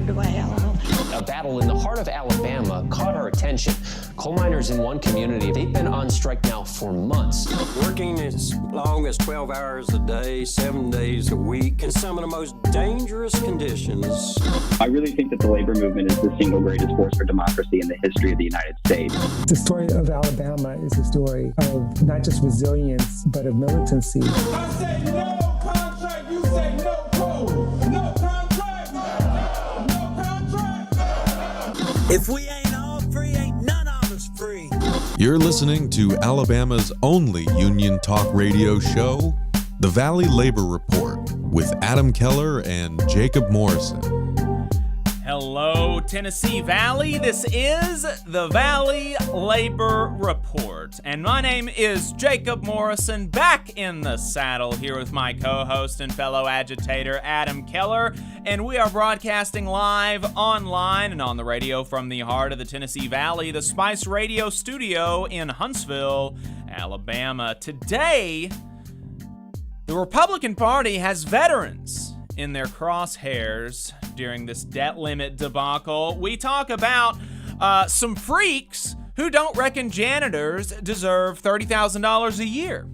do I have? A battle in the heart of Alabama caught our attention. Coal miners in one community, they've been on strike now for months. Working as long as 12 hours a day, 7 days a week, in some of the most dangerous conditions. I really think that the labor movement is the single greatest force for democracy in the history of the United States. The story of Alabama is a story of not just resilience, but of militancy. I say no contract, you say no code. No contract, no contract. If we ain't all free, ain't none of us free. You're listening to Alabama's only union talk radio show, The Valley Labor Report, with Adam Keller and Jacob Morrison. Hello, Tennessee Valley. This is the Valley Labor Report, and my name is Jacob Morrison, back in the saddle here with my co-host and fellow agitator, Adam Keller, and we are broadcasting live online and on the radio from the heart of the Tennessee Valley, the Spice Radio Studio in Huntsville, Alabama. Today, the Republican Party has veterans in their crosshairs during this debt limit debacle. We talk about some freaks who don't reckon janitors deserve $30,000 a year.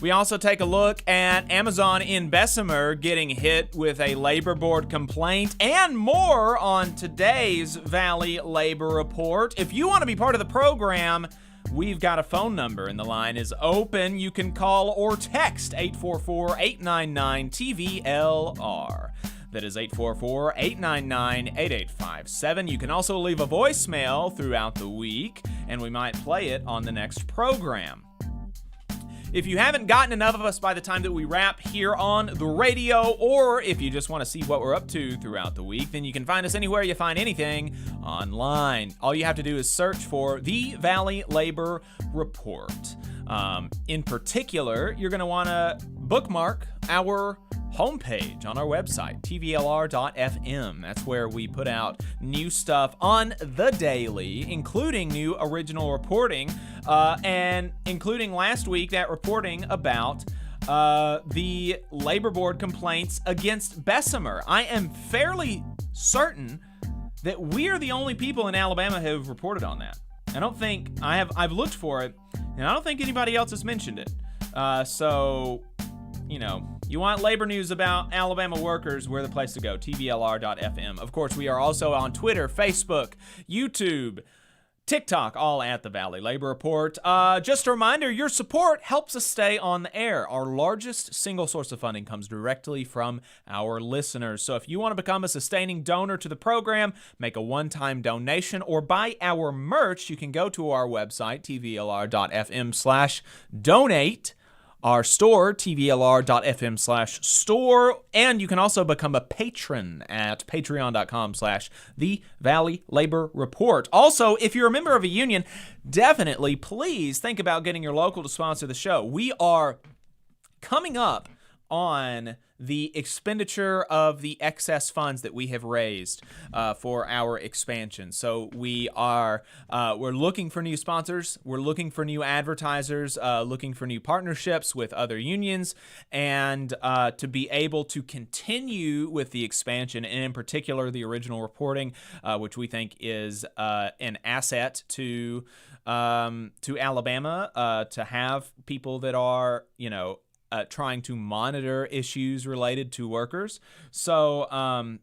We also take a look at Amazon in Bessemer getting hit with a labor board complaint and more on today's Valley Labor Report. If you want to be part of the program, we've got a phone number and the line is open. You can call or text 844-899-TVLR. That is 844-899-8857. You can also leave a voicemail throughout the week, and we might play it on the next program. If you haven't gotten enough of us by the time that we wrap here on the radio, or if you just want to see what we're up to throughout the week, then you can find us anywhere you find anything online. All you have to do is search for the Valley Labor Report. In particular, you're going to want to bookmark our homepage on our website, TVLR.fm. That's where we put out new stuff on the daily, including new original reporting, and including last week that reporting about the labor board complaints against Bessemer. I am fairly certain that we are the only people in Alabama who have reported on that. I don't think I've looked for it, and I don't think anybody else has mentioned it. So, you know, you want labor news about Alabama workers, we're the place to go, TVLR.fm. Of course, we are also on Twitter, Facebook, YouTube, TikTok, all at the Valley Labor Report. Just a reminder, your support helps us stay on the air. Our largest single source of funding comes directly from our listeners. So if you want to become a sustaining donor to the program, make a one-time donation, or buy our merch, you can go to our website, tvlr.fm/donate. Our store, tvlr.fm/store, and you can also become a patron at patreon.com/The Valley Labor Report. Also, if you're a member of a union, definitely please think about getting your local to sponsor the show. We are coming up on the expenditure of the excess funds that we have raised for our expansion. So we're looking for new sponsors, we're looking for new advertisers, looking for new partnerships with other unions, and to be able to continue with the expansion, and in particular the original reporting, which we think is an asset to Alabama, to have people that are, trying to monitor issues related to workers. So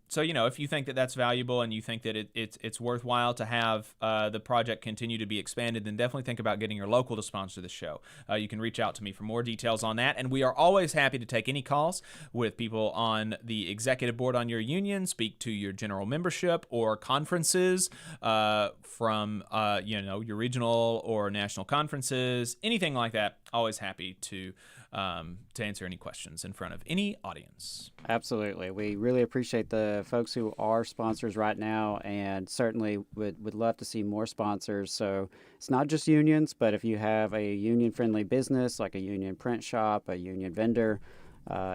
if you think that that's valuable and you think that it's worthwhile to have the project continue to be expanded, then definitely think about getting your local to sponsor the show. You can reach out to me for more details on that, and we are always happy to take any calls with people on the executive board on your union, speak to your general membership or conferences from your regional or national conferences, anything like that. Always happy to answer any questions in front of any audience. Absolutely. We really appreciate the folks who are sponsors right now, and certainly would love to see more sponsors. So it's not just unions, but if you have a union-friendly business like a union print shop, a union vendor,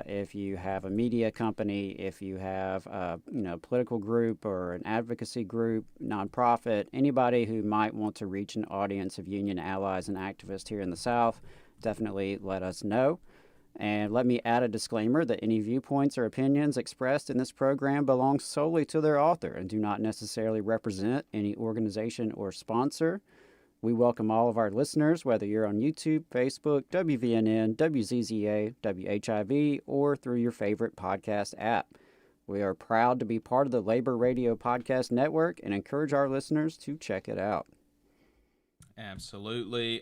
if you have a media company, if you have a political group or an advocacy group, nonprofit, anybody who might want to reach an audience of union allies and activists here in the South, definitely let us know. And let me add a disclaimer that any viewpoints or opinions expressed in this program belong solely to their author and do not necessarily represent any organization or sponsor. We welcome all of our listeners, whether you're on YouTube, Facebook, WVNN, WZZA, WHIV, or through your favorite podcast app. We are proud to be part of the Labor Radio Podcast Network and encourage our listeners to check it out. Absolutely.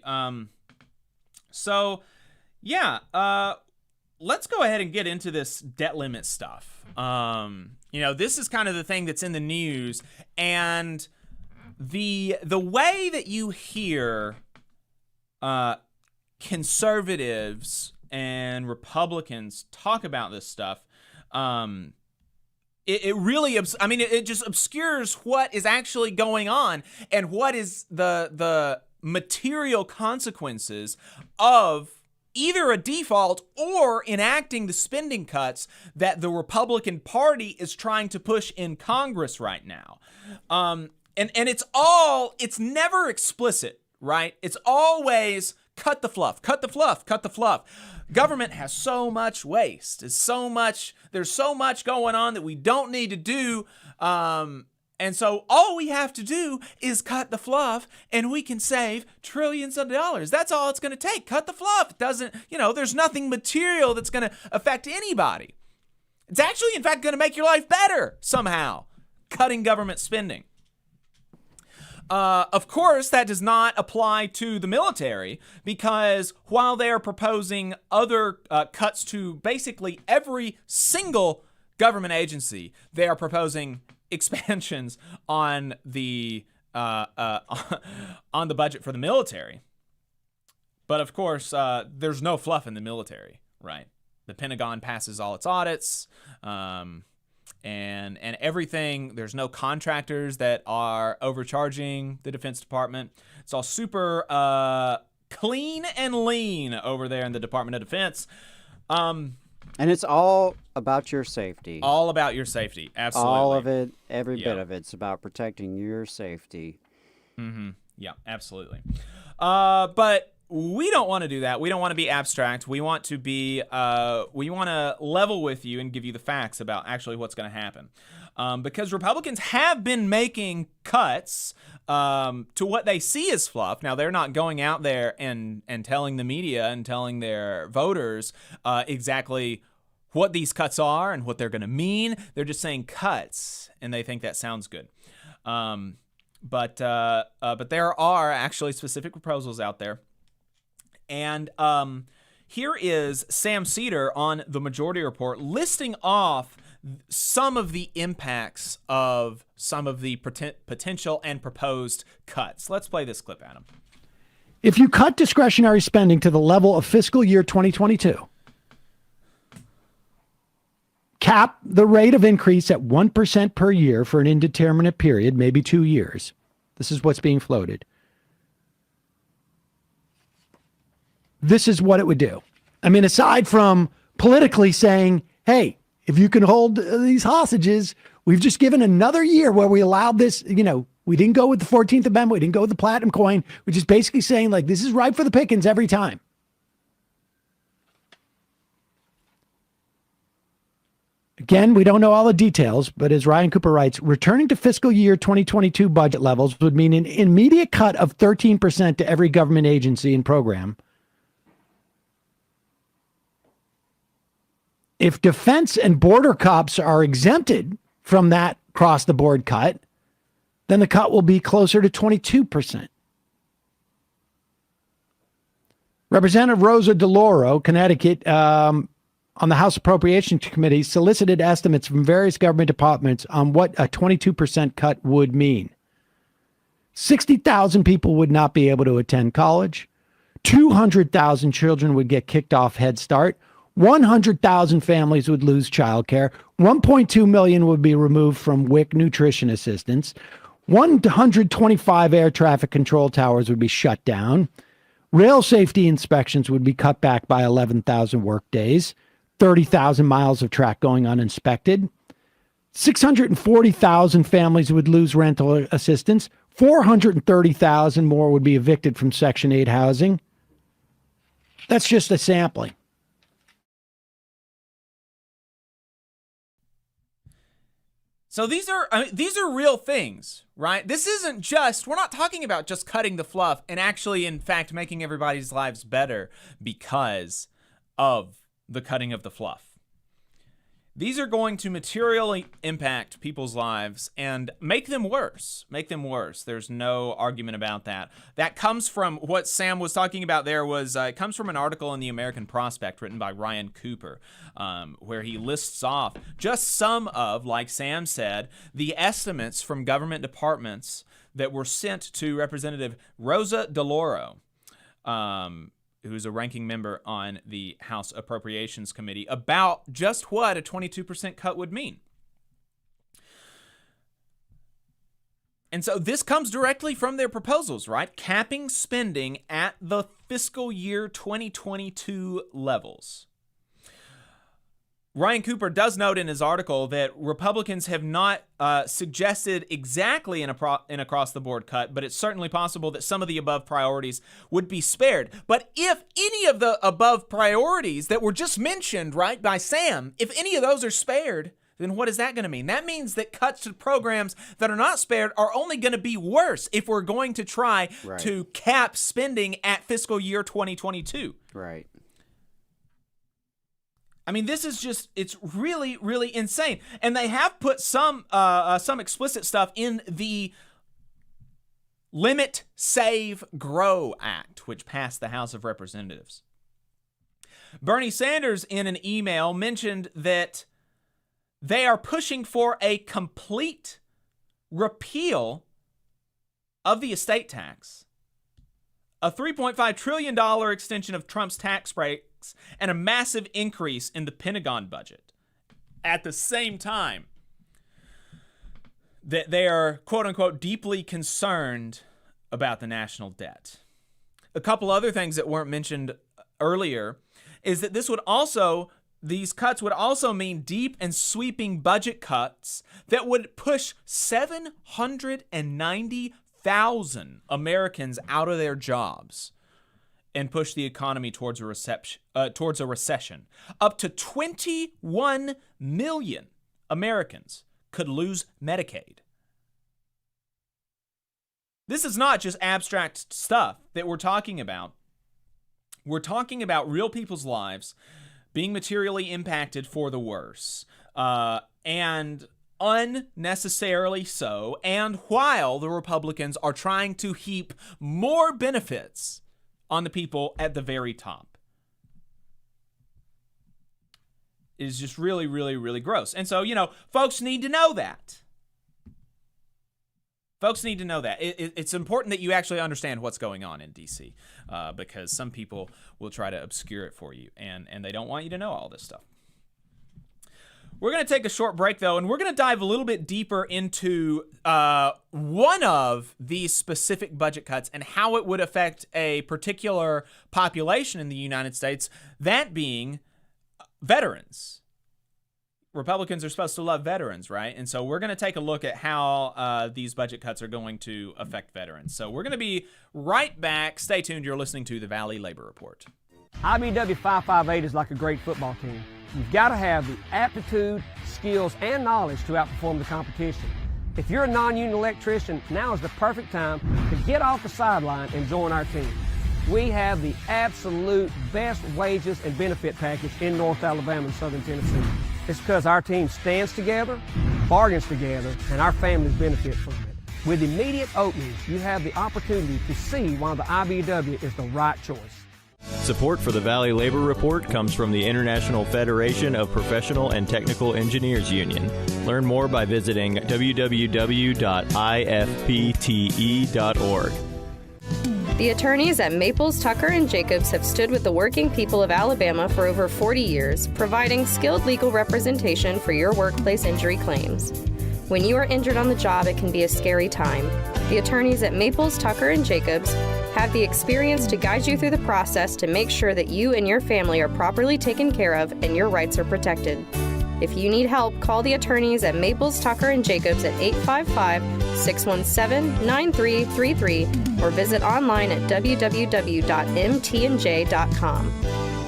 Let's go ahead and get into this debt limit stuff. This is kind of the thing that's in the news, and the way that you hear conservatives and Republicans talk about this stuff, it really, it just obscures what is actually going on and what is the material consequences of either a default or enacting the spending cuts that the Republican Party is trying to push in Congress right now. And it's never explicit, right? It's always cut the fluff, cut the fluff, cut the fluff. Government has so much waste. There's so much going on that we don't need to do. And so all we have to do is cut the fluff and we can save trillions of dollars. That's all it's going to take. Cut the fluff. It doesn't, there's nothing material that's going to affect anybody. It's actually, in fact, going to make your life better somehow, cutting government spending. Of course, that does not apply to the military, because while they are proposing other cuts to basically every single government agency, they are proposing expansions on the budget for the military. But of course, there's no fluff in the military, right? The Pentagon passes all its audits, and everything. There's no contractors that are overcharging the Defense Department. It's all super clean and lean over there in the Department of Defense. And it's all about your safety. All about your safety, absolutely. All of it, every bit of it's about protecting your safety. Mm-hmm. Yeah, absolutely. But we don't want to do that. We don't want to be abstract. We want to be, we want to level with you and give you the facts about actually what's going to happen. Because Republicans have been making cuts to what they see as fluff. Now, they're not going out there and telling the media and telling their voters exactly what these cuts are and what they're going to mean. They're just saying cuts, and they think that sounds good. But there are actually specific proposals out there. And here is Sam Cedar on the Majority Report listing off some of the impacts of some of the potential and proposed cuts. Let's play this clip, Adam. If you cut discretionary spending to the level of fiscal year 2022, cap the rate of increase at 1% per year for an indeterminate period, maybe 2 years. This is what's being floated. This is what it would do. I mean, aside from politically saying, hey, if you can hold these hostages, we've just given another year where we allowed this, we didn't go with the 14th Amendment, we didn't go with the platinum coin, which is basically saying, like, this is ripe for the pickings every time. Again, we don't know all the details, but as Ryan Cooper writes, returning to fiscal year 2022 budget levels would mean an immediate cut of 13% to every government agency and program. If defense and border cops are exempted from that across-the-board cut, then the cut will be closer to 22%. Representative Rosa DeLauro, Connecticut, on the House Appropriations Committee, solicited estimates from various government departments on what a 22% cut would mean. 60,000 people would not be able to attend college. 200,000 children would get kicked off Head Start. 100,000 families would lose childcare. 1.2 million would be removed from WIC nutrition assistance. 125 air traffic control towers would be shut down. Rail safety inspections would be cut back by 11,000 work days. 30,000 miles of track going uninspected. 640,000 families would lose rental assistance. 430,000 more would be evicted from Section 8 housing. That's just a sampling. So these are real things, right? This isn't just, we're not talking about just cutting the fluff and actually, in fact, making everybody's lives better because of the cutting of the fluff. These are going to materially impact people's lives and make them worse. Make them worse. There's no argument about that. That comes from what Sam was talking about there was, it comes from an article in the American Prospect written by Ryan Cooper, where he lists off just some of, like Sam said, the estimates from government departments that were sent to Representative Rosa DeLauro, who's a ranking member on the House Appropriations Committee, about just what a 22% cut would mean. And so this comes directly from their proposals, right? Capping spending at the fiscal year 2022 levels. Ryan Cooper does note in his article that Republicans have not suggested exactly an across-the-board cut, but it's certainly possible that some of the above priorities would be spared. But if any of the above priorities that were just mentioned, right, by Sam, if any of those are spared, then what is that going to mean? That means that cuts to programs that are not spared are only going to be worse if we're going to try to cap spending at fiscal year 2022. Right. I mean, this is just, it's really, really insane. And they have put some explicit stuff in the Limit, Save, Grow Act, which passed the House of Representatives. Bernie Sanders, in an email, mentioned that they are pushing for a complete repeal of the estate tax, a $3.5 trillion extension of Trump's tax breaks, and a massive increase in the Pentagon budget. At the same time that they are, quote unquote, deeply concerned about the national debt. A couple other things that weren't mentioned earlier is that these cuts would also mean deep and sweeping budget cuts that would push 790,000 Americans out of their jobs and push the economy towards a recession. Up to 21 million Americans could lose Medicaid. This is not just abstract stuff that we're talking about. We're talking about real people's lives being materially impacted for the worse, and unnecessarily so, and while the Republicans are trying to heap more benefits on the people at the very top. It is just really, really, really gross. And so, folks need to know that. Folks need to know that. It's important that you actually understand what's going on in D.C. Because some people will try to obscure it for you, and they don't want you to know all this stuff. We're going to take a short break, though, and we're going to dive a little bit deeper into one of these specific budget cuts and how it would affect a particular population in the United States, that being veterans. Republicans are supposed to love veterans, right? And so we're going to take a look at how these budget cuts are going to affect veterans. So we're going to be right back. Stay tuned. You're listening to the Valley Labor Report. IBW 558 is like a great football team. You've got to have the aptitude, skills, and knowledge to outperform the competition. If you're a non-union electrician, now is the perfect time to get off the sideline and join our team. We have the absolute best wages and benefit package in North Alabama and Southern Tennessee. It's because our team stands together, bargains together, and our families benefit from it. With immediate openings, you have the opportunity to see why the IBW is the right choice. Support for the Valley Labor Report comes from the International Federation of Professional and Technical Engineers Union. Learn more by visiting www.ifpte.org. The attorneys at Maples, Tucker & Jacobs have stood with the working people of Alabama for over 40 years, providing skilled legal representation for your workplace injury claims. When you are injured on the job, it can be a scary time. The attorneys at Maples, Tucker & Jacobs have the experience to guide you through the process to make sure that you and your family are properly taken care of and your rights are protected. If you need help, call the attorneys at Maples, Tucker & Jacobs at 855-617-9333 or visit online at www.mtnj.com.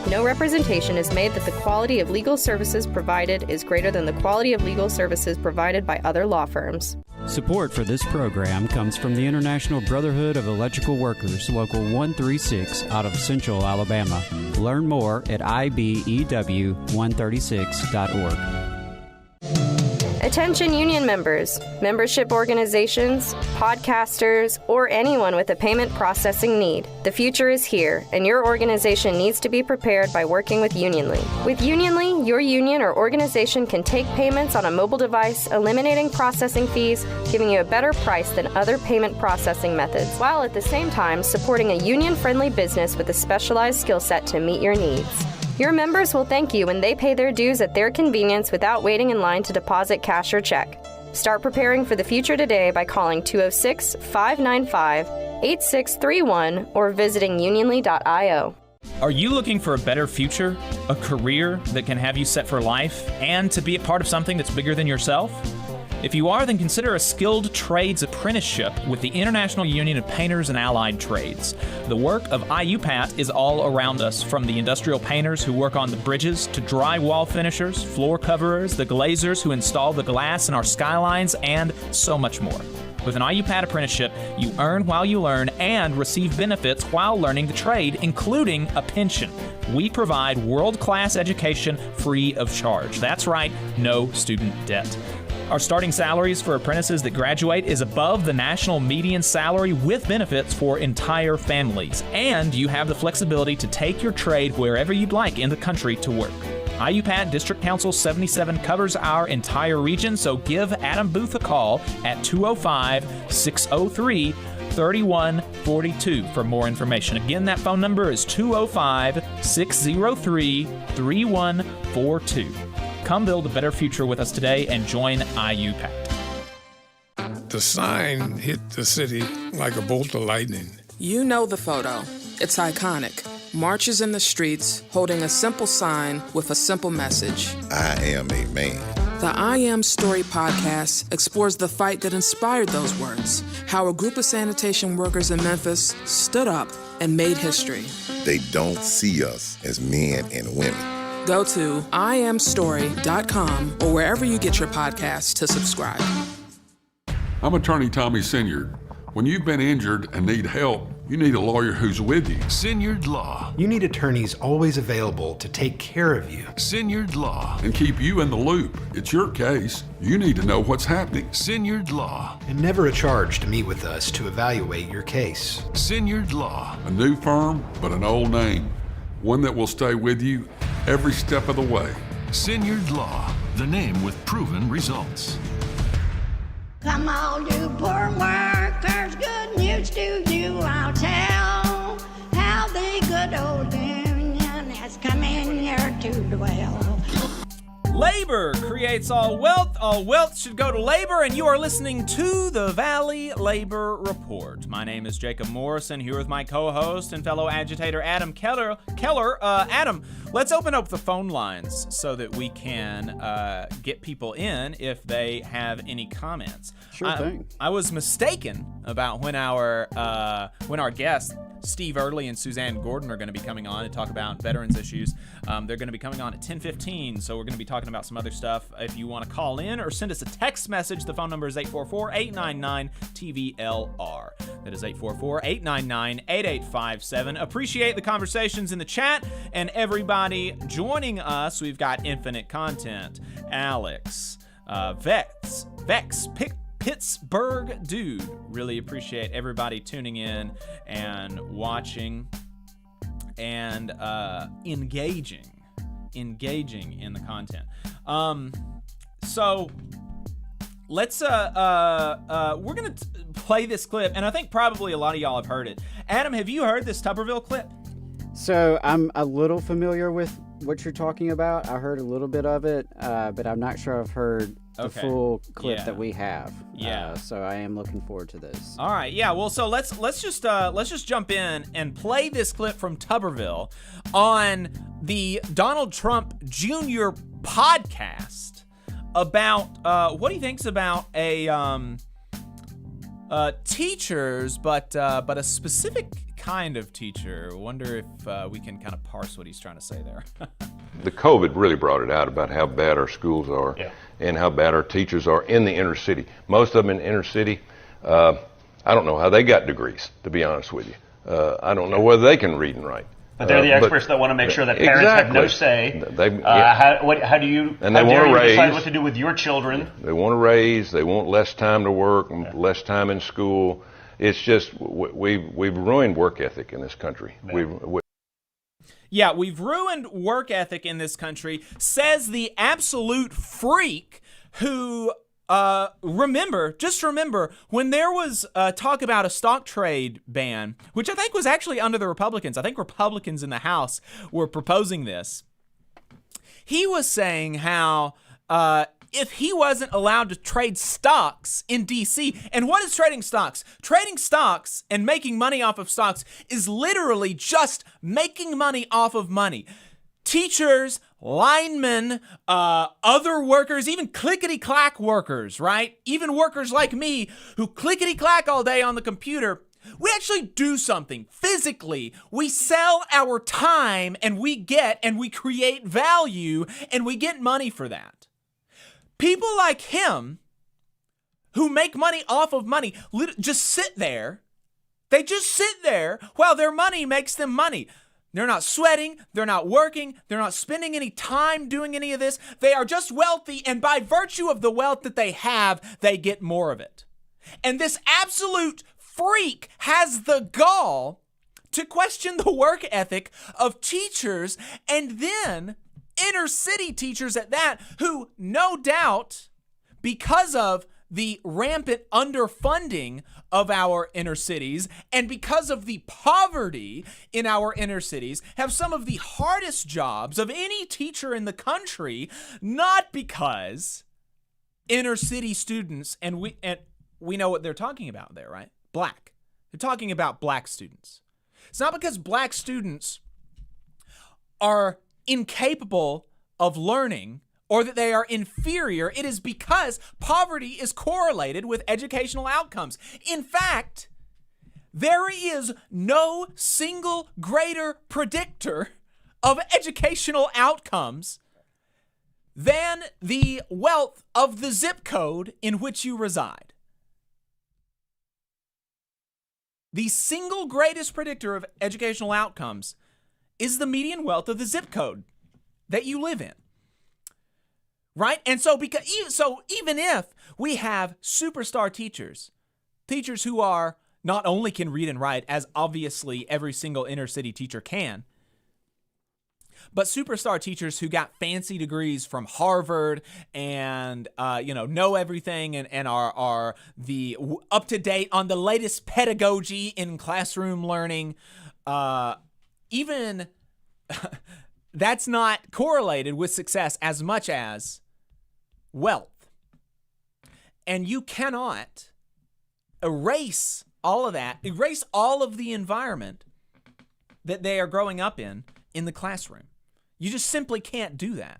No representation is made that the quality of legal services provided is greater than the quality of legal services provided by other law firms. Support for this program comes from the International Brotherhood of Electrical Workers, Local 136 out of Central Alabama. Learn more at ibew136.org. Attention union members, membership organizations, podcasters, or anyone with a payment processing need. The future is here, and your organization needs to be prepared by working with Unionly. With Unionly, your union or organization can take payments on a mobile device, eliminating processing fees, giving you a better price than other payment processing methods, while at the same time supporting a union-friendly business with a specialized skill set to meet your needs. Your members will thank you when they pay their dues at their convenience without waiting in line to deposit cash or check. Start preparing for the future today by calling 206-595-8631 or visiting unionly.io. Are you looking for a better future, a career that can have you set for life, and to be a part of something that's bigger than yourself? If you are, then consider a skilled trades apprenticeship with the International Union of Painters and Allied Trades. The work of IUPAT is all around us, from the industrial painters who work on the bridges to drywall finishers, floor coverers, the glazers who install the glass in our skylines, and so much more. With an IUPAT apprenticeship, you earn while you learn and receive benefits while learning the trade, including a pension. We provide world-class education free of charge. That's right, no student debt. Our starting salaries for apprentices that graduate is above the national median salary with benefits for entire families. And you have the flexibility to take your trade wherever you'd like in the country to work. IUPAT District Council 77 covers our entire region, so give Adam Booth a call at 205-603-3142 for more information. Again, that phone number is 205-603-3142. Come build a better future with us today and join IUPAT. The sign hit the city like a bolt of lightning. You know the photo. It's iconic. Marches in the streets holding a simple sign with a simple message. I am a man. The I Am Story podcast explores the fight that inspired those words, how a group of sanitation workers in Memphis stood up and made history. They don't see us as men and women. Go to iamstory.com or wherever you get your podcasts to subscribe. I'm attorney Tommy Sinyard. When you've been injured and need help, you need a lawyer who's with you. Sinyard Law. You need attorneys always available to take care of you. Sinyard Law. And keep you in the loop. It's your case. You need to know what's happening. Sinyard Law. And never a charge to meet with us to evaluate your case. Sinyard Law. A new firm, but an old name. One that will stay with you every step of the way. Sinyard Law. The name with proven results. Come on, you poor workers, good news to you I'll tell. How the good old union has come in here to dwell. Labor creates all wealth should go to labor, and you are listening to the Valley Labor Report. My name is Jacob Morrison, here with my co-host and fellow agitator Adam Keller. Adam, let's open up the phone lines so that we can get people in if they have any comments. Sure thing. I was mistaken about when our guests Steve Early and Suzanne Gordon are going to be coming on to talk about veterans issues. They're going to be coming on at 10:15, so we're going to be talking about some other stuff. If you want to call in or send us a text message, the phone number is 844-899-TVLR. That is 844-899-8857. Appreciate the conversations in the chat and everybody joining us. We've got Infinite Content, Alex, Vex, Pittsburgh Dude. Really appreciate everybody tuning in and watching and engaging in the content. So let's we're gonna play this clip, and I think probably a lot of y'all have heard it. Adam, have you heard this Tuberville clip? So I'm a little familiar with what you're talking about. I heard a little bit of it, but I'm not sure I've heard the full clip that we have. So I am looking forward to this. All right, yeah. Well, so let's just jump in and play this clip from Tuberville on the Donald Trump Jr. podcast about what he thinks about a teachers, but a specific kind of teacher. Wonder if we can kind of parse what he's trying to say there. The COVID really brought it out about how bad our schools are and how bad our teachers are in the inner city. Most of them in the inner city, I don't know how they got degrees, to be honest with you. I don't know whether they can read and write. But they're the experts that want to make sure that parents have no say. How do you decide what to do with your children? They want to raise. They want less time to work, less time in school. It's just we've ruined work ethic in this country. Yeah, we've ruined work ethic in this country, says the absolute freak who, just remember, when there was talk about a stock trade ban, which I think was actually under the Republicans, I think Republicans in the House were proposing this, he was saying how if he wasn't allowed to trade stocks in D.C., and what is trading stocks? Trading stocks and making money off of stocks is literally just making money off of money. Teachers, linemen, other workers, even clickety-clack workers, right? Even workers like me who clickety-clack all day on the computer, we actually do something physically. We sell our time and we create value and we get money for that. People like him who make money off of money just sit there. They just sit there while their money makes them money. They're not sweating. They're not working. They're not spending any time doing any of this. They are just wealthy, and by virtue of the wealth that they have, they get more of it. And this absolute freak has the gall to question the work ethic of teachers, and then inner city teachers at that, who no doubt, because of the rampant underfunding of our inner cities and because of the poverty in our inner cities, have some of the hardest jobs of any teacher in the country, not because inner city students, and we know what they're talking about there, right? Black. They're talking about black students. It's not because black students are incapable of learning or that they are inferior. It is because poverty is correlated with educational outcomes. In fact, there is no single greater predictor of educational outcomes than the wealth of the zip code in which you reside. The single greatest predictor of educational outcomes is the median wealth of the zip code that you live in. Right? And so even if we have superstar teachers who are not only can read and write, as obviously every single inner city teacher can, but superstar teachers who got fancy degrees from Harvard and know everything and are the up to date on the latest pedagogy in classroom learning, even that's not correlated with success as much as wealth. And you cannot erase all of that, erase all of the environment that they are growing up in the classroom. You just simply can't do that.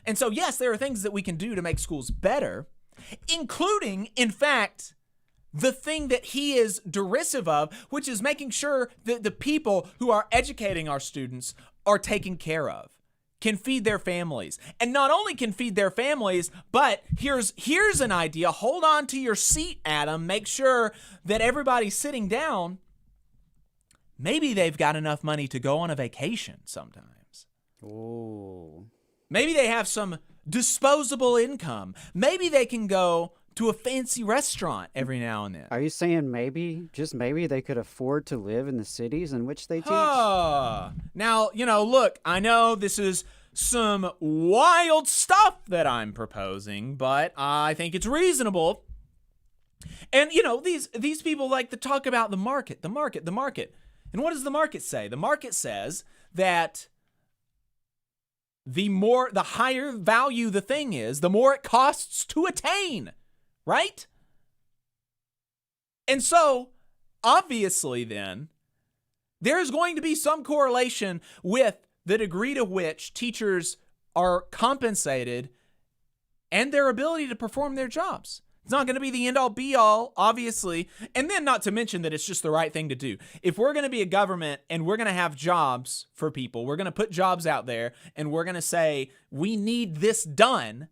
And so, yes, there are things that we can do to make schools better, including, in fact, the thing that he is derisive of, which is making sure that the people who are educating our students are taken care of, can feed their families. And not only can feed their families, but here's an idea. Hold on to your seat, Adam. Make sure that everybody's sitting down. Maybe they've got enough money to go on a vacation sometimes. Oh. Maybe they have some disposable income. Maybe they can go to a fancy restaurant every now and then. Are you saying maybe, just maybe, they could afford to live in the cities in which they teach? Now, look, I know this is some wild stuff that I'm proposing, but I think it's reasonable. And, these people like to talk about the market. And what does the market say? The market says that the higher value the thing is, the more it costs to attain, right? And so, obviously then, there's going to be some correlation with the degree to which teachers are compensated and their ability to perform their jobs. It's not going to be the end all be all, obviously. And then not to mention that it's just the right thing to do. If we're going to be a government and we're going to have jobs for people, we're going to put jobs out there and we're going to say we need this done,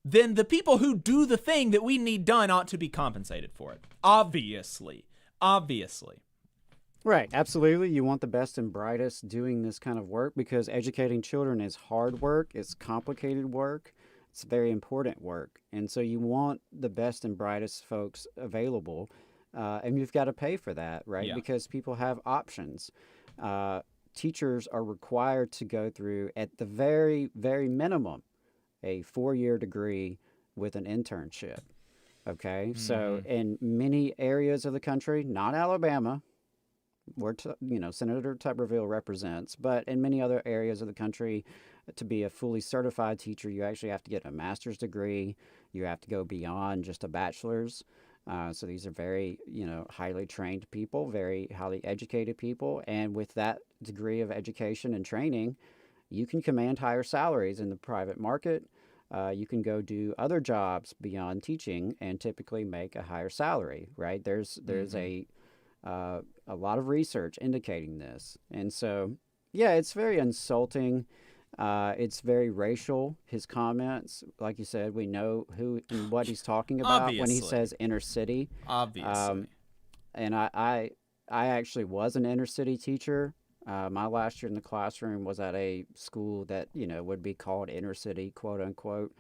then the people who do the thing that we need done ought to be compensated for it. Obviously. Right, absolutely. You want the best and brightest doing this kind of work because educating children is hard work, it's complicated work. It's very important work. And so you want the best and brightest folks available. And you've got to pay for that, right? Yeah. Because people have options. Teachers are required to go through, at the very, very minimum, a 4-year degree with an internship. Okay? So in many areas of the country, not Alabama, where Senator Tuberville represents, but in many other areas of the country, to be a fully certified teacher, you actually have to get a master's degree. You have to go beyond just a bachelor's. So these are very, highly trained people, very highly educated people. And with that degree of education and training, you can command higher salaries in the private market. You can go do other jobs beyond teaching and typically make a higher salary, right? There's a lot of research indicating this. And so, yeah, it's very insulting. It's very racial, his comments. Like you said, we know who and what he's talking about when he says inner city. Obviously. And I actually was an inner city teacher. My last year in the classroom was at a school that, would be called inner city, quote unquote.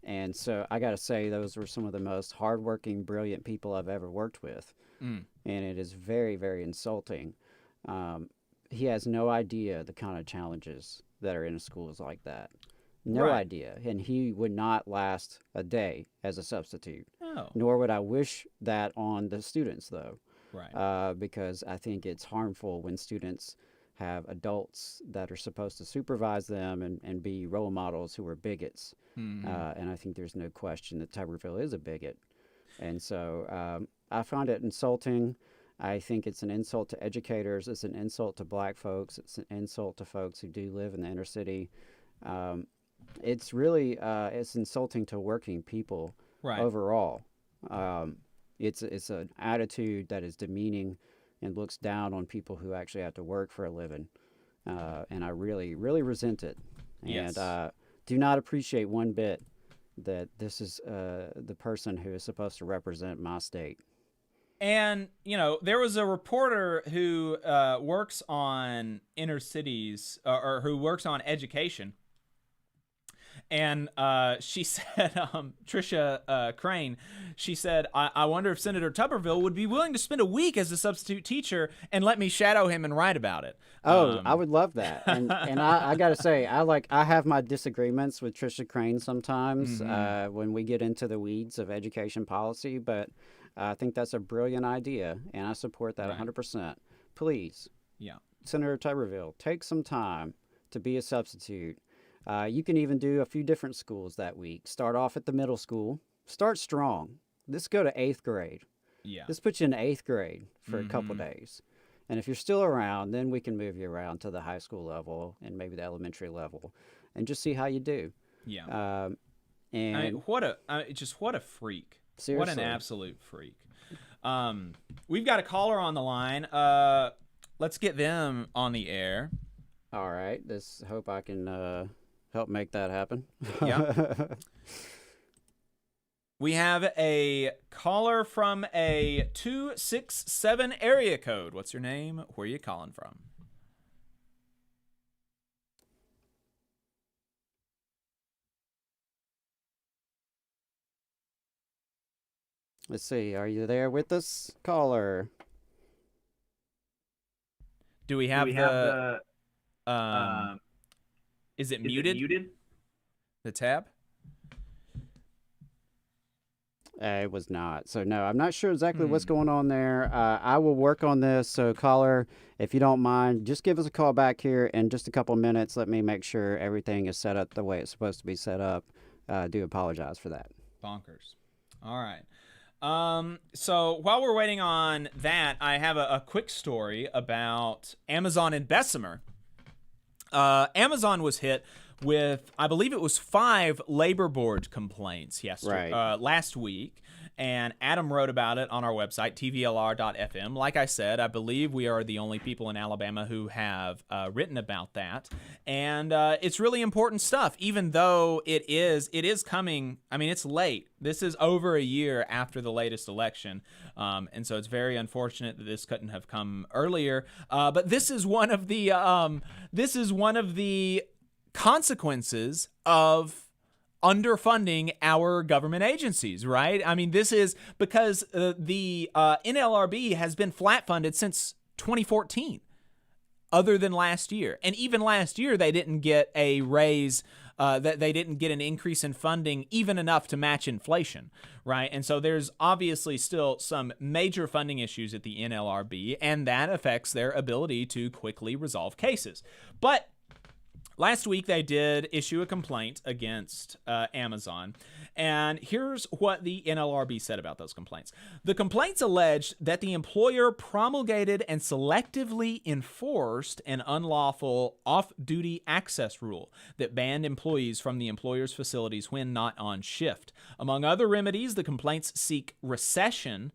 And so I got to say, those were some of the most hardworking, brilliant people I've ever worked with. And it is very, very insulting. He has no idea the kind of challenges that are in schools like that. No idea. And he would not last a day as a substitute. No. Nor would I wish that on the students, though. Right. Because I think it's harmful when students have adults that are supposed to supervise them and be role models who are bigots. And I think there's no question that Tuberville is a bigot. And so I find it insulting. I think it's an insult to educators. It's an insult to black folks. It's an insult to folks who do live in the inner city. It's really it's insulting to working people overall. It's an attitude that is demeaning and looks down on people who actually have to work for a living. And I really, really resent it. Yes. And do not appreciate one bit that this is the person who is supposed to represent my state. And, there was a reporter who works on inner cities or who works on education. And she said, Tricia Crane, she said, I wonder if Senator Tuberville would be willing to spend a week as a substitute teacher and let me shadow him and write about it. Oh, I would love that. And I got to say, I have my disagreements with Tricia Crane sometimes when we get into the weeds of education policy, but I think that's a brilliant idea, and I support that 100%. Please, Senator Tuberville, take some time to be a substitute. You can even do a few different schools that week. Start off at the middle school. Start strong. Let's go to 8th grade. Yeah. Let's put you in 8th grade for a couple days. And if you're still around, then we can move you around to the high school level and maybe the elementary level and just see how you do. Yeah. And what a freak. Seriously. What an absolute freak. We've got a caller on the line. Let's get them on the air. All right. Let's hope I can help make that happen. Yeah. We have a caller from a 267 area code. What's your name? Where are you calling from? Let's see. Are you there with us, caller? Do we have the is it muted? The tab? It was not. So, no, I'm not sure exactly what's going on there. I will work on this. So, caller, if you don't mind, just give us a call back here in just a couple minutes. Let me make sure everything is set up the way it's supposed to be set up. I do apologize for that. Bonkers. All right. So while we're waiting on that, I have a quick story about Amazon and Bessemer. Amazon was hit with, I believe it was 5 labor board complaints last week. And Adam wrote about it on our website, tvlr.fm. Like I said, I believe we are the only people in Alabama who have written about that. And it's really important stuff, even though it is coming. I mean, it's late. This is over a year after the latest election. And so it's very unfortunate that this couldn't have come earlier. But this is one of the consequences of underfunding our government agencies, right? I mean, this is because the NLRB has been flat funded since 2014, other than last year. And even last year, they didn't get a raise, that they didn't get an increase in funding even enough to match inflation, right? And so there's obviously still some major funding issues at the NLRB, and that affects their ability to quickly resolve cases. But last week, they did issue a complaint against Amazon, and here's what the NLRB said about those complaints. The complaints alleged that the employer promulgated and selectively enforced an unlawful off-duty access rule that banned employees from the employer's facilities when not on shift. Among other remedies, the complaints seek recession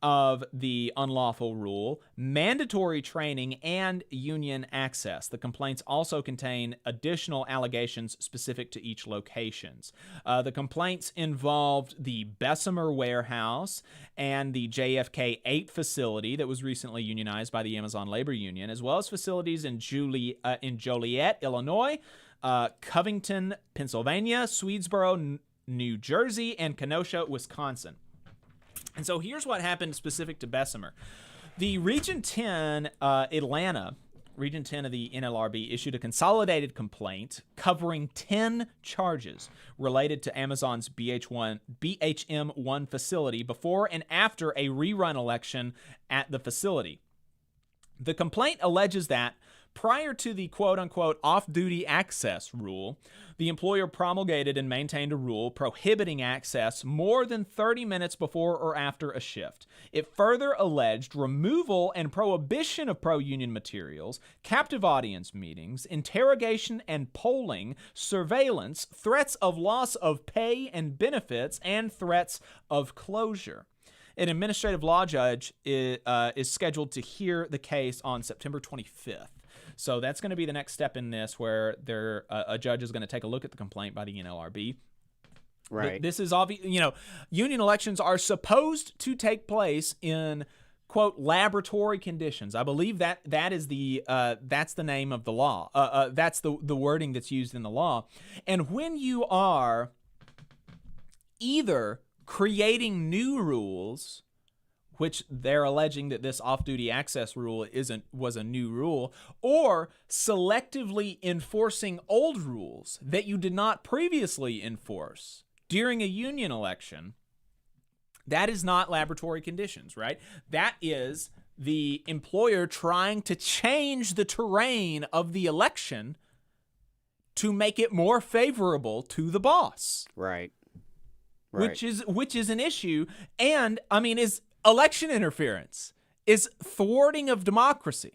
of the unlawful rule, mandatory training, and union access. The complaints also contain additional allegations specific to each locations. The complaints involved the Bessemer warehouse and the JFK 8 facility that was recently unionized by the Amazon Labor Union, as well as facilities in Joliet, Illinois, Covington, Pennsylvania, Swedesboro, New Jersey, and Kenosha, Wisconsin. And so here's what happened specific to Bessemer. The Region 10, Atlanta, Region 10 of the NLRB, issued a consolidated complaint covering 10 charges related to Amazon's BHM1 facility before and after a rerun election at the facility. The complaint alleges that prior to the quote-unquote off-duty access rule, the employer promulgated and maintained a rule prohibiting access more than 30 minutes before or after a shift. It further alleged removal and prohibition of pro-union materials, captive audience meetings, interrogation and polling, surveillance, threats of loss of pay and benefits, and threats of closure. An administrative law judge is scheduled to hear the case on September 25th. So that's going to be the next step in this, where a judge is going to take a look at the complaint by the NLRB. Right. This is obvious. Union elections are supposed to take place in, quote, laboratory conditions. I believe that is that's the name of the law. That's the wording that's used in the law. And when you are either creating new rules, which they're alleging that this off-duty access rule was a new rule, or selectively enforcing old rules that you did not previously enforce during a union election, that is not laboratory conditions, right? That is the employer trying to change the terrain of the election to make it more favorable to the boss. Right. Which is an issue, and I mean is election interference, is thwarting of democracy.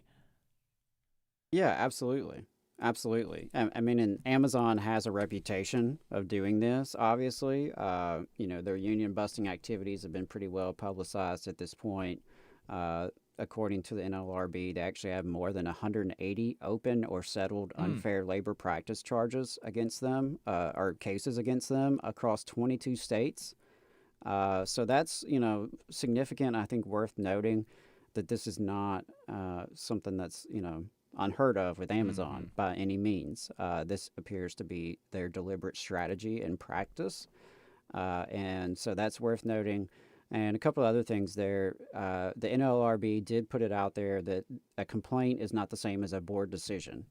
Yeah, absolutely. Absolutely. I mean, and Amazon has a reputation of doing this, obviously. Their union busting activities have been pretty well publicized at this point. According to the NLRB, they actually have more than 180 open or settled unfair labor practice charges against them, or cases against them across 22 states. So that's, significant. I think worth noting that this is not something that's, unheard of with Amazon by any means. This appears to be their deliberate strategy and practice. And so that's worth noting. And a couple of other things there. The NLRB did put it out there that a complaint is not the same as a board decision.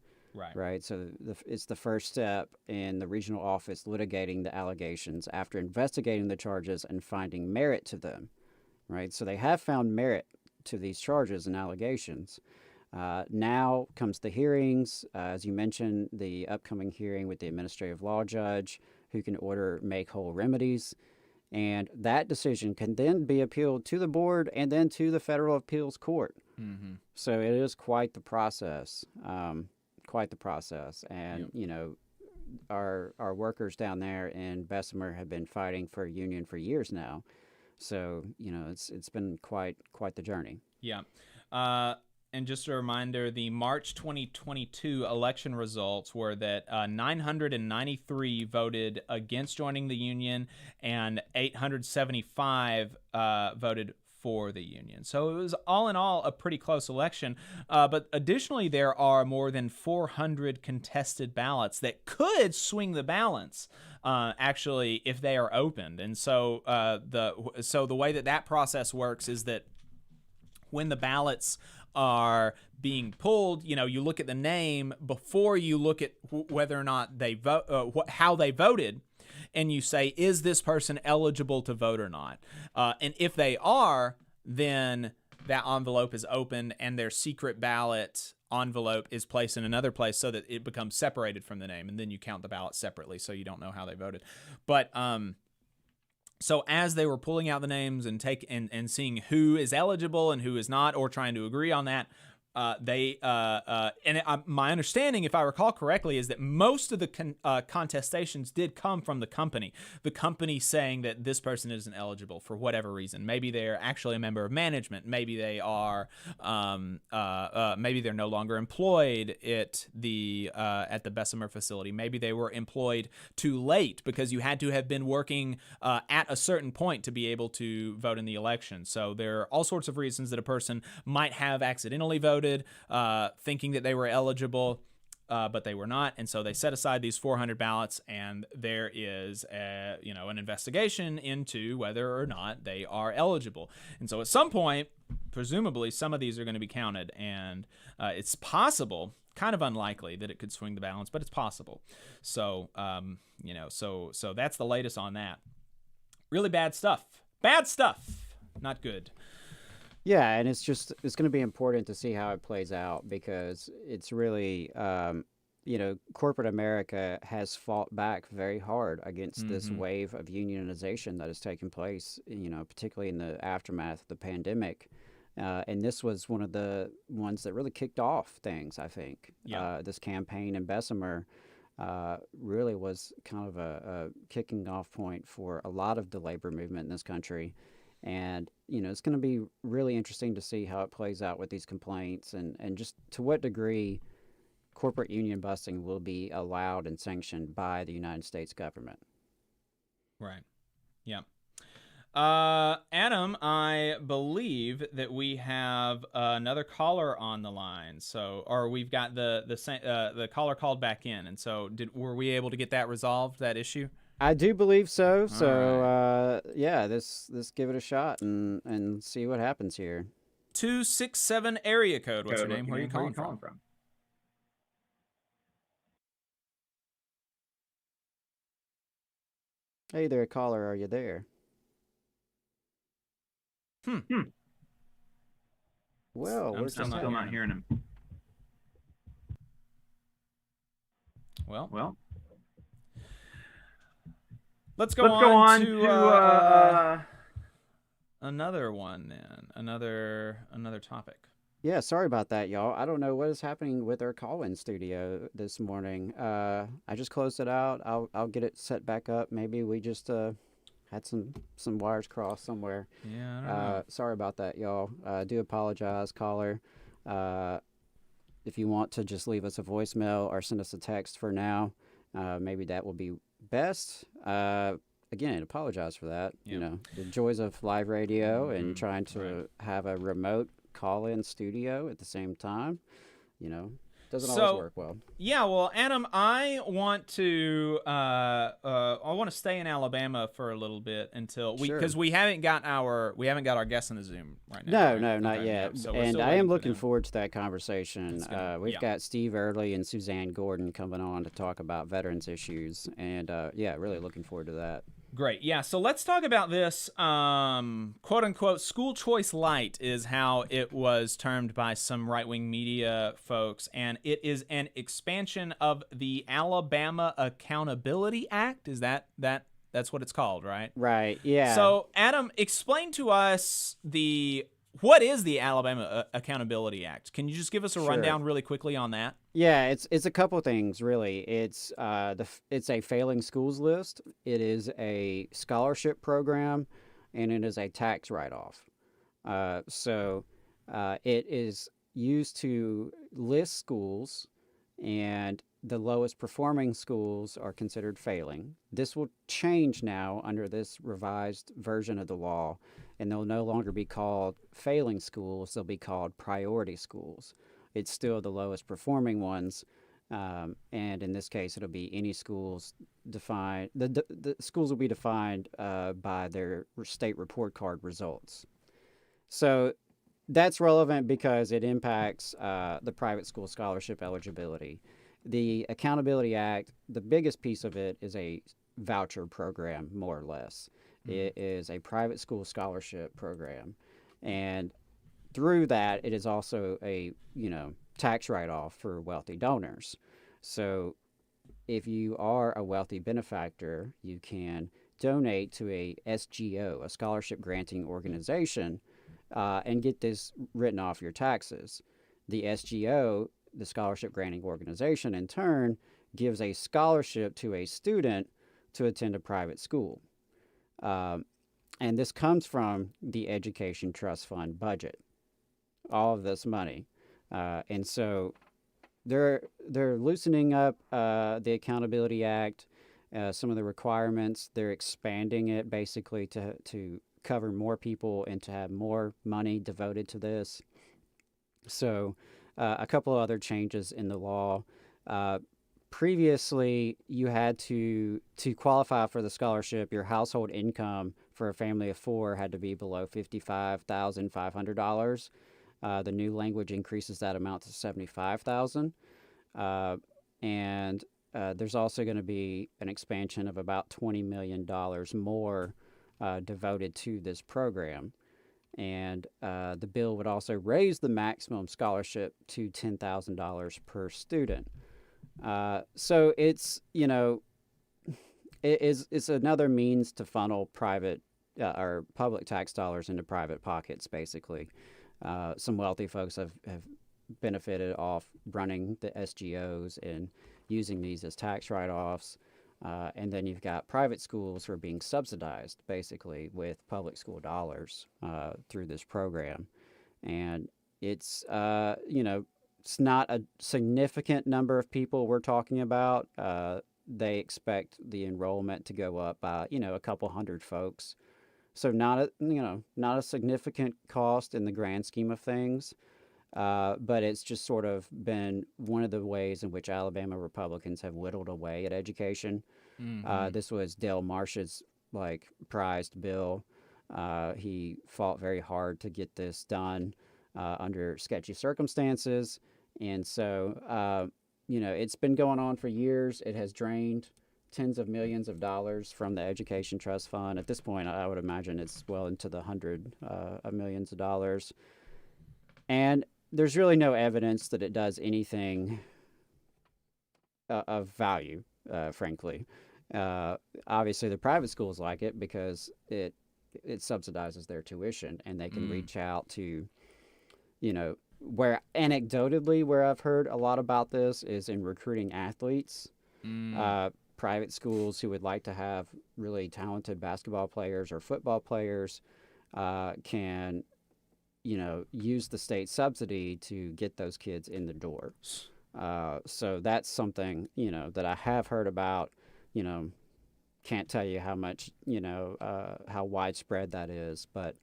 Right. So it's the first step in the regional office litigating the allegations after investigating the charges and finding merit to them. Right. So they have found merit to these charges and allegations. Now comes the hearings. As you mentioned, the upcoming hearing with the administrative law judge who can order make whole remedies. And that decision can then be appealed to the board and then to the federal appeals court. Mm-hmm. So it is quite the process. And, our workers down there in Bessemer have been fighting for a union for years now. So, it's been quite the journey. Yeah. And just a reminder, the March 2022 election results were that 993 voted against joining the union and 875 voted for the union. So it was all in all a pretty close election. But additionally, there are more than 400 contested ballots that could swing the balance, actually, if they are opened. And so the way that process works is that when the ballots are being pulled, you look at the name before you look at whether or not they vote, how they voted, and you say, is this person eligible to vote or not? And if they are, then that envelope is opened and their secret ballot envelope is placed in another place so that it becomes separated from the name, and then you count the ballots separately so you don't know how they voted. But so as they were pulling out the names and seeing who is eligible and who is not, or trying to agree on that, my understanding, if I recall correctly, is that most of the contestations did come from the company saying that this person isn't eligible for whatever reason. Maybe they're actually a member of management. Maybe they are. Maybe they're no longer employed at the Bessemer facility. Maybe they were employed too late because you had to have been working at a certain point to be able to vote in the election. So there are all sorts of reasons that a person might have accidentally voted, thinking that they were eligible, but they were not, and so they set aside these 400 ballots, and there is an investigation into whether or not they are eligible. And so at some point, presumably, some of these are going to be counted, and it's possible, kind of unlikely, that it could swing the balance, but it's possible. So so that's the latest on that. Really bad stuff. Not good. Yeah, and it's going to be important to see how it plays out, because it's really, corporate America has fought back very hard against this wave of unionization that has taken place, particularly in the aftermath of the pandemic. And this was one of the ones that really kicked off things, I think. Yeah. This campaign in Bessemer really was kind of a kicking off point for a lot of the labor movement in this country. And, it's going to be really interesting to see how it plays out with these complaints and just to what degree corporate union busting will be allowed and sanctioned by the United States government. Right. Yeah. Adam, I believe that we have another caller on the line. Or we've got the caller called back in. And so were we able to get that resolved, that issue? I do believe so. All So, right. let's give it a shot and see what happens here. 267 area code. What's your name? Where are you calling from? Hey there, caller. Are you there? Well, I'm still not hearing him. Well. Let's go on to another one then. Another topic. Yeah, sorry about that, y'all. I don't know what is happening with our call-in studio this morning. I just closed it out. I'll get it set back up. Maybe we just had some wires crossed somewhere. Yeah, I don't know. Sorry about that, y'all. I do apologize, caller. If you want to just leave us a voicemail or send us a text for now, maybe that will be best. Again, apologize for that. Yeah. The joys of live radio and trying to have a remote call-in studio at the same time, doesn't always work well. Yeah, well, Adam, I want to stay in Alabama for a little bit until because we haven't got our guests in the Zoom right now. No, not yet. So and I am looking forward to that conversation. We've got Steve Early and Suzanne Gordon coming on to talk about veterans issues, and really looking forward to that. Great. Yeah. So let's talk about this, quote unquote, school choice light is how it was termed by some right-wing media folks. And it is an expansion of the Alabama Accountability Act. Is that's what it's called, right? Right. Yeah. So Adam, explain to us What is the Alabama Accountability Act? Can you just give us a rundown really quickly on that? Yeah, it's a couple things really. It's it's a failing schools list. It is a scholarship program, and it is a tax write-off. It is used to list schools, and the lowest performing schools are considered failing. This will change now under this revised version of the law, and they'll no longer be called failing schools. They'll be called priority schools. It's still the lowest performing ones, and in this case, it'll be any schools defined. The schools will be defined by their state report card results. So that's relevant because it impacts the private school scholarship eligibility. The Accountability Act, the biggest piece of it is a voucher program, more or less. It is a private school scholarship program, and through that, it is also a tax write-off for wealthy donors. So if you are a wealthy benefactor, you can donate to a SGO, a scholarship granting organization, and get this written off your taxes. The SGO, the scholarship granting organization, in turn, gives a scholarship to a student to attend a private school. And this comes from the Education Trust Fund budget, all of this money. And so they're loosening up the Accountability Act, some of the requirements. They're expanding it basically to cover more people and to have more money devoted to this. So a couple of other changes in the law. Previously, you had to qualify for the scholarship, your household income for a family of four had to be below $55,500. The new language increases that amount to $75,000. And there's also going to be an expansion of about $20 million more devoted to this program. And the bill would also raise the maximum scholarship to $10,000 per student. So it's it's another means to funnel private or public tax dollars into private pockets, basically. Some wealthy folks have benefited off running the SGOs and using these as tax write-offs. And then you've got private schools who are being subsidized, basically, with public school dollars through this program. And it's, it's not a significant number of people we're talking about. They expect the enrollment to go up by, a couple hundred folks. So not a significant cost in the grand scheme of things. But it's just sort of been one of the ways in which Alabama Republicans have whittled away at education. Mm-hmm. This was Dale Marsh's prized bill. He fought very hard to get this done under sketchy circumstances. And so, it's been going on for years. It has drained tens of millions of dollars from the Education Trust Fund. At this point, I would imagine it's well into the hundreds of millions of dollars. And there's really no evidence that it does anything of value, frankly. Obviously, the private schools like it because it subsidizes their tuition, and they can reach out to, where anecdotally where I've heard a lot about this is in recruiting athletes. Private schools who would like to have really talented basketball players or football players can use the state subsidy to get those kids in the door. So that's something, that I have heard about, can't tell you how much, how widespread that is. But,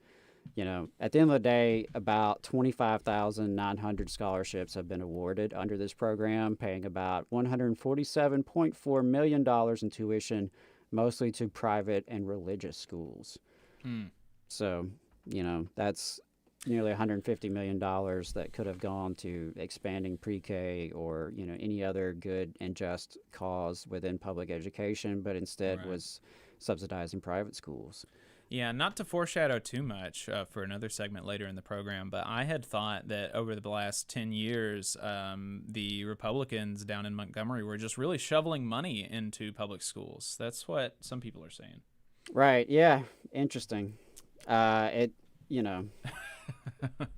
at the end of the day, about 25,900 scholarships have been awarded under this program, paying about $147.4 million in tuition, mostly to private and religious schools. So, that's nearly $150 million that could have gone to expanding pre-K or, any other good and just cause within public education, but instead was subsidizing private schools. Yeah, not to foreshadow too much for another segment later in the program, but I had thought that over the last 10 years, the Republicans down in Montgomery were just really shoveling money into public schools. That's what some people are saying. Right, yeah, interesting.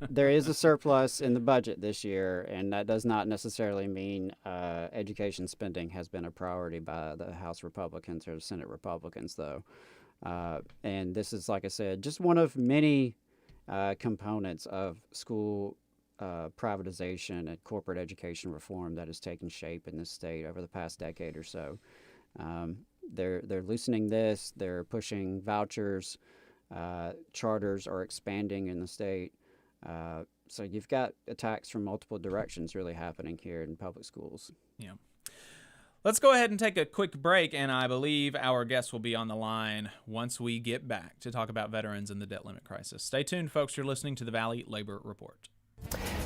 there is a surplus in the budget this year, and that does not necessarily mean education spending has been a priority by the House Republicans or the Senate Republicans, though. And this is, like I said, just one of many components of school privatization and corporate education reform that has taken shape in this state over the past decade or so. They're loosening this. They're pushing vouchers. Charters are expanding in the state. So you've got attacks from multiple directions really happening here in public schools. Yeah. Let's go ahead and take a quick break, and I believe our guests will be on the line once we get back to talk about veterans and the debt limit crisis. Stay tuned, folks. You're listening to the Valley Labor Report.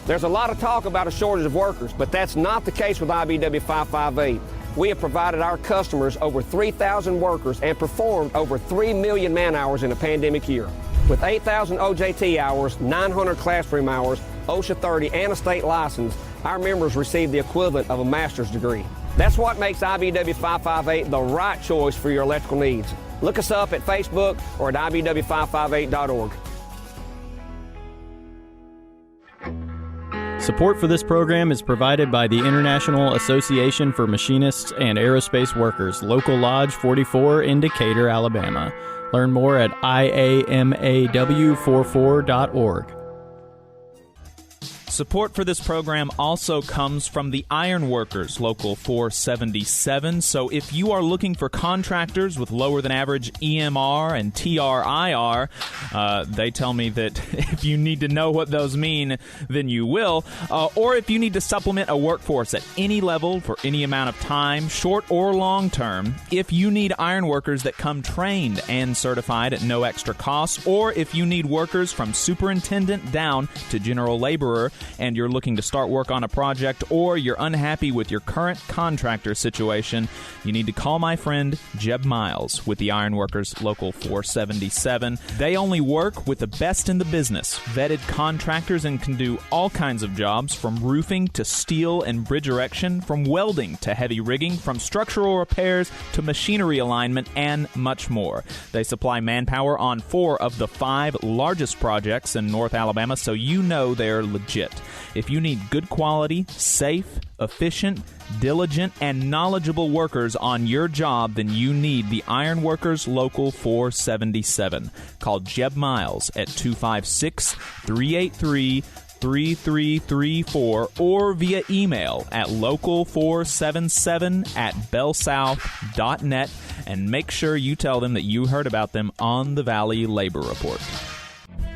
There's a lot of talk about a shortage of workers, but that's not the case with IBW 558. We have provided our customers over 3,000 workers and performed over 3 million man-hours in a pandemic year. With 8,000 OJT hours, 900 classroom hours, OSHA 30, and a state license, our members receive the equivalent of a master's degree. That's what makes IBW 558 the right choice for your electrical needs. Look us up at Facebook or at IBW558.org. Support for this program is provided by the International Association for Machinists and Aerospace Workers, Local Lodge 44 in Decatur, Alabama. Learn more at IAMAW44.org. Support for this program also comes from the Iron Workers, Local 477. So if you are looking for contractors with lower than average EMR and TRIR, they tell me that if you need to know what those mean, then you will. Or if you need to supplement a workforce at any level for any amount of time, short or long term, if you need iron workers that come trained and certified at no extra cost, or if you need workers from superintendent down to general laborer, and you're looking to start work on a project, or you're unhappy with your current contractor situation, you need to call my friend Jeb Miles with the Ironworkers Local 477. They only work with the best in the business, vetted contractors, and can do all kinds of jobs, from roofing to steel and bridge erection, from welding to heavy rigging, from structural repairs to machinery alignment, and much more. They supply manpower on 4 of the 5 largest projects in North Alabama, so you know they're legit. If you need good quality, safe, efficient, diligent, and knowledgeable workers on your job, then you need the Ironworkers Local 477. Call Jeb Miles at 256-383-3334 or via email at local477@bellsouth.net, and make sure you tell them that you heard about them on the Valley Labor Report.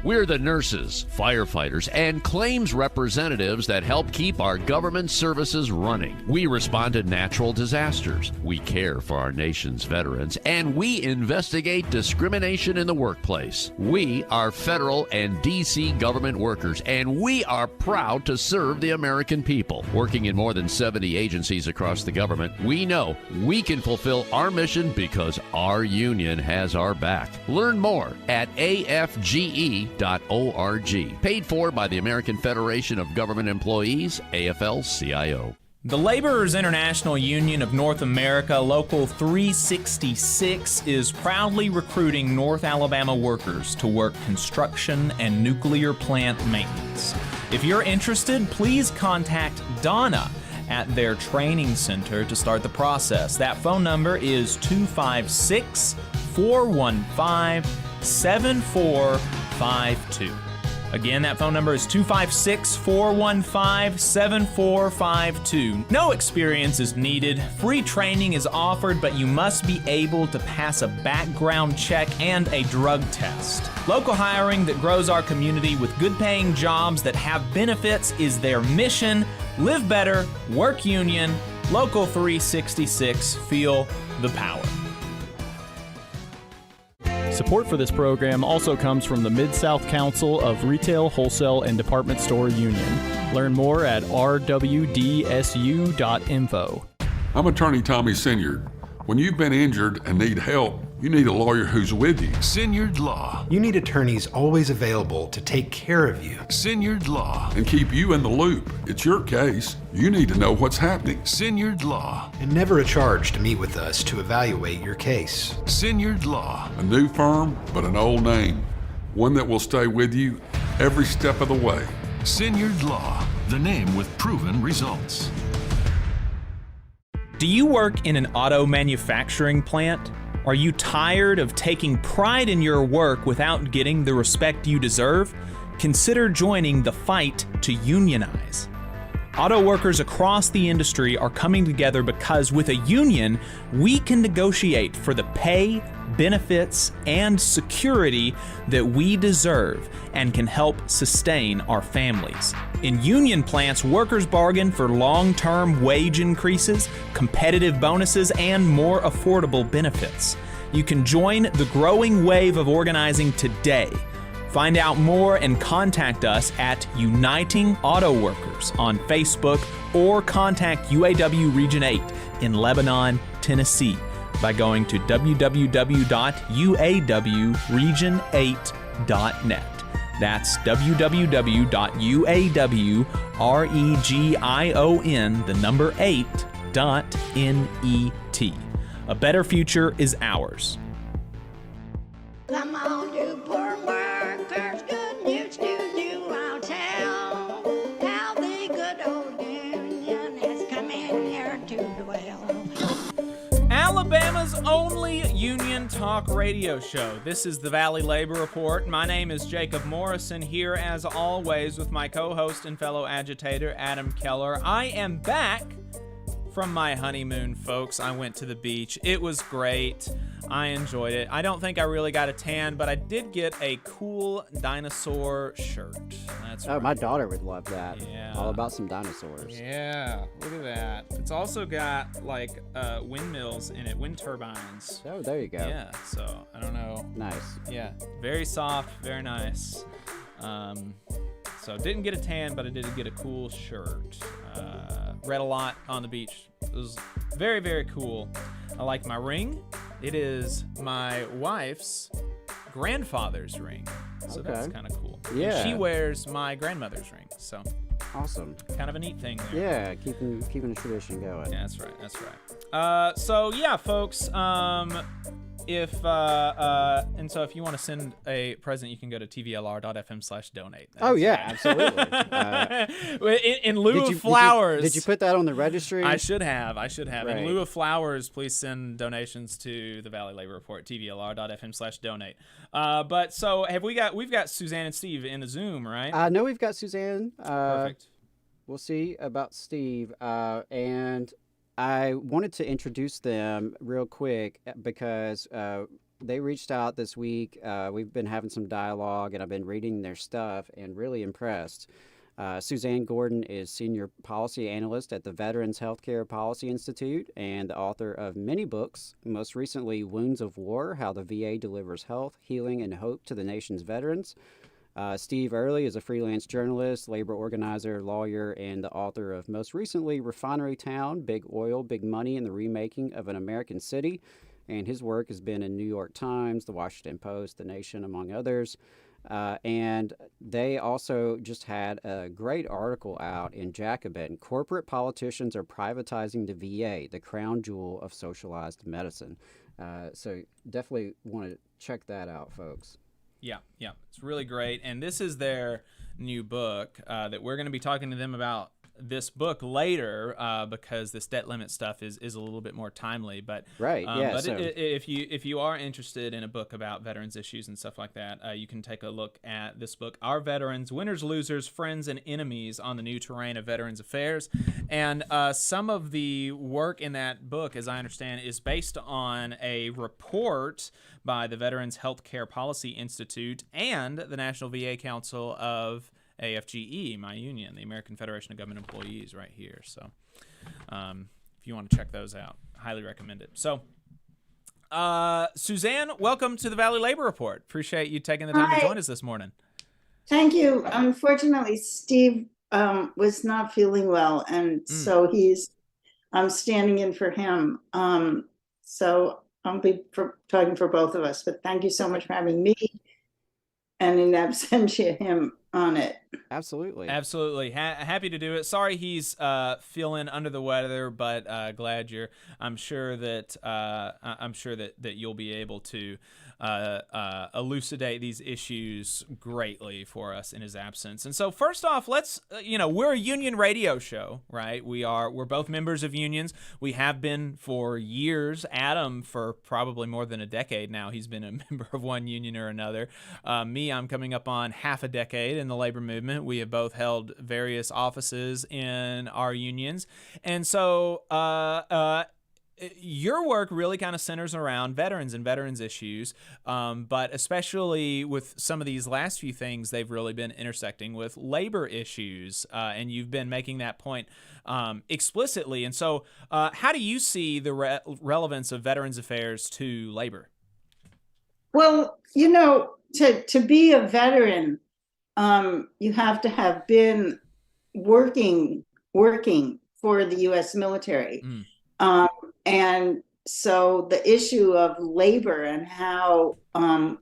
We're the nurses, firefighters, and claims representatives that help keep our government services running. We respond to natural disasters. We care for our nation's veterans, and we investigate discrimination in the workplace. We are federal and D.C. government workers, and we are proud to serve the American people. Working in more than 70 agencies across the government, we know we can fulfill our mission because our union has our back. Learn more at afge.org. Paid for by the American Federation of Government Employees, AFL-CIO. The Laborers International Union of North America, Local 366, is proudly recruiting North Alabama workers to work construction and nuclear plant maintenance. If you're interested, please contact Donna at their training center to start the process. That phone number is 256-415-7452. Again, that phone number is 256-415-7452. No experience is needed. Free training is offered, but you must be able to pass a background check and a drug test. Local hiring that grows our community with good-paying jobs that have benefits is their mission. Live better, work union, Local 366, feel the power. Support for this program also comes from the Mid-South Council of Retail, Wholesale, and Department Store Union. Learn more at rwdsu.info. I'm Attorney Tommy Sinyard. When you've been injured and need help, you need a lawyer who's with you. Sinyard Law. You need attorneys always available to take care of you. Sinyard Law. And keep you in the loop. It's your case. You need to know what's happening. Sinyard Law. And never a charge to meet with us to evaluate your case. Sinyard Law. A new firm, but an old name. One that will stay with you every step of the way. Sinyard Law, the name with proven results. Do you work in an auto manufacturing plant? Are you tired of taking pride in your work without getting the respect you deserve? Consider joining the fight to unionize. Auto workers across the industry are coming together because with a union, we can negotiate for the pay, benefits, and security that we deserve and can help sustain our families. In union plants, workers bargain for long-term wage increases, competitive bonuses, and more affordable benefits. You can join the growing wave of organizing today. Find out more and contact us at Uniting Auto Workers on Facebook or contact UAW Region 8 in Lebanon, Tennessee by going to www.uawregion8.net. That's www.uawregion8.net. A better future is ours. Come on, you poor workers, good news to you I'll tell. How the good old union has come in here to dwell. Alabama's only union talk radio show. This is the Valley Labor Report. My name is Jacob Morrison, here as always with my co-host and fellow agitator, Adam Keller. I am back from my honeymoon, folks. I went to the beach. It was great. I enjoyed it. I don't think I really got a tan, but I did get a cool dinosaur shirt. That's right. My daughter would love that. Yeah. All about some dinosaurs. Yeah, look at that. It's also got like windmills in it, wind turbines. Oh, there you go. Yeah, so I don't know. Nice. Yeah, very soft, very nice. So didn't get a tan, but I did get a cool shirt. Read a lot on the beach. It was very, very cool. I like my ring. It is my wife's grandfather's ring. So that's kind of cool. Yeah. And she wears my grandmother's ring. So awesome. Kind of a neat thing there. Yeah, keeping the tradition going. Yeah, that's right. That's right. So yeah, folks. If you want to send a present, you can go to tvlr.fm/donate. Oh yeah, absolutely. In lieu of flowers. Did you put that on the registry? I should have. Right. In lieu of flowers, please send donations to the Valley Labor Report, tvlr.fm/donate. But so we've got Suzanne and Steve in the Zoom, right? I know we've got Suzanne. Perfect. We'll see about Steve. And I wanted to introduce them real quick because they reached out this week. We've been having some dialogue, and I've been reading their stuff and really impressed. Suzanne Gordon is Senior Policy Analyst at the Veterans Healthcare Policy Institute and the author of many books, most recently Wounds of War, How the VA Delivers Health, Healing, and Hope to the Nation's Veterans. Steve Early is a freelance journalist, labor organizer, lawyer, and the author of most recently Refinery Town, Big Oil, Big Money, and the Remaking of an American City. And his work has been in New York Times, The Washington Post, The Nation, among others. And they also just had a great article out in Jacobin. Corporate politicians are privatizing the VA, the crown jewel of socialized medicine. So definitely want to check that out, folks. Yeah, it's really great. And this is their new book that we're going to be talking to them about this book later because this debt limit stuff is a little bit more timely. But right, yeah. But if you are interested in a book about veterans issues and stuff like that, you can take a look at this book, Our Veterans: Winners, Losers, Friends, and Enemies on the New Terrain of Veterans Affairs. And some of the work in that book, as I understand, is based on a report by the Veterans Healthcare Policy Institute and the National VA Council of AFGE, my union, the American Federation of Government Employees, right here. So if you want to check those out, highly recommend it. So Suzanne, welcome to the Valley Labor Report. Appreciate you taking the time to join us this morning. Thank you. Unfortunately, Steve was not feeling well, and so I'm standing in for him. So I'll be talking for both of us, but thank you so much for having me and in absentia him on it. Absolutely. Absolutely. Happy to do it. Sorry he's feeling under the weather, but glad I'm sure that you'll be able to elucidate these issues greatly for us in his absence. And so first off, let's, we're a union radio show, right? We're both members of unions. We have been for years. Adam for probably more than a decade now. He's been a member of one union or another. Me, I'm coming up on half a decade in the labor movement. We have both held various offices in our unions. And so, your work really kind of centers around veterans and veterans issues, but especially with some of these last few things, they've really been intersecting with labor issues, and you've been making that point explicitly. And so how do you see the relevance of veterans affairs to labor? Well, to be a veteran, you have to have been working for the U.S. military. And so the issue of labor and how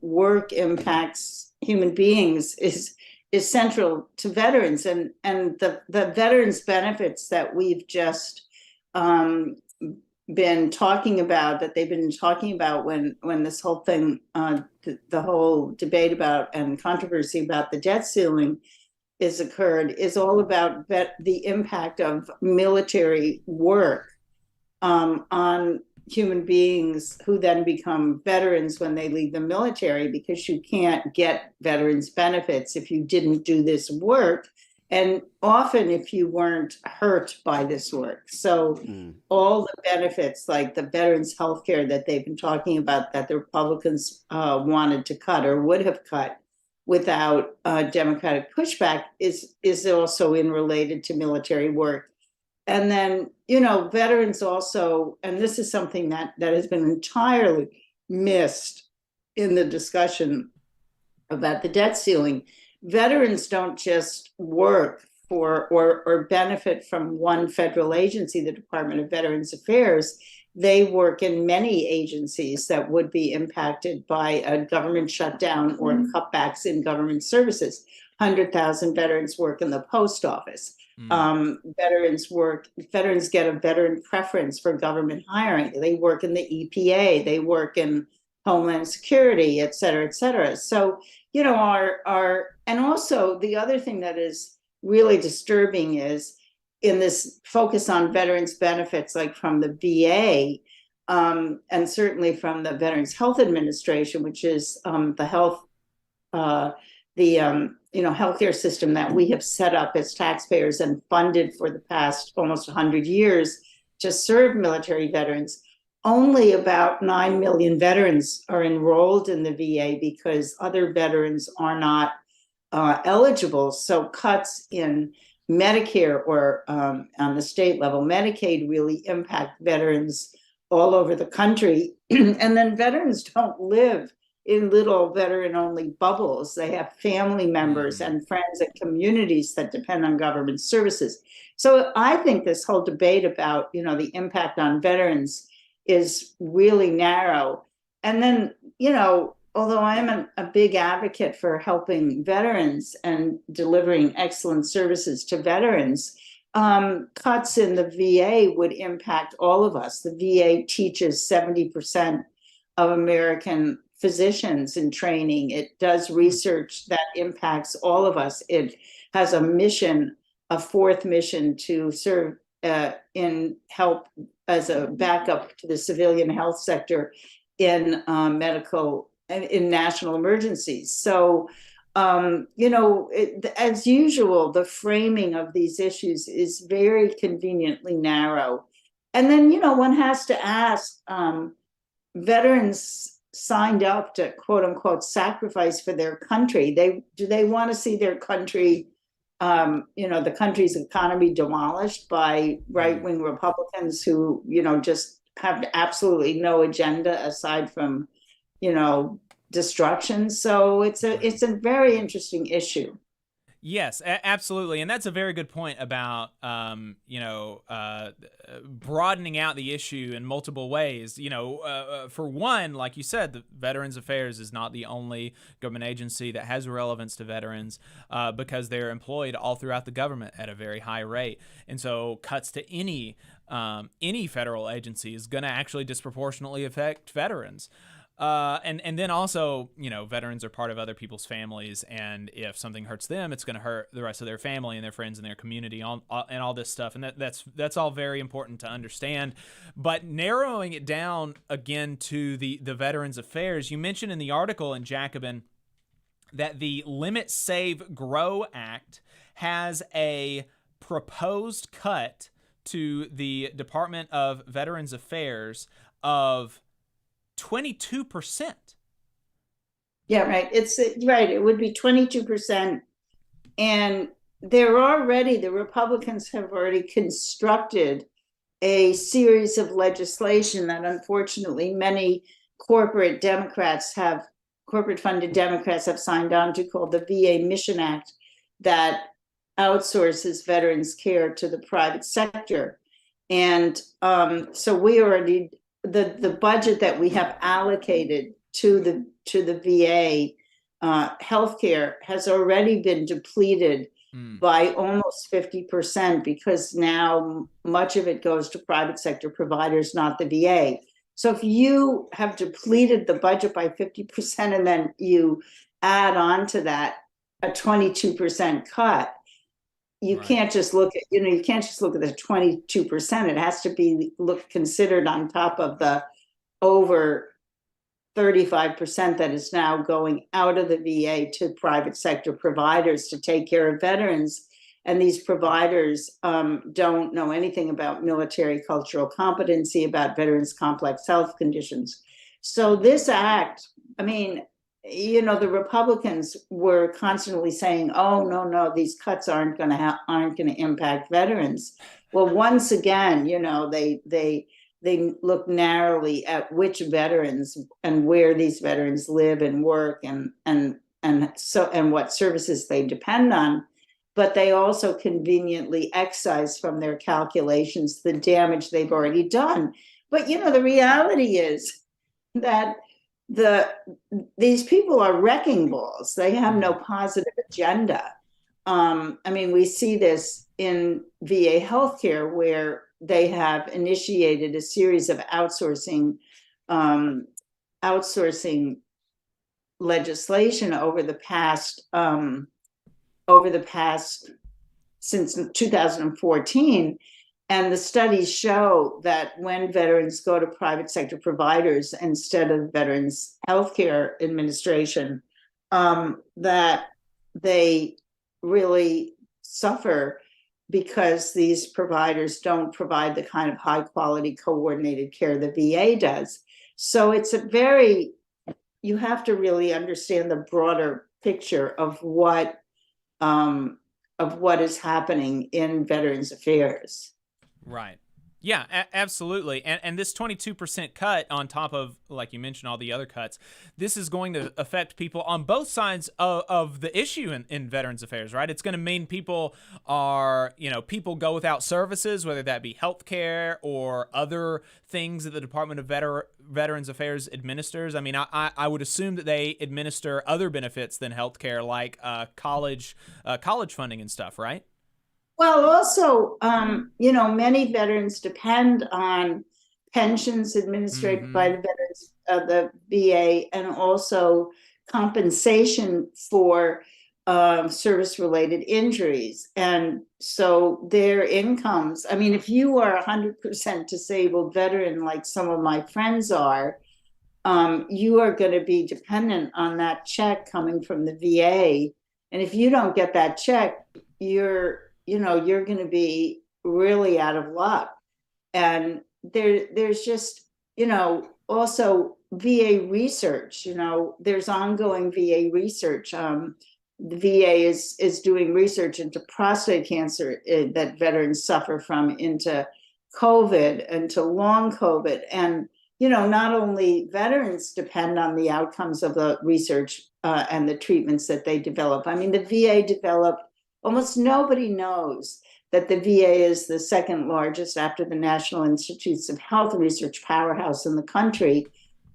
work impacts human beings is central to veterans, and the veterans benefits that we've just been talking about, that they've been talking about when this whole thing, the whole debate about and controversy about the debt ceiling is occurred, is all about the impact of military work on human beings who then become veterans when they leave the military, because you can't get veterans benefits if you didn't do this work, and often if you weren't hurt by this work. So all the benefits, like the veterans health care that they've been talking about, that the Republicans wanted to cut or would have cut without Democratic pushback, is also related to military work. And then, veterans also, and this is something that has been entirely missed in the discussion about the debt ceiling. Veterans don't just work for or benefit from one federal agency, the Department of Veterans Affairs. They work in many agencies that would be impacted by a government shutdown or cutbacks in government services. 100,000 veterans work in the post office. Veterans get a veteran preference for government hiring. They work in the EPA, they work in Homeland Security, et cetera, et cetera. So, and also the other thing that is really disturbing is in this focus on veterans benefits, like from the VA, and certainly from the Veterans Health Administration, which is the healthcare system that we have set up as taxpayers and funded for the past almost 100 years to serve military veterans. Only about 9 million veterans are enrolled in the VA because other veterans are not eligible. So cuts in Medicare or on the state level, Medicaid, really impact veterans all over the country. And then veterans don't live in little veteran-only bubbles. They have family members and friends and communities that depend on government services. So I think this whole debate about, the impact on veterans is really narrow. And then, although I'm a big advocate for helping veterans and delivering excellent services to veterans, cuts in the VA would impact all of us. The VA teaches 70% of American physicians in training. It does research that impacts all of us. It has a mission, a fourth mission, to serve in help as a backup to the civilian health sector in in national emergencies. So, as usual, the framing of these issues is very conveniently narrow. And then, one has to ask, veterans signed up to quote unquote sacrifice for their country. Do they want to see their country, the country's economy demolished by right-wing Republicans who, just have absolutely no agenda aside from, destruction? So it's a very interesting issue. Yes, absolutely. And that's a very good point about, broadening out the issue in multiple ways. For one, like you said, the Veterans Affairs is not the only government agency that has relevance to veterans because they're employed all throughout the government at a very high rate. And so cuts to any federal agency is going to actually disproportionately affect veterans. And then also, veterans are part of other people's families, and if something hurts them, it's going to hurt the rest of their family and their friends and their community and all this stuff. And that's all very important to understand. But narrowing it down again to the Veterans Affairs, you mentioned in the article in Jacobin that the Limit, Save, Grow Act has a proposed cut to the Department of Veterans Affairs of 22%. Yeah, right. It's right. It would be 22%. And the Republicans have already constructed a series of legislation that unfortunately many corporate funded Democrats have signed on to, called the VA Mission Act, that outsources veterans care to the private sector. And so we already, the budget that we have allocated to the VA healthcare has already been depleted by almost 50%, because now much of it goes to private sector providers, not the VA. So if you have depleted the budget by 50% and then you add on to that a 22% cut, you can't just look at, the 22%. It has to be considered on top of the over 35% that is now going out of the VA to private sector providers to take care of veterans. And these providers don't know anything about military cultural competency, about veterans' complex health conditions. So this act, the Republicans were constantly saying, "Oh, no, these cuts aren't going to impact veterans." Well, once again, they look narrowly at which veterans and where these veterans live and work and what services they depend on. But they also conveniently excise from their calculations the damage they've already done. But the reality is that these people are wrecking balls. They have no positive agenda. We see this in VA healthcare, where they have initiated a series of outsourcing legislation over the past since 2014. And the studies show that when veterans go to private sector providers instead of Veterans Healthcare Administration, that they really suffer because these providers don't provide the kind of high quality coordinated care the VA does. So you have to really understand the broader picture of what is happening in Veterans Affairs. Right. Yeah, absolutely. And this 22% cut on top of, like you mentioned, all the other cuts, this is going to affect people on both sides of the issue in Veterans Affairs, right? It's going to mean people go without services, whether that be healthcare or other things that the Department of Veterans Affairs administers. I would assume that they administer other benefits than healthcare, like college funding and stuff, right? Well, also, many veterans depend on pensions administered by the veterans of the VA, and also compensation for service-related injuries. And so their incomes, if you are a 100% disabled veteran, like some of my friends are, you are going to be dependent on that check coming from the VA. And if you don't get that check, you're going to be really out of luck. And there's just, also VA research, there's ongoing VA research. The VA is doing research into prostate cancer that veterans suffer from, into COVID, into long COVID. And, not only veterans depend on the outcomes of the research and the treatments that they develop. The VA developed almost nobody knows that the VA is the second largest after the National Institutes of Health research powerhouse in the country.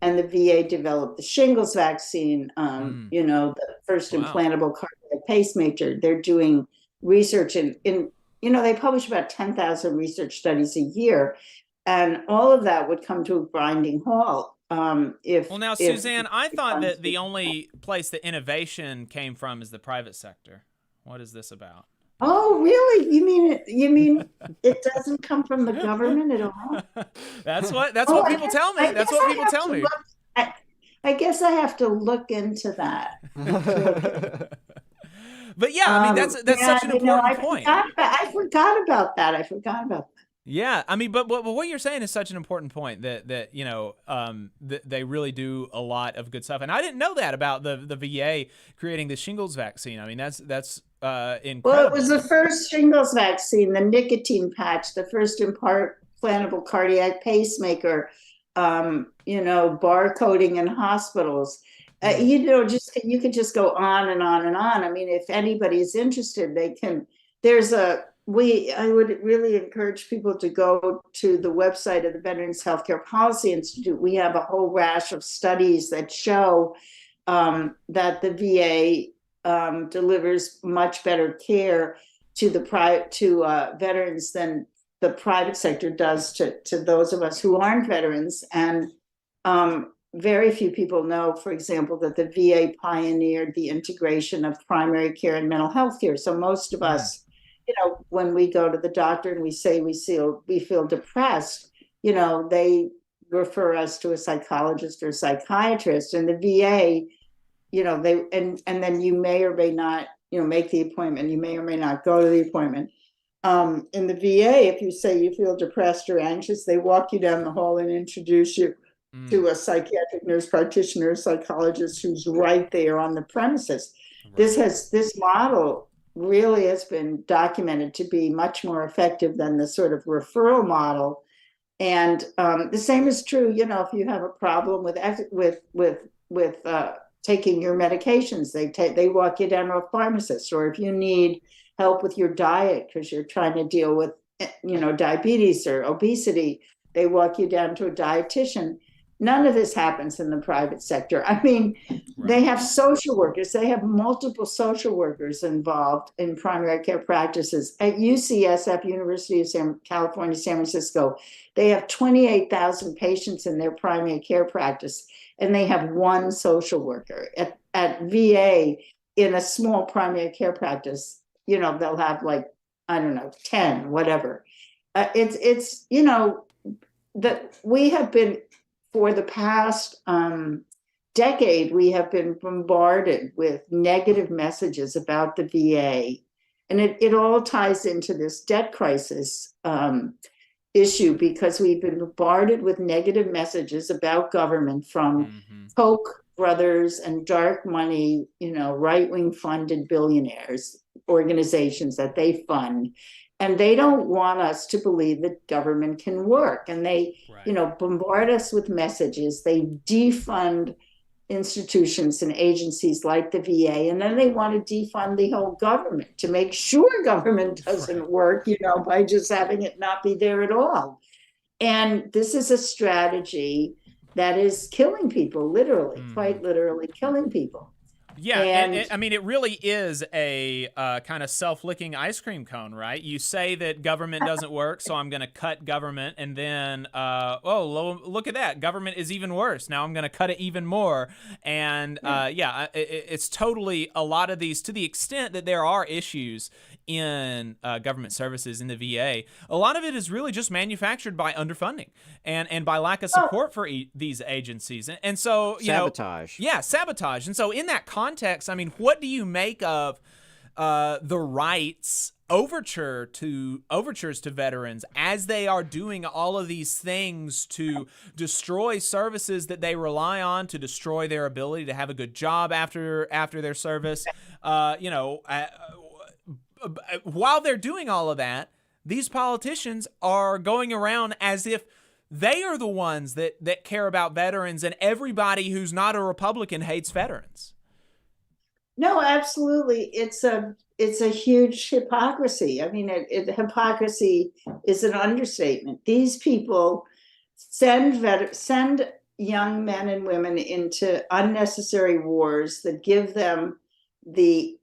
And the VA developed the shingles vaccine, the first implantable cardiac pacemaker. They're doing research in they publish about 10,000 research studies a year. And all of that would come to a grinding halt. Suzanne, I thought that the only place that innovation came from is the private sector. What is this about? Oh, really? You mean it doesn't come from the government at all? That's what people tell me. That's what people tell me. I guess I have to look into that. But yeah, I mean that's such an important point. I forgot about that. Yeah, I mean, but what you're saying is such an important point that they really do a lot of good stuff, and I didn't know that about the VA creating the shingles vaccine. I mean, that's incredible. Well, it was the first shingles vaccine, the nicotine patch, the first implantable cardiac pacemaker, barcoding in hospitals. You could just go on and on and on. I mean, if anybody's interested, they can. I would really encourage people to go to the website of the Veterans Healthcare Policy Institute. We have a whole rash of studies that show that the VA delivers much better care to veterans than the private sector does to those of us who aren't veterans. And very few people know, for example, that the VA pioneered the integration of primary care and mental health care. So most of us, when we go to the doctor and we say we feel depressed, they refer us to a psychologist or psychiatrist. And the VA, and then you may or may not, make the appointment. You may or may not go to the appointment. In the VA, if you say you feel depressed or anxious, they walk you down the hall and introduce you to a psychiatric nurse practitioner, psychologist who's right there on the premises. Right. This model really has been documented to be much more effective than the sort of referral model. And the same is true, if you have a problem with taking your medications, they walk you down to a pharmacist. Or if you need help with your diet because you're trying to deal with, diabetes or obesity, they walk you down to a dietitian. None of this happens in the private sector. I mean, They have social workers. They have multiple social workers involved in primary care practices. At UCSF, University of California, San Francisco, they have 28,000 patients in their primary care practice, and they have one social worker. At VA, in a small primary care practice, they'll have 10, whatever. That we have been, for the past decade, we have been bombarded with negative messages about the VA. And it all ties into this debt crisis issue, because we've been bombarded with negative messages about government from Koch brothers and dark money, right-wing funded billionaires, organizations that they fund. And they don't want us to believe that government can work. And they, bombard us with messages. They defund institutions and agencies like the VA. And then they want to defund the whole government to make sure government doesn't work, by just having it not be there at all. And this is a strategy that is killing people, literally, quite literally killing people. Yeah, and it really is a kind of self-licking ice cream cone, right? You say that government doesn't work, so I'm going to cut government, and then, look at that, government is even worse. Now I'm going to cut it even more. And it's totally a lot of these, to the extent that there are issues in government services in the VA, a lot of it is really just manufactured by underfunding and by lack of support for these agencies. And so, sabotage. Sabotage. And so in that context, I mean, what do you make of the right's overtures to veterans as they are doing all of these things to destroy services that they rely on, to destroy their ability to have a good job after their service? While they're doing all of that, these politicians are going around as if they are the ones that care about veterans, and everybody who's not a Republican hates veterans. No, absolutely. It's it's a huge hypocrisy. I mean, hypocrisy is an understatement. These people send young men and women into unnecessary wars that give them the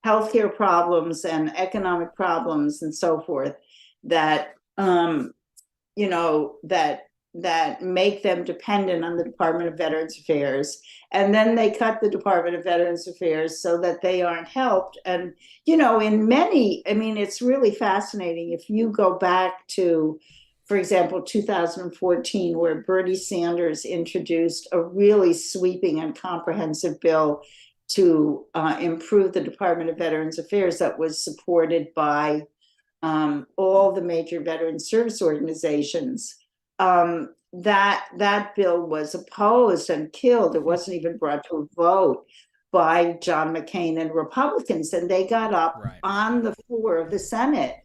healthcare problems and economic problems and so forth that that make them dependent on the Department of Veterans Affairs. And then they cut the Department of Veterans Affairs so that they aren't helped. And, in many, it's really fascinating. If you go back to, for example, 2014, where Bernie Sanders introduced a really sweeping and comprehensive bill to improve the Department of Veterans Affairs that was supported by all the major veteran service organizations. That bill was opposed and killed. It wasn't even brought to a vote by John McCain and Republicans. And they got up on the floor of the Senate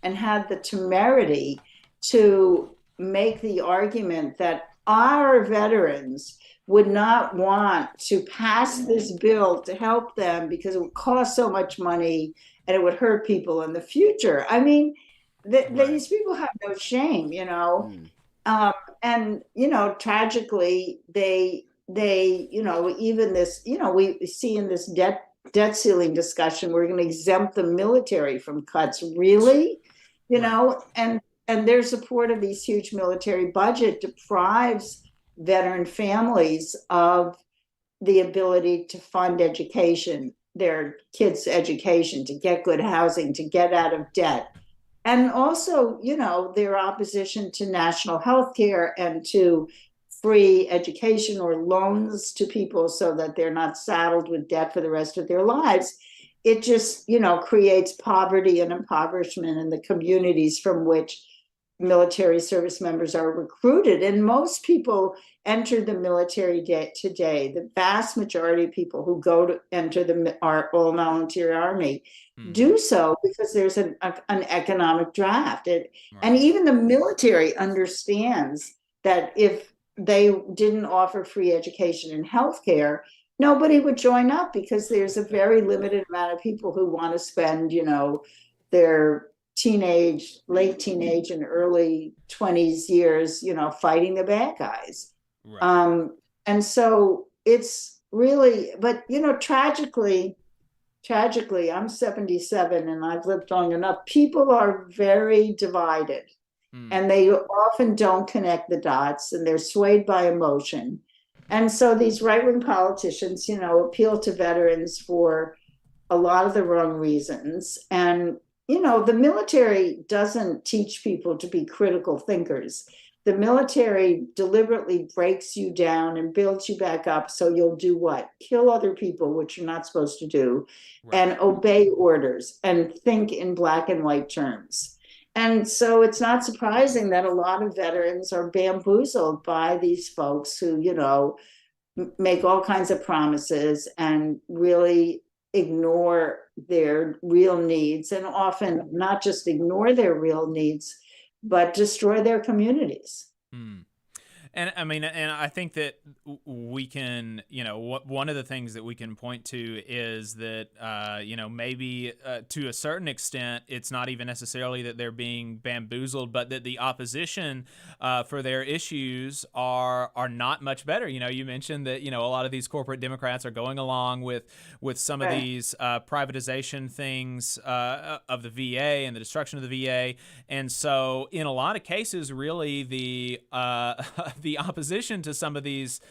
and had the temerity to make the argument that our veterans would not want to pass this bill to help them because it would cost so much money and it would hurt people in the future. I mean, these people have no shame, and tragically they even this, we see in this debt ceiling discussion, we're going to exempt the military from cuts. Really, and their support of these huge military budget deprives veteran families of the ability to fund education, their kids' education, to get good housing, to get out of debt. And also, their opposition to national health care and to free education or loans to people so that they're not saddled with debt for the rest of their lives. It just, creates poverty and impoverishment in the communities from which military service members are recruited. And most people enter the military today. The vast majority of people who go to enter our all-volunteer army do so because there's an economic draft. And even the military understands that if they didn't offer free education and healthcare, nobody would join up because there's a very limited amount of people who want to spend, their late teenage and early 20s years, fighting the bad guys. Right. And so it's really, but, tragically, I'm 77 and I've lived long enough. People are very divided and they often don't connect the dots and they're swayed by emotion. And so these right-wing politicians, appeal to veterans for a lot of the wrong reasons. And the military doesn't teach people to be critical thinkers. The military deliberately breaks you down and builds you back up so you'll do what? Kill other people, which you're not supposed to do, and obey orders and think in black and white terms. And so it's not surprising that a lot of veterans are bamboozled by these folks who, make all kinds of promises and really ignore their real needs, and often not just ignore their real needs, but destroy their communities. And I think that we can, one of the things that we can point to is that, maybe to a certain extent, it's not even necessarily that they're being bamboozled, but that the opposition for their issues are not much better. You mentioned that, a lot of these corporate Democrats are going along with some of these privatization things of the VA and the destruction of the VA. And so in a lot of cases, really the opposition to some of these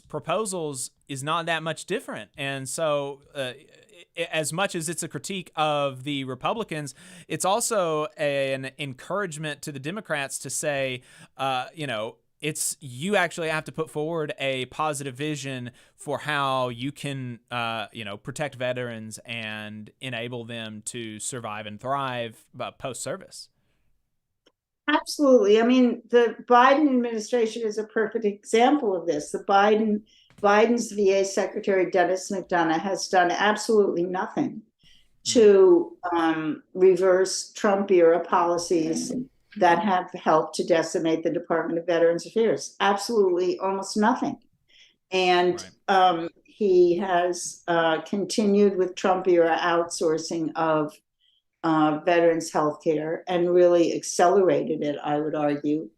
proposals is not that much different. And so as much as it's a critique of the Republicans, it's also an encouragement to the Democrats to say, you actually have to put forward a positive vision for how you can, protect veterans and enable them to survive and thrive post-service. Absolutely. I mean, the Biden administration is a perfect example of this. Biden's VA Secretary, Dennis McDonough, has done absolutely nothing to reverse Trump-era policies that have helped to decimate the Department of Veterans Affairs. Absolutely, almost nothing. And he has continued with Trump era outsourcing of veterans health care and really accelerated it, I would argue.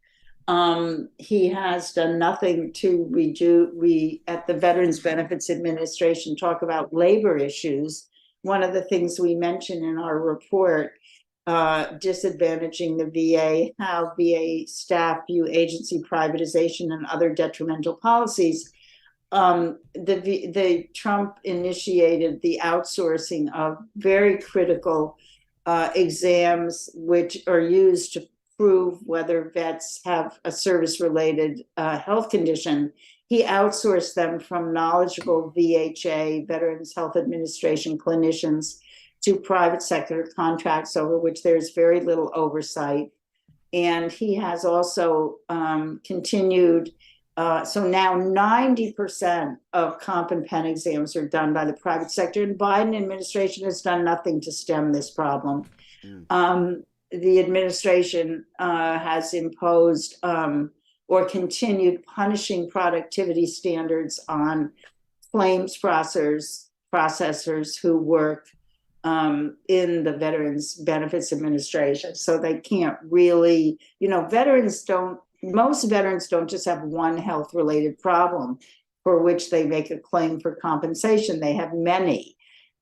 He has done nothing to we at the Veterans Benefits Administration talk about labor issues. One of the things we mention in our report, disadvantaging the VA, how VA staff view agency privatization and other detrimental policies. The Trump initiated the outsourcing of very critical exams, which are used to prove whether vets have a service-related health condition. He outsourced them from knowledgeable VHA, Veterans Health Administration clinicians, to private sector contracts over which there's very little oversight. And he has also continued, so now 90% of comp and pen exams are done by the private sector, and Biden administration has done nothing to stem this problem. The administration has imposed or continued punishing productivity standards on claims processors who work in the Veterans Benefits Administration. So they can't really, most veterans don't just have one health-related problem for which they make a claim for compensation. They have many.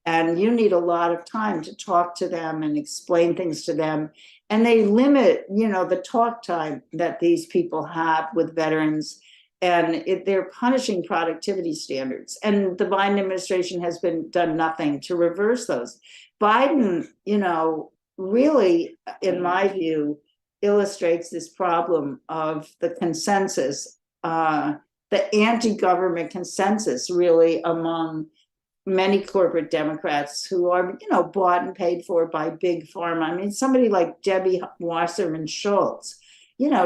And you need a lot of time to talk to them and explain things to them. And they limit, the talk time that these people have with veterans. And they're punishing productivity standards. And the Biden administration has done nothing to reverse those. Biden, really, in my view, illustrates this problem of the consensus, the anti-government consensus, really, among many corporate Democrats who are, bought and paid for by big pharma. I mean, somebody like Debbie Wasserman Schultz,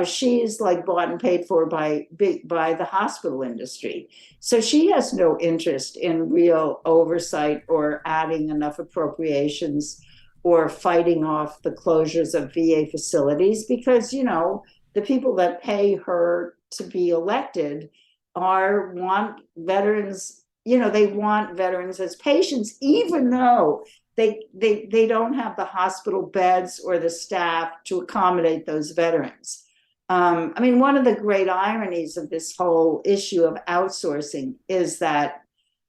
she's like bought and paid for by the hospital industry. So she has no interest in real oversight or adding enough appropriations or fighting off the closures of VA facilities, because, the people that pay her to be elected want veterans. They want veterans as patients, even though they don't have the hospital beds or the staff to accommodate those veterans. One of the great ironies of this whole issue of outsourcing is that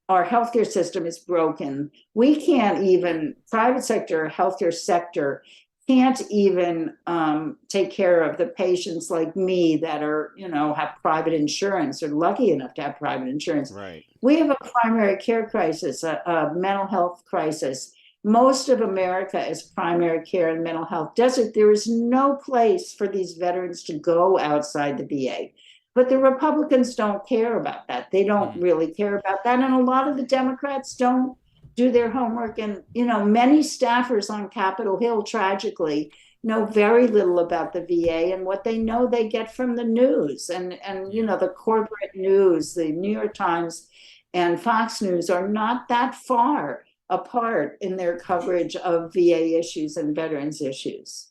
our healthcare system is broken. We can't even, private sector, healthcare sector, can't even take care of the patients like me that are, have private insurance or lucky enough to have private insurance. Right. We have a primary care crisis, a mental health crisis. Most of America is primary care and mental health desert. There is no place for these veterans to go outside the VA. But the Republicans don't care about that. They don't really care about that. And a lot of the Democrats don't do their homework. And, many staffers on Capitol Hill, tragically, know very little about the VA, and what they know they get from the news. And the corporate news, the New York Times and Fox News are not that far apart in their coverage of VA issues and veterans issues.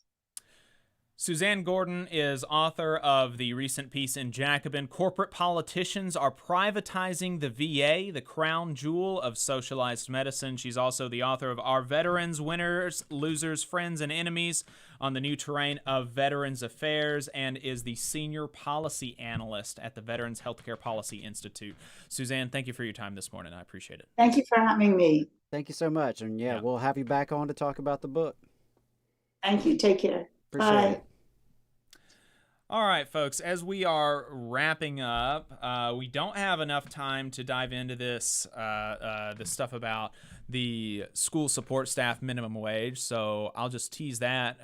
Suzanne Gordon is author of the recent piece in Jacobin, Corporate Politicians Are Privatizing the VA, the Crown Jewel of Socialized Medicine. She's also the author of Our Veterans, Winners, Losers, Friends, and Enemies on the New Terrain of Veterans Affairs, and is the Senior Policy Analyst at the Veterans Healthcare Policy Institute. Suzanne, thank you for your time this morning. I appreciate it. Thank you for having me. Thank you so much. And we'll have you back on to talk about the book. Thank you. Take care. Appreciate Bye. it. All right, folks, as we are wrapping up, we don't have enough time to dive into this stuff about the school support staff minimum wage, so I'll just tease that,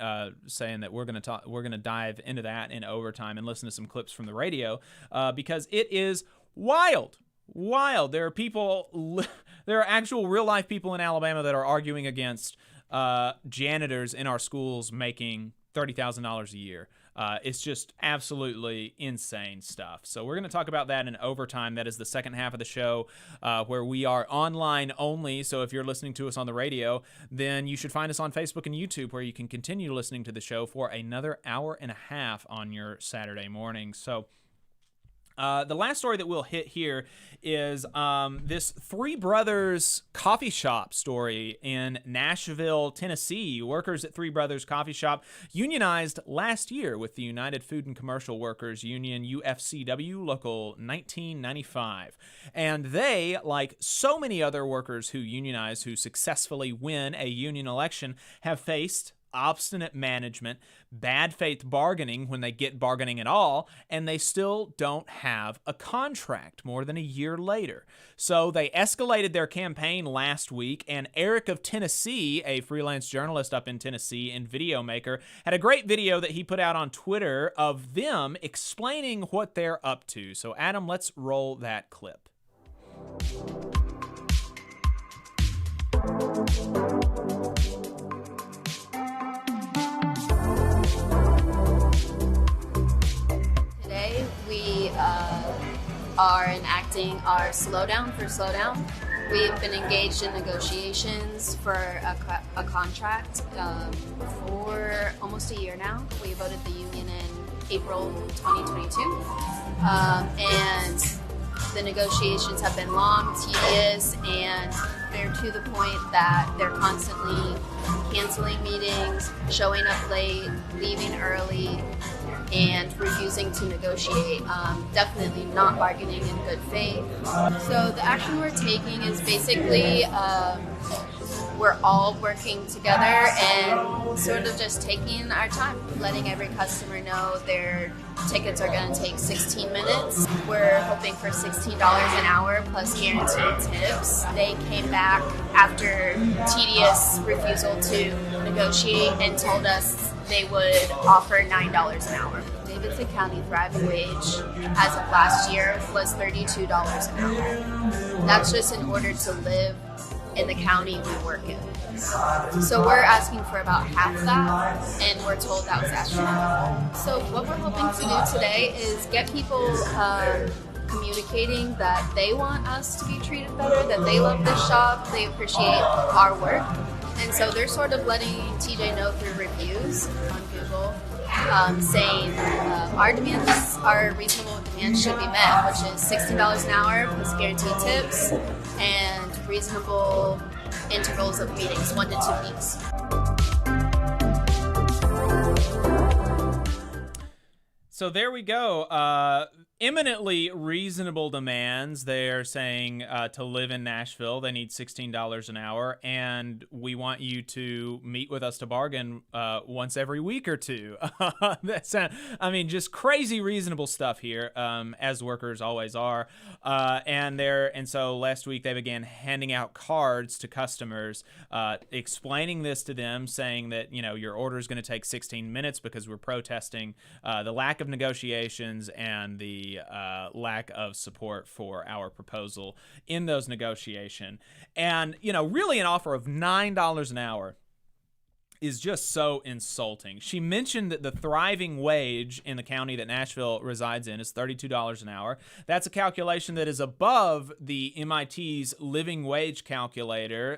saying that we're going to dive into that in overtime and listen to some clips from the radio, because it is wild. There are people, there are actual real-life people in Alabama that are arguing against janitors in our schools making $30,000 a year. It's just absolutely insane stuff. So we're going to talk about that in overtime. That is the second half of the show, where we are online only. So if you're listening to us on the radio, then you should find us on Facebook and YouTube, where you can continue listening to the show for another hour and a half on your Saturday morning. So The last story that we'll hit here is this Three Brothers coffee shop story in Nashville, Tennessee. Workers at Three Brothers Coffee Shop unionized last year with the United Food and Commercial Workers Union, UFCW, Local 1995. And they, like so many other workers who unionize who successfully win a union election, have faced obstinate management, bad faith bargaining when they get bargaining at all, and they still don't have a contract more than a year later. So they escalated their campaign last week, and Eric of Tennessee, a freelance journalist up in Tennessee and video maker, had a great video that he put out on Twitter of them explaining what they're up to. So Adam, let's roll that clip. We are enacting our slowdown for slowdown. We've been engaged in negotiations for a contract for almost a year now. We voted the union in April 2022. And the negotiations have been long, tedious, and they're to the point that they're constantly canceling meetings, showing up late, leaving early, and refusing to negotiate, definitely not bargaining in good faith. So the action we're taking is basically we're all working together and sort of just taking our time, letting every customer know their tickets are going to take 16 minutes. We're hoping for $16 an hour plus guaranteed tips. They came back after tedious refusal to negotiate and told us they would offer $9 an hour. Davidson County thriving wage as of last year was $32 an hour. That's just in order to live in the county we work in. So we're asking for about half that, and we're told that was astronomical. So what we're hoping to do today is get people communicating that they want us to be treated better, that they love this shop, they appreciate our work. And so they're sort of letting TJ know through reviews on Google, saying our demands, our reasonable demands should be met, which is $16 an hour plus guaranteed tips and reasonable intervals of meetings, 1 to 2 weeks. So there we go. Eminently reasonable demands. They're saying to live in Nashville, they need $16 an hour, and we want you to meet with us to bargain once every week or two. That's, just crazy reasonable stuff here, as workers always are. And so last week they began handing out cards to customers, explaining this to them, saying that your order is going to take 16 minutes because we're protesting the lack of negotiations and the lack of support for our proposal in those negotiations. And, really an offer of $9 an hour is just so insulting. She mentioned that the thriving wage in the county that Nashville resides in is $32 an hour. That's a calculation that is above the MIT's living wage calculator,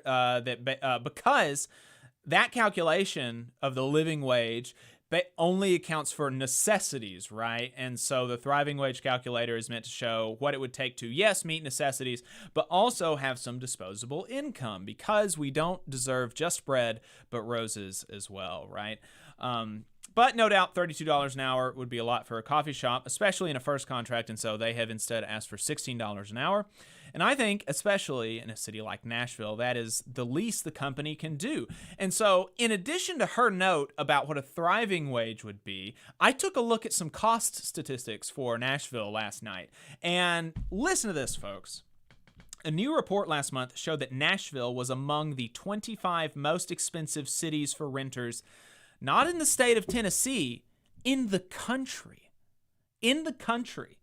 because that calculation of the living wage only accounts for necessities, right? And so the thriving wage calculator is meant to show what it would take to, yes, meet necessities, but also have some disposable income, because we don't deserve just bread, but roses as well, right? But no doubt $32 an hour would be a lot for a coffee shop, especially in a first contract, and so they have instead asked for $16 an hour. And I think, especially in a city like Nashville, that is the least the company can do. And so, in addition to her note about what a thriving wage would be, I took a look at some cost statistics for Nashville last night. And listen to this, folks. A new report last month showed that Nashville was among the 25 most expensive cities for renters, not in the state of Tennessee, in the country. In the country.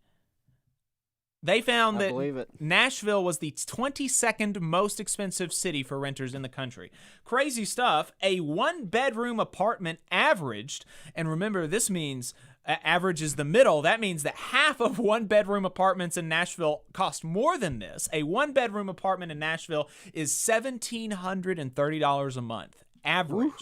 They found that Nashville was the 22nd most expensive city for renters in the country. Crazy stuff. A one-bedroom apartment averaged, and remember, this means average is the middle. That means that half of one-bedroom apartments in Nashville cost more than this. A one-bedroom apartment in Nashville is $1,730 a month. Average. Ooh.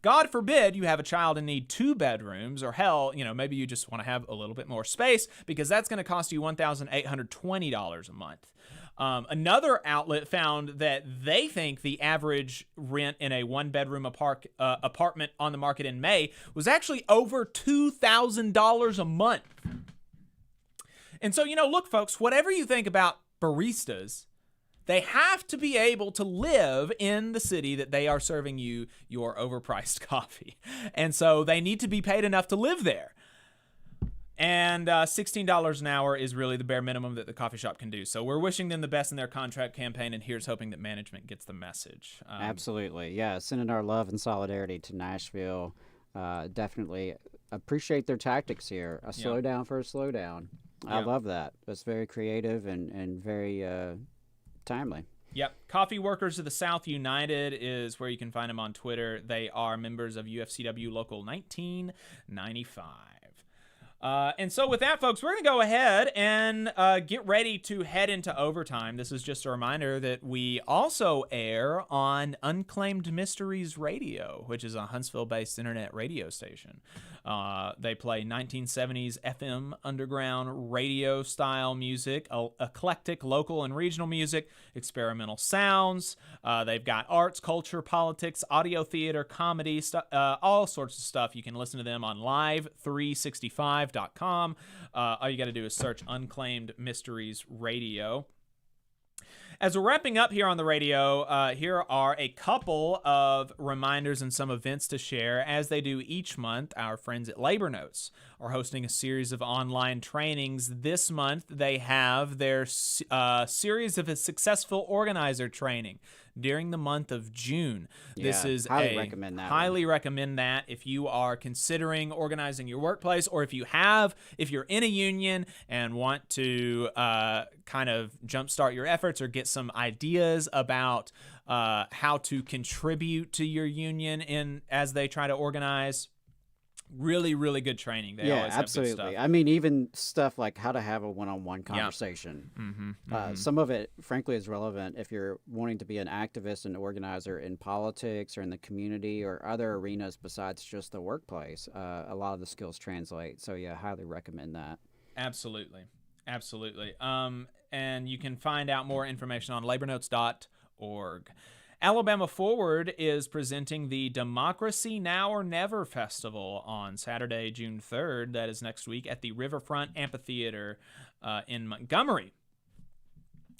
God forbid you have a child and need 2 bedrooms, or hell, maybe you just want to have a little bit more space, because that's going to cost you $1,820 a month. Another outlet found that they think the average rent in a 1-bedroom apartment on the market in May was actually over $2,000 a month. And so, look, folks, whatever you think about baristas, they have to be able to live in the city that they are serving you your overpriced coffee. And so they need to be paid enough to live there. And $16 an hour is really the bare minimum that the coffee shop can do. So we're wishing them the best in their contract campaign, and here's hoping that management gets the message. Absolutely. Yeah, sending our love and solidarity to Nashville. Definitely appreciate their tactics here. A slowdown for a slowdown. I love that. That's very creative and very timely. Yep. Coffee Workers of the South United is where you can find them on Twitter. They are members of UFCW Local 1995. And so with that, folks, we're going to go ahead and get ready to head into overtime. This is just a reminder that we also air on Unclaimed Mysteries Radio, which is a Huntsville-based internet radio station. They play 1970s FM underground radio-style music, eclectic local and regional music, experimental sounds. They've got arts, culture, politics, audio theater, comedy, all sorts of stuff. You can listen to them on live365.com. All you got to do is search Unclaimed Mysteries Radio. As we're wrapping up here on the radio, here are a couple of reminders and some events to share. As they do each month, our friends at Labor Notes are hosting a series of online trainings. This month, they have their series of a successful organizer training during the month of June. This is highly recommend that. Highly recommend that if you are considering organizing your workplace, or if you're in a union and want to kind of jumpstart your efforts or get some ideas about how to contribute to your union as they try to organize. Really, really good training. They always have absolutely. good stuff. I mean, even stuff like how to have a one-on-one conversation. Some of it, frankly, is relevant if you're wanting to be an activist and organizer in politics or in the community or other arenas besides just the workplace. A lot of the skills translate. So, highly recommend that. Absolutely. Absolutely. And you can find out more information on labornotes.org. Alabama Forward is presenting the Democracy Now or Never Festival on Saturday, June 3rd. That is next week at the Riverfront Amphitheater in Montgomery.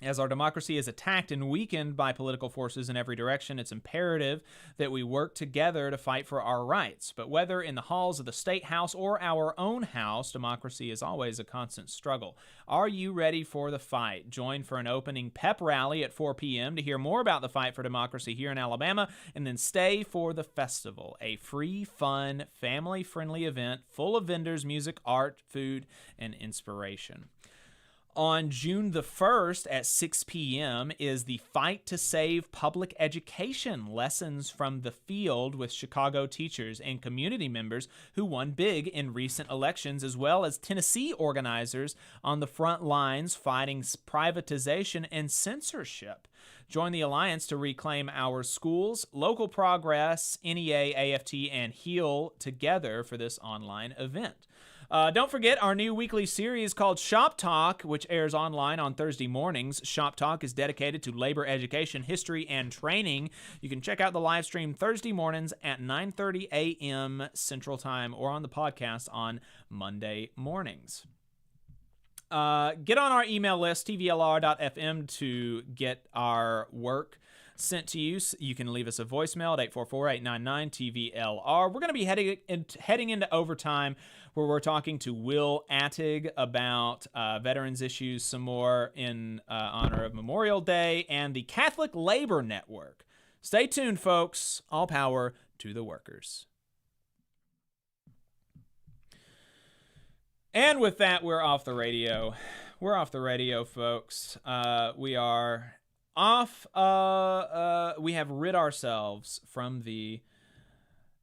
As our democracy is attacked and weakened by political forces in every direction, it's imperative that we work together to fight for our rights. But whether in the halls of the State House or our own house, democracy is always a constant struggle. Are you ready for the fight? Join for an opening pep rally at 4 p.m. to hear more about the fight for democracy here in Alabama, and then stay for the festival, a free, fun, family-friendly event full of vendors, music, art, food, and inspiration. On June the 1st at 6 p.m. is the Fight to Save Public Education Lessons from the Field with Chicago teachers and community members who won big in recent elections, as well as Tennessee organizers on the front lines fighting privatization and censorship. Join the Alliance to reclaim our schools, local progress, NEA, AFT, and HEAL together for this online event. Don't forget our new weekly series called Shop Talk, which airs online on Thursday mornings. Shop Talk is dedicated to labor education, history, and training. You can check out the live stream Thursday mornings at 9:30 a.m. Central Time, or on the podcast on Monday mornings. Get on our email list, tvlr.fm, to get our work sent to you. You can leave us a voicemail at 844-899-TVLR. We're going to be heading into overtime, where we're talking to Will Attig about veterans issues some more in honor of Memorial Day and the Catholic Labor Network. Stay tuned, folks. All power to the workers. And with that, we're off the radio. We're off the radio, folks. We are off. We have rid ourselves from the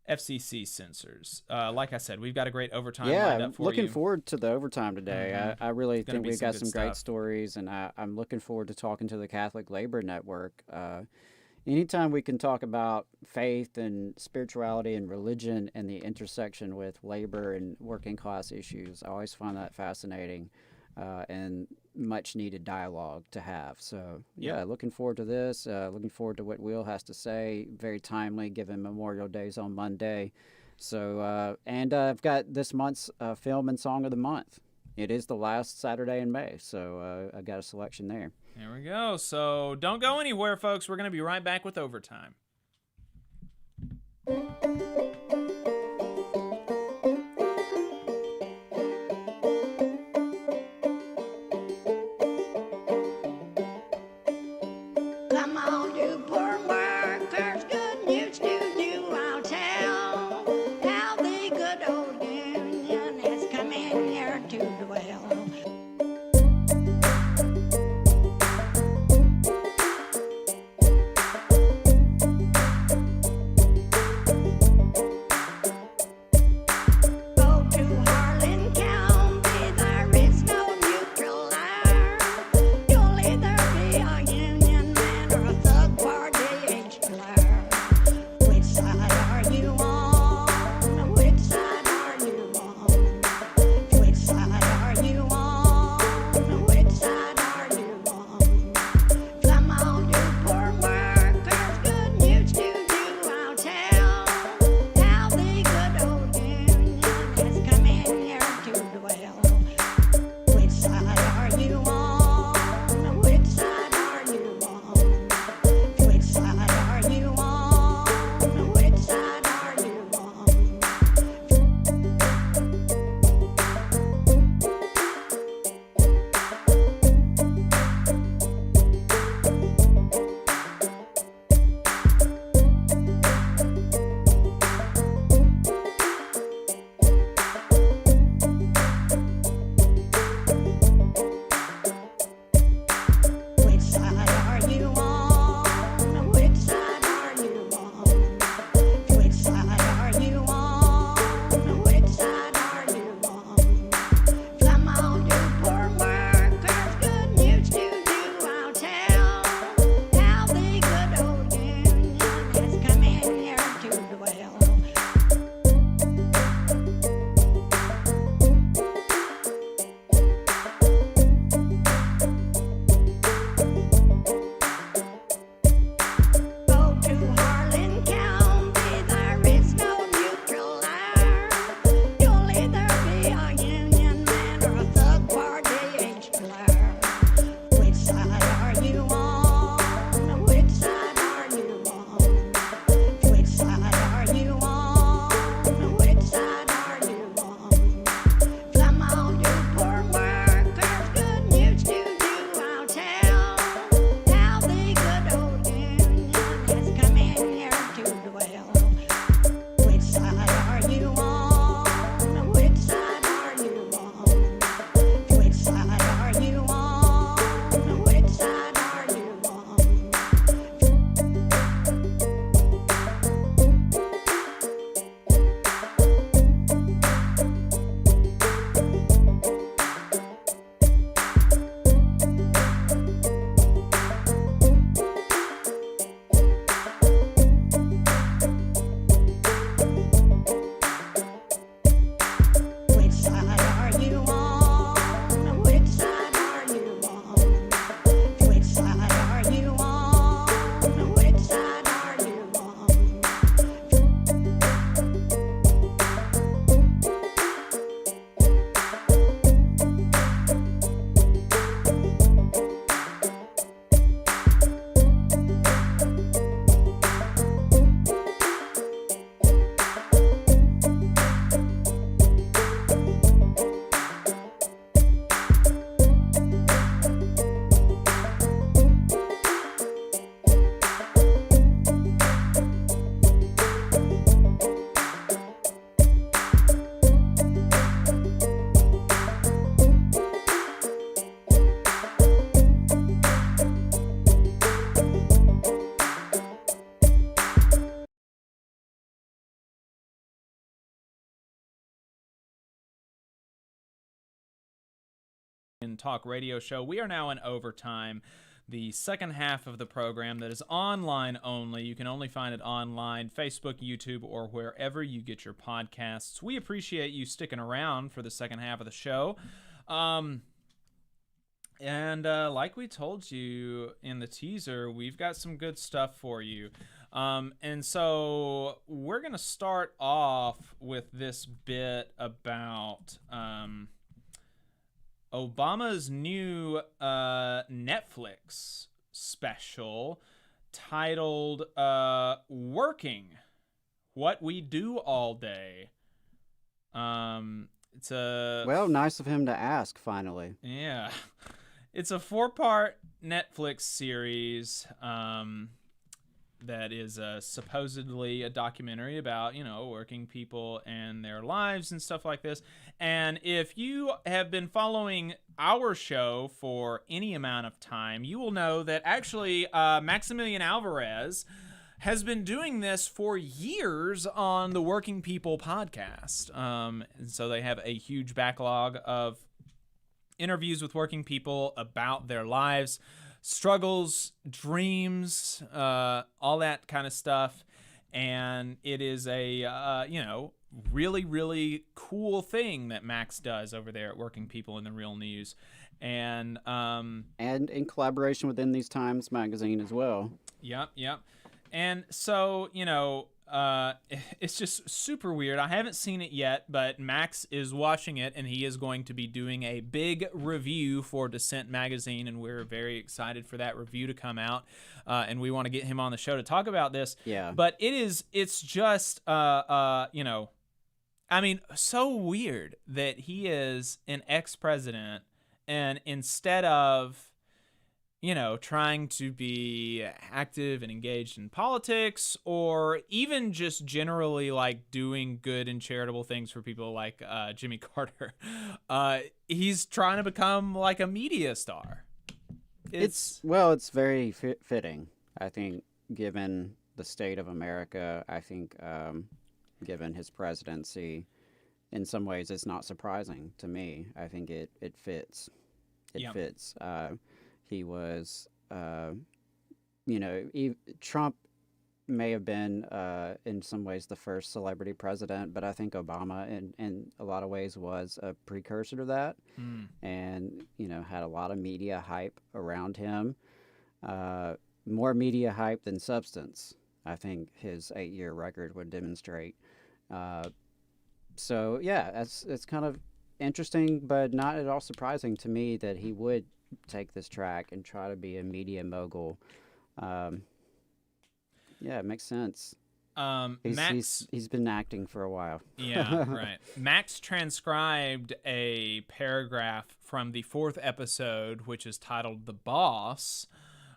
FCC censors. Like I said, we've got a great overtime lined up for you. Looking forward to the overtime today. I really think we've got some great stories, and I'm looking forward to talking to the Catholic Labor Network. anytime we can talk about faith and spirituality and religion and the intersection with labor and working class issues, I always find that fascinating and much needed dialogue to have. So, yeah, looking forward to this. Looking forward to what Will has to say. Very timely, given Memorial Day's on Monday. So, and I've got this month's film and song of the month. It is the last Saturday in May, so I got a selection there. There we go. So don't go anywhere, folks. We're going to be right back with Overtime. Come on, you poor workers, good news to you I'll tell, how the good old union has come in here to dwell. Talk radio show. We are now in overtime. the second half of the program that is online only. You can only find it online, Facebook, YouTube, or wherever you get your podcasts. We appreciate you sticking around for the second half of the show. And like we told you in the teaser, we've got some good stuff for you. And so we're going to start off with this bit about Obama's new Netflix special titled Working, What We Do All Day. It's a... Well, nice of him to ask, finally. Yeah. It's a 4-part Netflix series that is supposedly a documentary about, working people and their lives and stuff like this. And if you have been following our show for any amount of time, you will know that actually Maximilian Alvarez has been doing this for years on the Working People podcast. And so they have a huge backlog of interviews with working people about their lives, struggles, dreams, all that kind of stuff. And it is a, really, really cool thing that Max does over there at Working People in the Real News. And in collaboration with In These Times magazine as well. Yep. And so, it's just super weird. I haven't seen it yet, but Max is watching it, and he is going to be doing a big review for Dissent magazine, and we're very excited for that review to come out. And we want to get him on the show to talk about this. Yeah. But it's just, so weird that he is an ex-president, and instead of trying to be active and engaged in politics, or even just generally like doing good and charitable things for people like Jimmy Carter, he's trying to become like a media star. It's very fitting, I think, given the state of America. I think given his presidency, in some ways it's not surprising to me. I think it fits. It fits. He was, Trump may have been, in some ways, the first celebrity president, but I think Obama, in a lot of ways, was a precursor to that, and, had a lot of media hype around him, more media hype than substance, I think his 8-year record would demonstrate. So, yeah, it's kind of interesting, but not at all surprising to me that he would take this track and try to be a media mogul. It makes sense. He's been acting for a while. Yeah, right. Max transcribed a paragraph from the 4th episode, which is titled "The Boss,"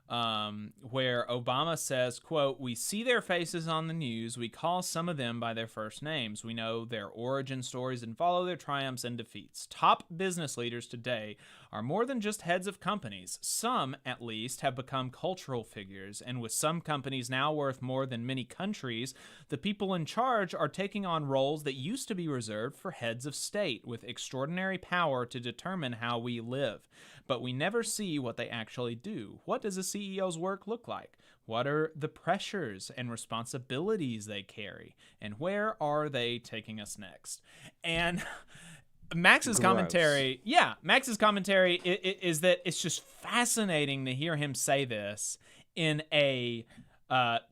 where Obama says, quote, "We see their faces on the news. We call some of them by their first names. We know their origin stories and follow their triumphs and defeats. Top business leaders today are more than just heads of companies. Some, at least, have become cultural figures, and with some companies now worth more than many countries, the people in charge are taking on roles that used to be reserved for heads of state, with extraordinary power to determine how we live. But we never see what they actually do. What does a CEO's work look like? What are the pressures and responsibilities they carry? And where are they taking us next?" And Max's commentary is that it's just fascinating to hear him say this in a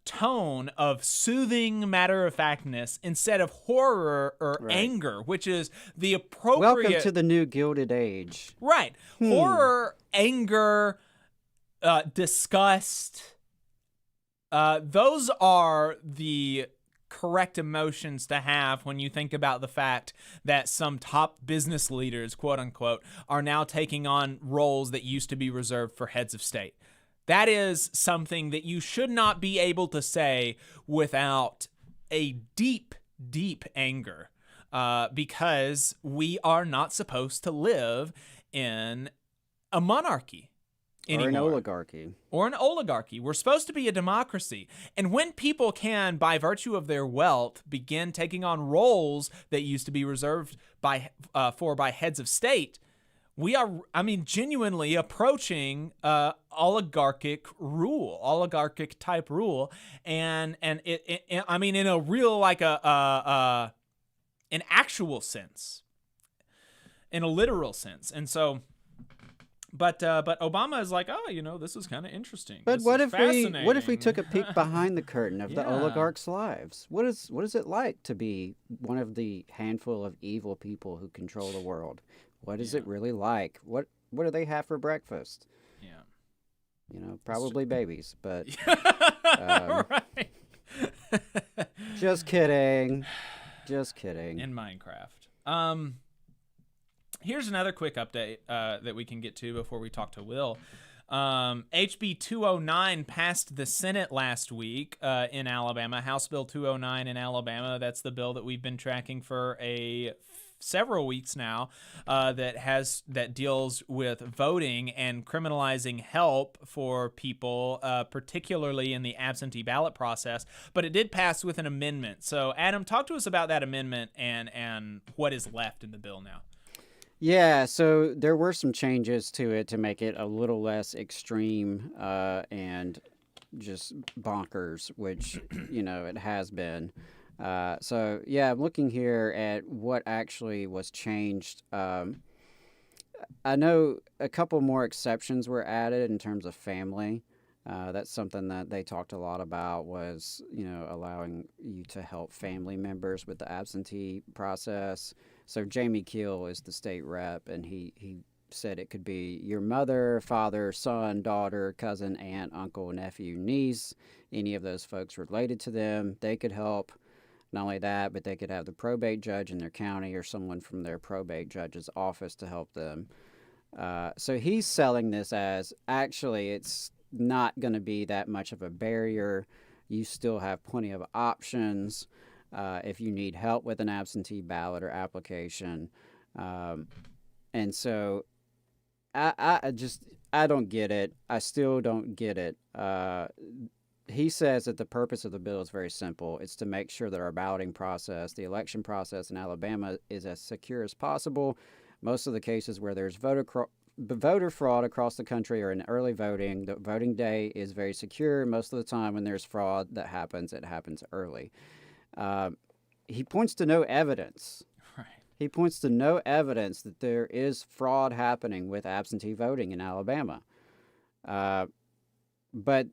tone of soothing matter-of-factness instead of horror or anger, which is the appropriate... Welcome to the new Gilded Age. Right. Horror, anger, disgust, those are the correct emotions to have when you think about the fact that some top business leaders, quote unquote, are now taking on roles that used to be reserved for heads of state. That is something that you should not be able to say without a deep, deep anger, because we are not supposed to live in a monarchy anymore. Or an oligarchy. We're supposed to be a democracy. And when people can, by virtue of their wealth, begin taking on roles that used to be reserved by heads of state, we are, I mean, genuinely approaching oligarchic type rule, and it I mean, in a real, like an actual sense, in a literal sense. And so, but Obama is like, oh, you know, this is kind of interesting. But this what is if we took a peek behind the curtain of the oligarchs' lives? What is it like to be one of the handful of evil people who control the world? What is it really like? What do they have for breakfast? Yeah. You know, probably babies, but right. Just kidding. Just kidding. In Minecraft. Here's another quick update that we can get to before we talk to Will. HB 209 passed the Senate last week in Alabama. House Bill 209 in Alabama. That's the bill that we've been tracking for several weeks now, that deals with voting and criminalizing help for people, particularly in the absentee ballot process. But it did pass with an amendment. So, Adam, talk to us about that amendment and what is left in the bill now. Yeah, so there were some changes to it to make it a little less extreme and just bonkers, which, you know, it has been. So, yeah, I'm looking here at what actually was changed. I know a couple more exceptions were added in terms of family. That's something that they talked a lot about, was, you know, allowing you to help family members with the absentee process. So Jamie Keel is the state rep, and he said it could be your mother, father, son, daughter, cousin, aunt, uncle, nephew, niece, any of those folks related to them. They could help. Not only that, but they could have the probate judge in their county or someone from their probate judge's office to help them. So he's selling this as, actually, it's not going to be that much of a barrier. You still have plenty of options if you need help with an absentee ballot or application. And so I don't get it. I still don't get it. He says that the purpose of the bill is very simple. It's to make sure that our balloting process, the election process in Alabama, is as secure as possible. Most of the cases where there's voter fraud across the country are in early voting. The voting day is very secure. Most of the time when there's fraud that happens, it happens early. He points to no evidence. Right. He points to no evidence that there is fraud happening with absentee voting in Alabama. But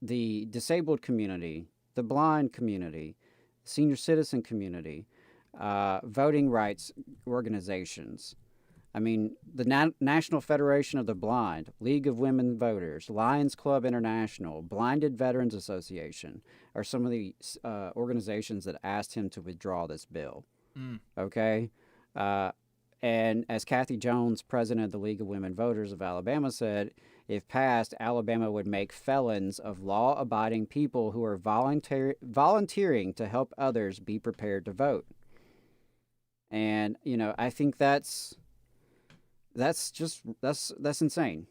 the disabled community, the blind community, senior citizen community, voting rights organizations, I mean, the National Federation of the Blind, League of Women Voters, Lions Club International, Blinded Veterans Association are some of the organizations that asked him to withdraw this bill. Okay? And as Kathy Jones, president of the League of Women Voters of Alabama, said, if passed, Alabama would make felons of law-abiding people who are volunteering to help others be prepared to vote. And, you know, I think that's insane.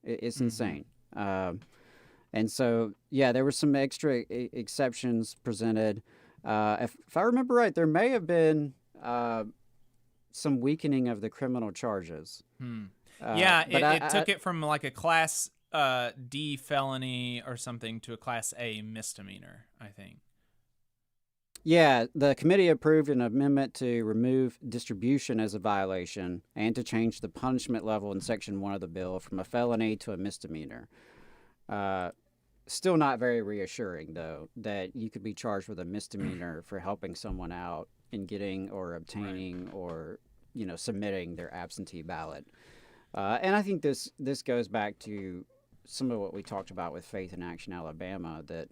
It's insane. And so, yeah, there were some extra exceptions presented. If I remember right, there may have been some weakening of the criminal charges. Yeah, it took it from like a Class D felony or something to a Class A misdemeanor, I think. Yeah, the committee approved an amendment to remove distribution as a violation and to change the punishment level in Section 1 of the bill from a felony to a misdemeanor. Still not very reassuring, though, that you could be charged with a misdemeanor for helping someone out in getting or obtaining or, you know, submitting their absentee ballot. And I think this goes back to some of what we talked about with Faith in Action Alabama, that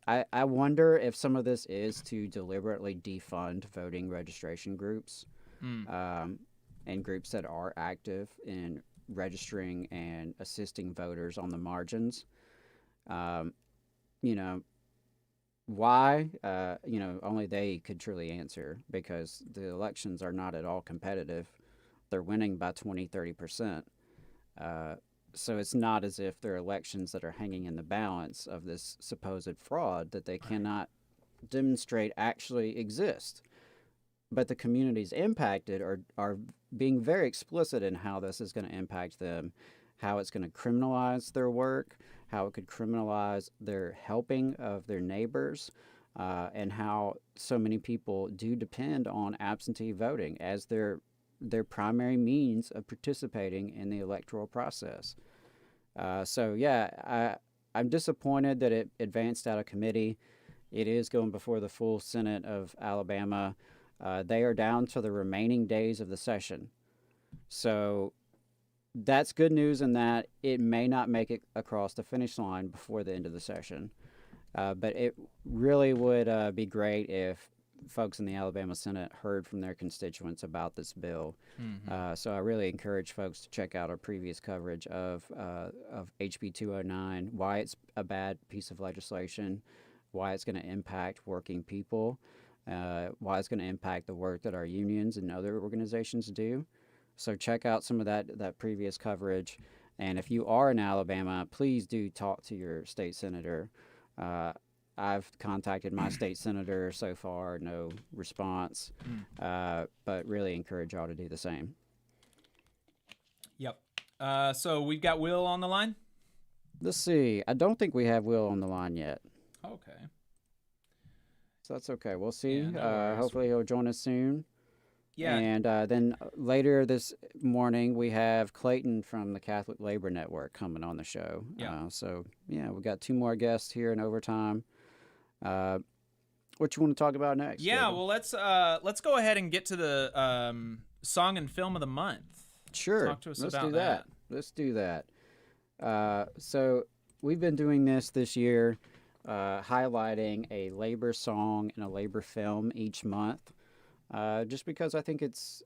I wonder if some of this is to deliberately defund voting registration groups and groups that are active in registering and assisting voters on the margins. You know, why? You know, only they could truly answer, because the elections are not at all competitive. They're winning by 20-30%. So it's not as if they're elections that are hanging in the balance of this supposed fraud that they cannot demonstrate actually exist. but the communities impacted are being very explicit in how this is going to impact them, how it's going to criminalize their work, how it could criminalize their helping of their neighbors, and how so many people do depend on absentee voting as their primary means of participating in the electoral process. So yeah, I'm disappointed that it advanced out of committee. It is going before the full Senate of Alabama. They are down to the remaining days of the session. So that's good news in that it may not make it across the finish line before the end of the session. But it really would be great if folks in the Alabama Senate heard from their constituents about this bill. Mm-hmm. So I really encourage folks to check out our previous coverage of HB 209, why it's a bad piece of legislation, why it's going to impact working people, why it's going to impact the work that our unions and other organizations do. So check out some of that previous coverage. And if you are in Alabama, please do talk to your state senator. I've contacted my state senator so far, no response, but really encourage y'all to do the same. Yep. So we've got Will on the line? Let's see. I don't think we have Will on the line yet. Okay. So that's okay. We'll see. Yeah, no worries. Hopefully he'll join us soon. Yeah. And then later this morning, we have Clayton from the Catholic Labor Network coming on the show. Yeah. So, yeah, we got 2 more guests here in overtime. What you want to talk about next? Yeah, Jacob? well, let's go ahead and get to the song and film of the month. Sure. Talk to us Let's about do that. Let's do that. So we've been doing this year, highlighting a labor song and a labor film each month, just because I think it's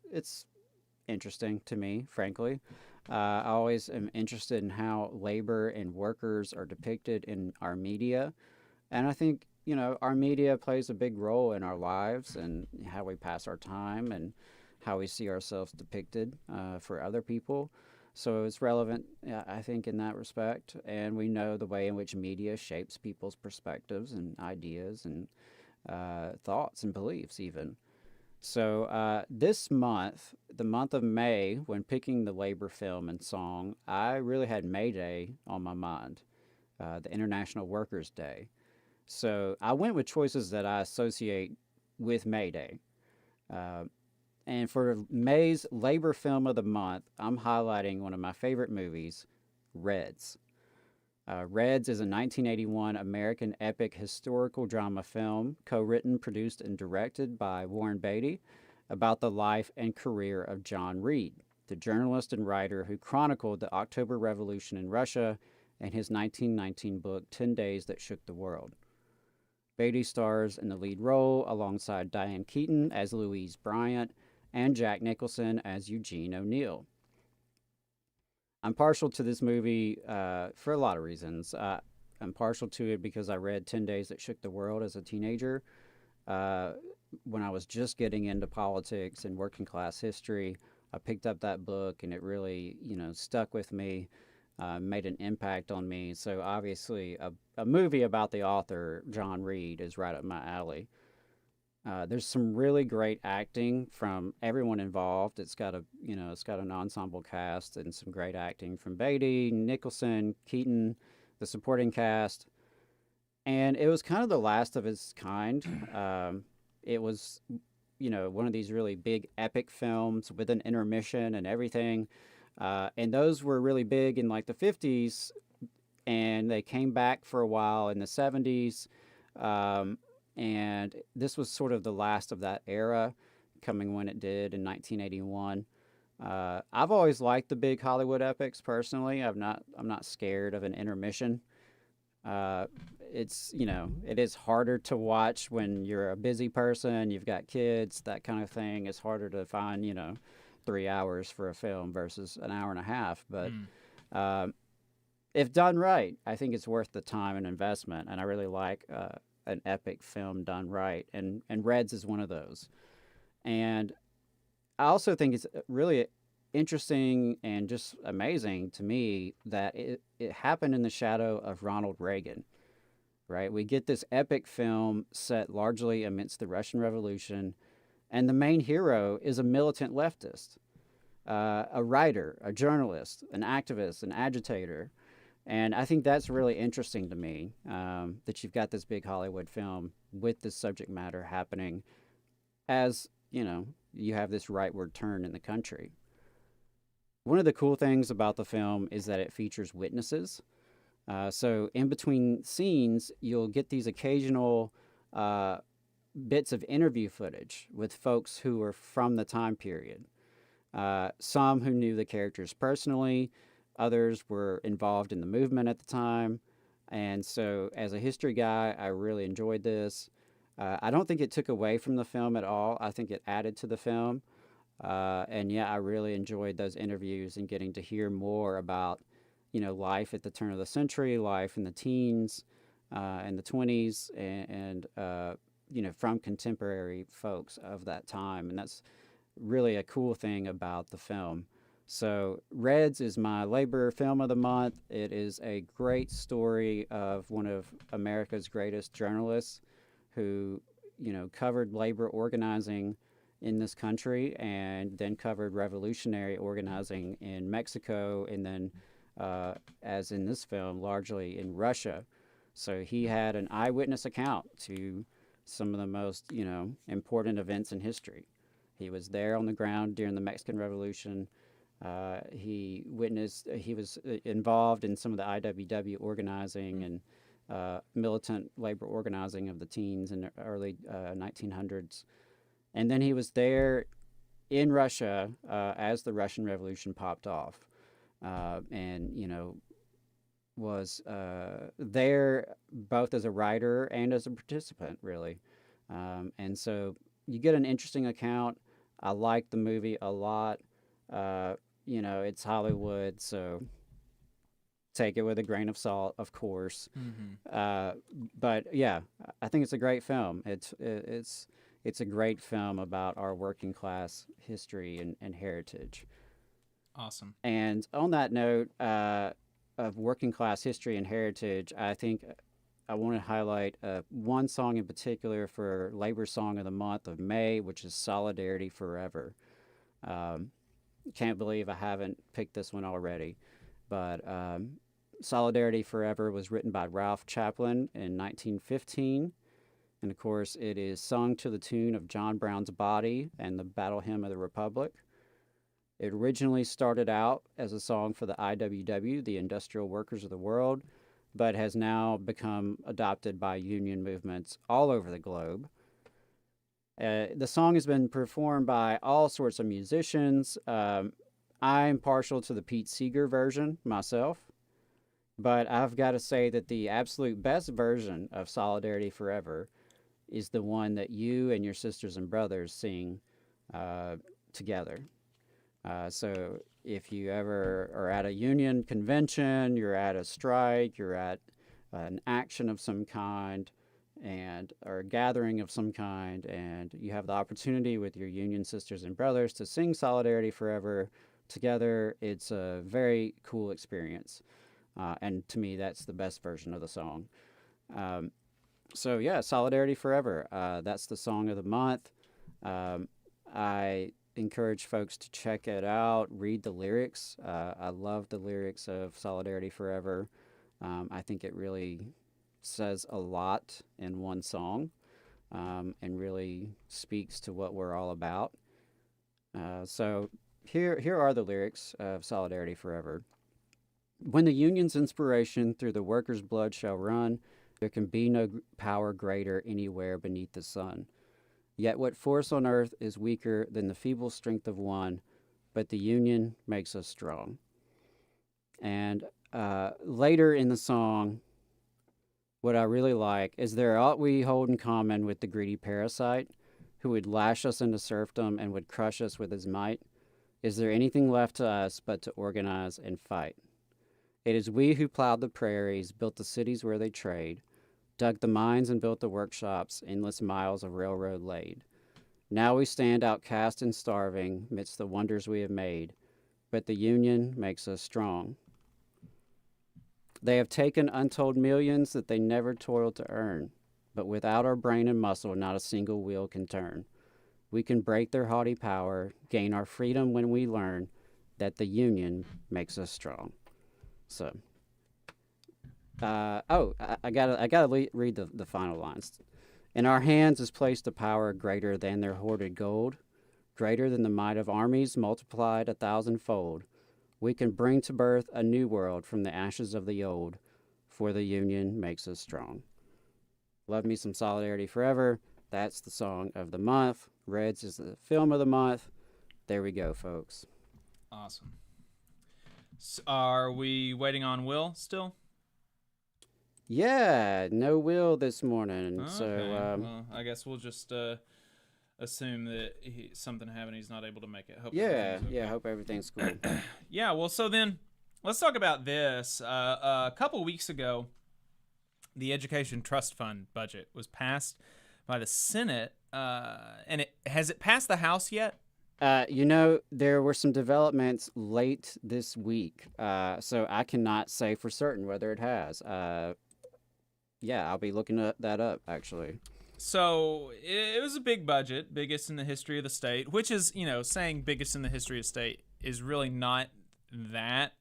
interesting to me, frankly. I always am interested in how labor and workers are depicted in our media, and I think our media plays a big role in our lives and how we pass our time and how we see ourselves depicted for other people. So it's relevant, I think, in that respect. And we know the way in which media shapes people's perspectives and ideas and thoughts and beliefs even. So this month, the month of May, when picking the labor film and song, I really had May Day on my mind, the International Workers' Day. So I went with choices that I associate with May Day. And for May's labor film of the month, I'm highlighting one of my favorite movies, Reds. Reds is a 1981 American epic historical drama film, co-written, produced, and directed by Warren Beatty, about the life and career of John Reed, the journalist and writer who chronicled the October Revolution in Russia in his 1919 book, 10 Days That Shook the World. Beatty stars in the lead role alongside Diane Keaton as Louise Bryant and Jack Nicholson as Eugene O'Neill. I'm partial to this movie for a lot of reasons. I'm partial to it because I read 10 Days That Shook the World as a teenager. When I was just getting into politics and working class history, I picked up that book and it really, stuck with me, made an impact on me. So obviously a movie about the author, John Reed, is right up my alley. There's some really great acting from everyone involved. It's got an ensemble cast and some great acting from Beatty, Nicholson, Keaton, the supporting cast. And it was kind of the last of its kind. It was, one of these really big epic films with an intermission and everything. And those were really big in like the 50s, and they came back for a while in the 70s. And this was sort of the last of that era, coming when it did in 1981. I've always liked the big Hollywood epics personally. I'm not scared of an intermission. It is harder to watch when you're a busy person, you've got kids, that kind of thing. It's harder to find, 3 hours for a film versus an hour and a half. But if done right, I think it's worth the time and investment. And I really like an epic film done right. And Reds is one of those. And I also think it's really interesting and just amazing to me that it happened in the shadow of Ronald Reagan, right? We get this epic film set largely amidst the Russian Revolution, And the main hero is a militant leftist, a writer, a journalist, an activist, an agitator. And I think that's really interesting to me, that you've got this big Hollywood film with this subject matter happening as, you have this rightward turn in the country. One of the cool things about the film is that it features witnesses. So in between scenes, you'll get these occasional bits of interview footage with folks who were from the time period. Some who knew the characters personally, others were involved in the movement at the time. And so as a history guy, I really enjoyed this. I don't think it took away from the film at all. I think it added to the film. And yeah, I really enjoyed those interviews and getting to hear more about, life at the turn of the century, life in the teens and the 20s, and from contemporary folks of that time. And that's really a cool thing about the film. So Reds is my labor film of the month. It is a great story of one of America's greatest journalists who, covered labor organizing in this country and then covered revolutionary organizing in Mexico and then, as in this film, largely in Russia. So he had an eyewitness account to some of the most, important events in history. He was there on the ground during the Mexican Revolution. He was involved in some of the IWW organizing and militant labor organizing of the teens in the early 1900s. And then he was there in Russia as the Russian Revolution popped off, and, was there both as a writer and as a participant, really. And so you get an interesting account. I like the movie a lot. It's Hollywood, so take it with a grain of salt, of course. Mm-hmm. But yeah, I think it's a great film. It's a great film about our working class history and heritage. Awesome. And on that note of working class history and heritage, I think I want to highlight one song in particular for Labor Song of the Month of May, which is Solidarity Forever. Can't believe I haven't picked this one already. But Solidarity Forever was written by Ralph Chaplin in 1915. And of course, it is sung to the tune of John Brown's Body and the Battle Hymn of the Republic. It originally started out as a song for the IWW, the Industrial Workers of the World, but has now become adopted by union movements all over the globe. The song has been performed by all sorts of musicians. I'm partial to the Pete Seeger version myself, but I've got to say that the absolute best version of Solidarity Forever is the one that you and your sisters and brothers sing together. So if you ever are at a union convention, you're at a strike, you're at an action of some kind, or a gathering of some kind, and you have the opportunity with your union sisters and brothers to sing Solidarity Forever together, it's a very cool experience. And to me, that's the best version of the song. So yeah, Solidarity Forever. That's the song of the month. I encourage folks to check it out, read the lyrics. I love the lyrics of Solidarity Forever. I think it really says a lot in one song, and really speaks to what we're all about. So here are the lyrics of Solidarity Forever. When the union's inspiration through the workers' blood shall run, there can be no power greater anywhere beneath the sun. Yet what force on earth is weaker than the feeble strength of one, but the union makes us strong. And later in the song, what I really like is there aught we hold in common with the greedy parasite, who would lash us into serfdom and would crush us with his might? Is there anything left to us but to organize and fight? It is we who plowed the prairies, built the cities where they trade, dug the mines and built the workshops, endless miles of railroad laid. Now we stand outcast and starving midst the wonders we have made, but the union makes us strong. They have taken untold millions that they never toiled to earn, but without our brain and muscle, not a single wheel can turn. We can break their haughty power, gain our freedom when we learn that the union makes us strong. So, I gotta read the final lines. In our hands is placed a power greater than their hoarded gold, greater than the might of armies multiplied 1,000-fold. We can bring to birth a new world from the ashes of the old, for the union makes us strong. Love me some Solidarity Forever. That's the song of the month. Reds is the film of the month. There we go, folks. Awesome. So are we waiting on Will still? Yeah, no Will this morning. Okay. So, well, I guess we'll just assume that something happened. He's not able to make it. Hope hope everything's cool. Yeah, well, so then let's talk about this. A couple weeks ago, the Education Trust Fund budget was passed by the Senate, and has it passed the House yet? There were some developments late this week, so I cannot say for certain whether it has. I'll be looking that up, actually. So it was a big budget, biggest in the history of the state, which is, saying biggest in the history of the state is really not that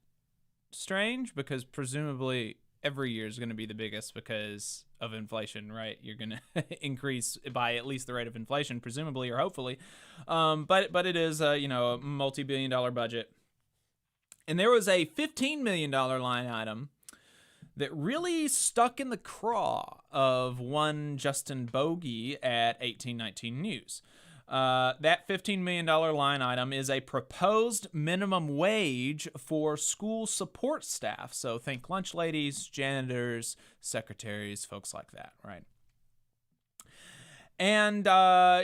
strange, because presumably every year is going to be the biggest because of inflation, right? You're going to increase by at least the rate of inflation, presumably or hopefully. But it is a multi-billion-dollar budget. And there was a $15 million line item that really stuck in the craw of one Justin Bogey at 1819 News. That $15 million line item is a proposed minimum wage for school support staff. So think lunch ladies, janitors, secretaries, folks like that, right? And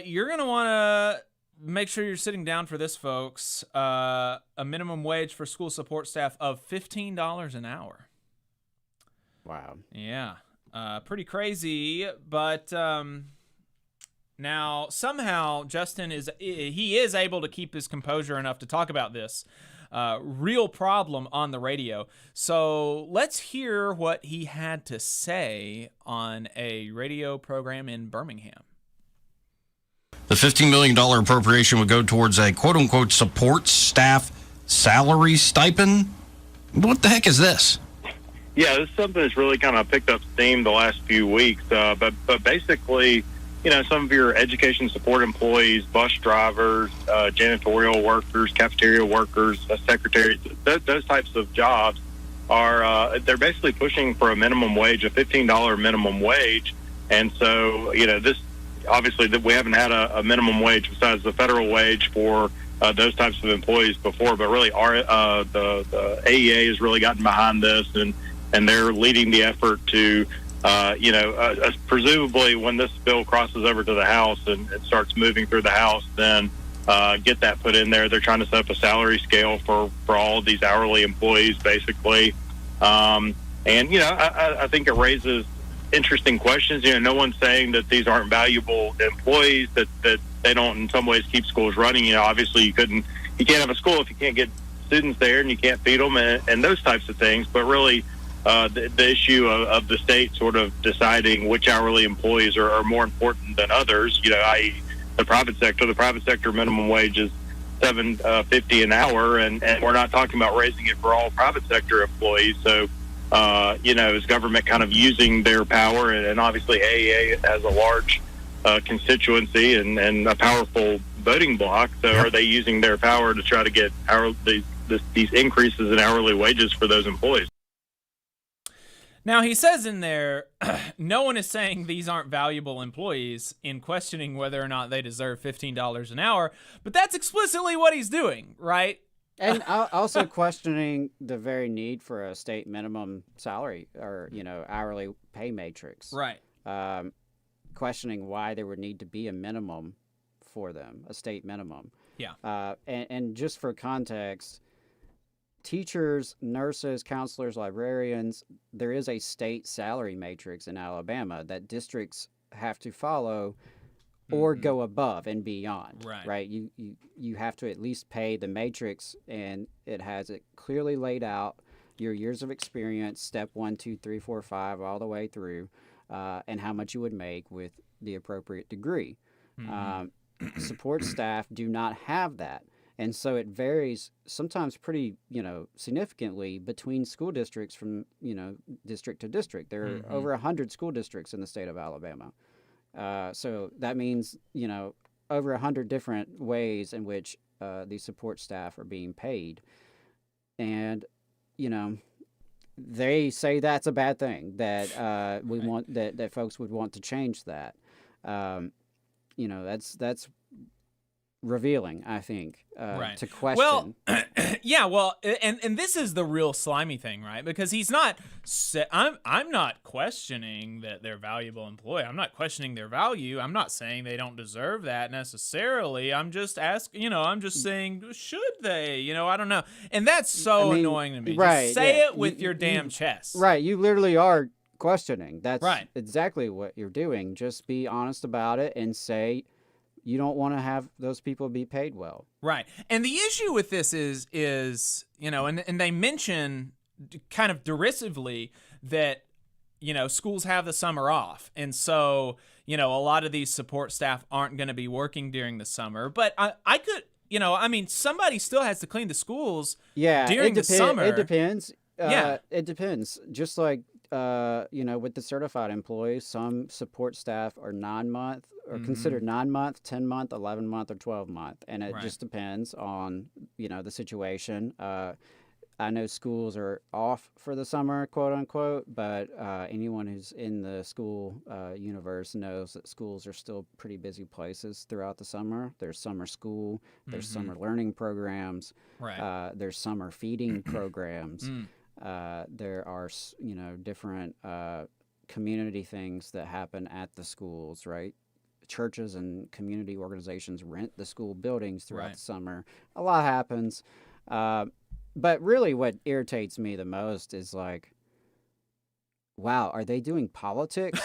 you're going to want to make sure you're sitting down for this, folks. A minimum wage for school support staff of $15 an hour. Wow. Yeah. Pretty crazy, but now somehow Justin is able to keep his composure enough to talk about this real problem on the radio. So let's hear what he had to say on a radio program in Birmingham. The $15 million appropriation would go towards a quote-unquote support staff salary stipend. What the heck is this? Yeah, this is something that's really kind of picked up steam the last few weeks. But basically, some of your education support employees, bus drivers, janitorial workers, cafeteria workers, secretaries, those types of jobs they're basically pushing for a minimum wage, a $15 minimum wage. And so, this obviously that we haven't had a minimum wage besides the federal wage for those types of employees before. But really, the AEA has really gotten behind this, and they're leading the effort to, presumably when this bill crosses over to the House and it starts moving through the House, then get that put in there. They're trying to set up a salary scale for all of these hourly employees, basically. I think it raises interesting questions. No one's saying that these aren't valuable employees, that they don't in some ways keep schools running. Obviously you can't have a school if you can't get students there and you can't feed them and those types of things. But really, the issue of the state sort of deciding which hourly employees are more important than others, i.e. the private sector. The private sector minimum wage is $7.50 an hour, and we're not talking about raising it for all private sector employees. So, is government kind of using their power, and obviously AEA has a large constituency and a powerful voting bloc. So, are they using their power to try to get these increases in hourly wages for those employees? Now, he says in there, no one is saying these aren't valuable employees in questioning whether or not they deserve $15 an hour, but that's explicitly what he's doing, right? And also questioning the very need for a state minimum salary or, hourly pay matrix. Right. Questioning why there would need to be a minimum for them, a state minimum. Yeah. And just for context, teachers, nurses, counselors, librarians, there is a state salary matrix in Alabama that districts have to follow or go above and beyond. Right. You have to at least pay the matrix, and it has it clearly laid out, your years of experience, step 1, 2, 3, 4, 5, all the way through, and how much you would make with the appropriate degree. support staff do not have that. And so it varies sometimes pretty, significantly between school districts from, district to district. There are over 100 school districts in the state of Alabama. So that means, over 100 different ways in which these support staff are being paid. And, they say that's a bad thing, that we want that folks would want to change that. That's revealing, I think, to question. Well, yeah, and this is the real slimy thing, right? Because he's not. I'm not questioning that they're valuable employee. I'm not questioning their value. I'm not saying they don't deserve that necessarily. I'm just asking. I'm just saying, should they? I don't know. And that's so annoying to me. Right? Just say it with your damn chest. Right. You literally are questioning. That's exactly what you're doing. Just be honest about it and say, you don't want to have those people be paid well. Right. And the issue with this is and they mention kind of derisively that, schools have the summer off. And so, a lot of these support staff aren't going to be working during the summer. But I could, somebody still has to clean the schools during the summer. It depends. Yeah. It depends. Just like, with the certified employees, some support staff are 9-month or considered 9-month, 10-month, 11-month, or 12-month. And it just depends on, the situation. I know schools are off for the summer, quote unquote, but anyone who's in the school universe knows that schools are still pretty busy places throughout the summer. There's summer school, there's summer learning programs, there's summer feeding programs. There are, different community things that happen at the schools, right? Churches and community organizations rent the school buildings throughout the summer. A lot happens. But really what irritates me the most is like, wow, are they doing politics?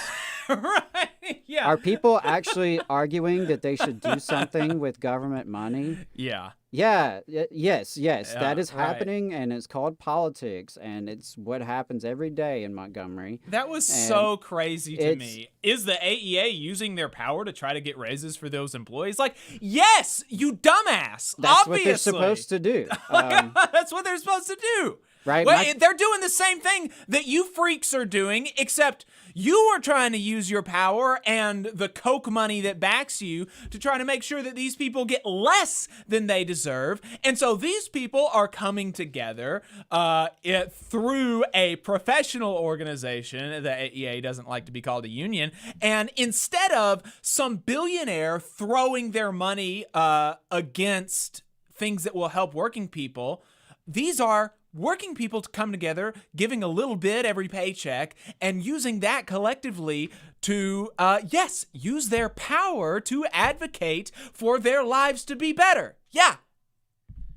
Yeah. Are people actually arguing that they should do something with government money? Yeah. Yeah. Yes. That is happening, and it's called politics, and it's what happens every day in Montgomery. That was so crazy to me. Is the AEA using their power to try to get raises for those employees? Like, yes, you dumbass. That's obviously. What they're supposed to do. That's what they're supposed to do. Right. Well, they're doing the same thing that you freaks are doing, except you are trying to use your power and the Coke money that backs you to try to make sure that these people get less than they deserve. And so these people are coming together through a professional organization. The AEA doesn't like to be called a union. And instead of some billionaire throwing their money against things that will help working people, these are working people to come together, giving a little bit every paycheck, and using that collectively to, use their power to advocate for their lives to be better. Yeah.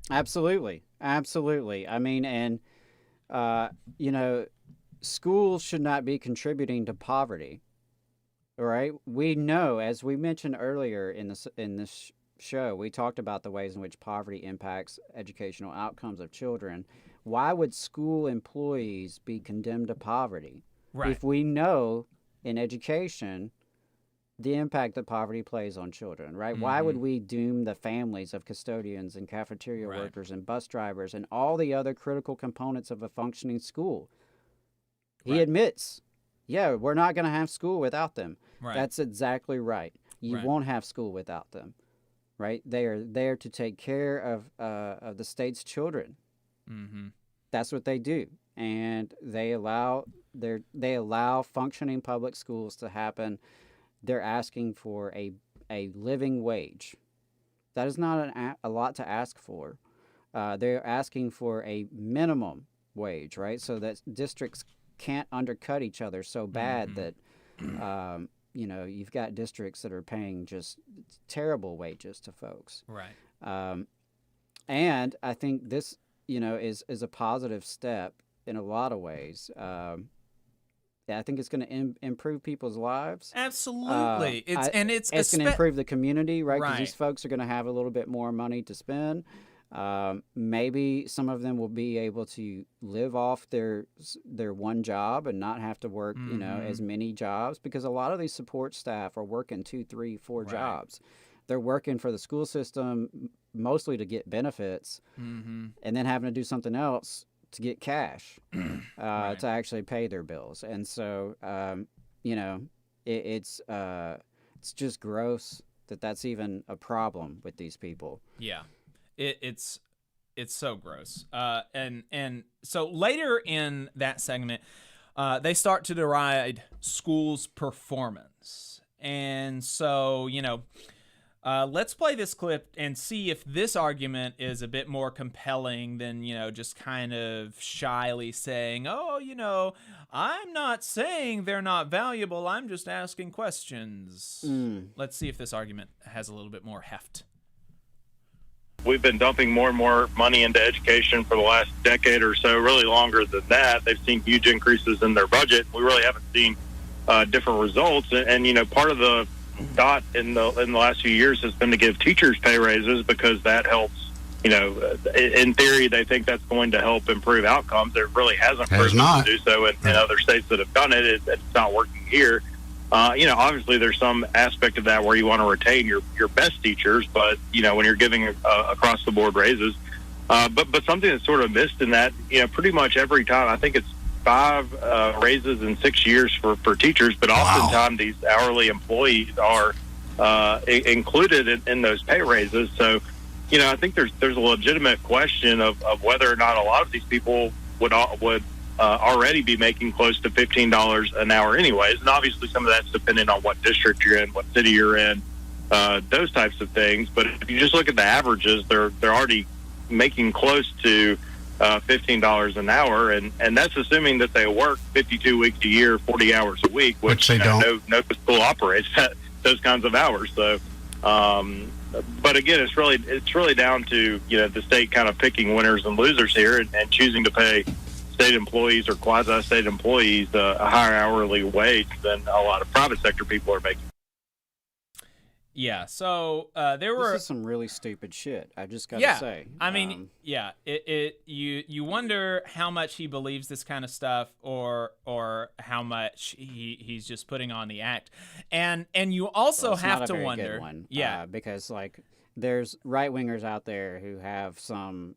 Absolutely. I mean, and, schools should not be contributing to poverty. All right. We know, as we mentioned earlier in this show, we talked about the ways in which poverty impacts educational outcomes of children. Why would school employees be condemned to poverty? Right. If we know in education the impact that poverty plays on children, right? Why would we doom the families of custodians and cafeteria workers and bus drivers and all the other critical components of a functioning school? He admits, we're not going to have school without them. Right. That's exactly right. You won't have school without them, right? They are there to take care of the state's children. Mm-hmm. That's what they do, and they allow functioning public schools to happen. They're asking for a living wage. That is not a lot to ask for. They're asking for a minimum wage, right? So that districts can't undercut each other so bad that you've got districts that are paying just terrible wages to folks. Right. And I think this is a positive step in a lot of ways. I think it's going to improve people's lives. Absolutely. It's going to improve the community, right? Because these folks are going to have a little bit more money to spend. Maybe some of them will be able to live off their one job and not have to work, as many jobs, because a lot of these support staff are working 2, 3, 4 jobs. they're working for the school system mostly to get benefits, and then having to do something else to get cash to actually pay their bills. And so, it's just gross that that's even a problem with these people. Yeah, it's so gross. And so later in that segment, they start to deride schools' performance. And so, let's play this clip and see if this argument is a bit more compelling than, just kind of shyly saying, oh, I'm not saying they're not valuable. I'm just asking questions. Let's see if this argument has a little bit more heft. We've been dumping more and more money into education for the last decade or so, really longer than that. They've seen huge increases in their budget. We really haven't seen different results. And part of the dot in the last few years has been to give teachers pay raises because that helps. In theory, they think that's going to help improve outcomes. It really hasn't proven to do so in other states that have done it. It's not working here. Obviously there's some aspect of that where you want to retain your best teachers, but when you're giving across the board raises, but something that's sort of missed in that, pretty much every time, I think it's 5 raises in 6 years for teachers, but oftentimes these hourly employees are included in those pay raises. So, I think there's a legitimate question of whether or not a lot of these people would already be making close to $15 an hour anyways. And obviously some of that's dependent on what district you're in, what city you're in, those types of things. But if you just look at the averages, they're already making close to $15 an hour, and that's assuming that they work 52 weeks a year, 40 hours a week, which they don't. No school operates at those kinds of hours. So, but again, it's really down to the state kind of picking winners and losers here, and choosing to pay state employees or quasi-state employees a higher hourly wage than a lot of private sector people are making. Yeah, so there were... This is some really stupid shit, I just gotta say. I mean, you wonder how much he believes this kind of stuff, or how much he's just putting on the act. And you also have to wonder... Good one, because, there's right-wingers out there who have some,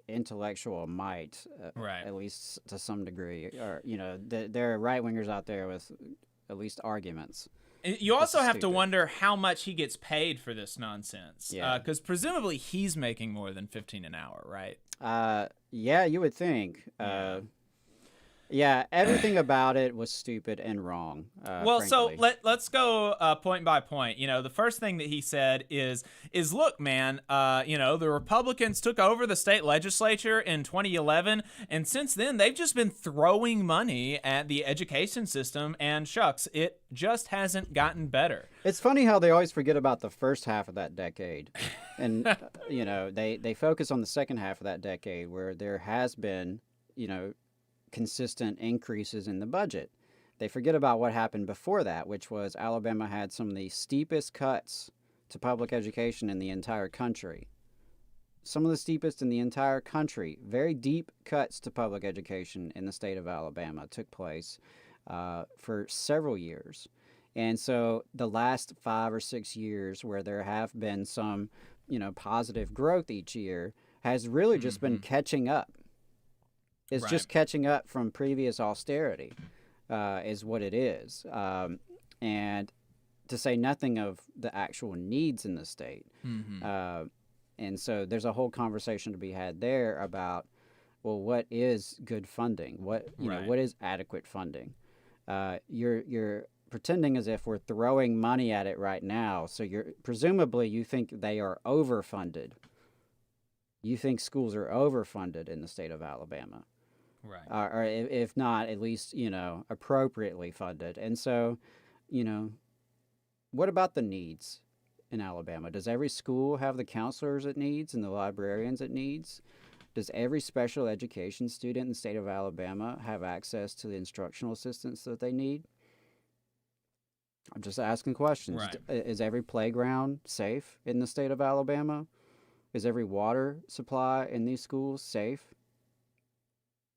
intellectual might, at least to some degree. Or, there are right-wingers out there with at least arguments. You also have to wonder how much he gets paid for this nonsense. Because presumably he's making more than $15 an hour, right? Yeah, you would think. Yeah, everything about it was stupid and wrong. Well, frankly. so let's go point by point. The first thing that he said is look, man, the Republicans took over the state legislature in 2011, and since then they've just been throwing money at the education system, and shucks, it just hasn't gotten better. It's funny how they always forget about the first half of that decade, and they focus on the second half of that decade where there has been, consistent increases in the budget. They forget about what happened before that, which was Alabama had some of the steepest cuts to public education in the entire country. Some of the steepest in the entire country. Very deep cuts to public education in the state of Alabama took place for several years. And so the last 5 or 6 years where there have been some, positive growth each year has really just been catching up. It's just catching up from previous austerity, is what it is. And to say nothing of the actual needs in the state. And so there's a whole conversation to be had there about, well, what is good funding? What is adequate funding? You're pretending as if we're throwing money at it right now. So presumably you think they are overfunded. You think schools are overfunded in the state of Alabama. Right. Or if not, at least, appropriately funded. And so, what about the needs in Alabama? Does every school have the counselors it needs and the librarians it needs? Does every special education student in the state of Alabama have access to the instructional assistance that they need? I'm just asking questions. Right. Is every playground safe in the state of Alabama? Is every water supply in these schools safe?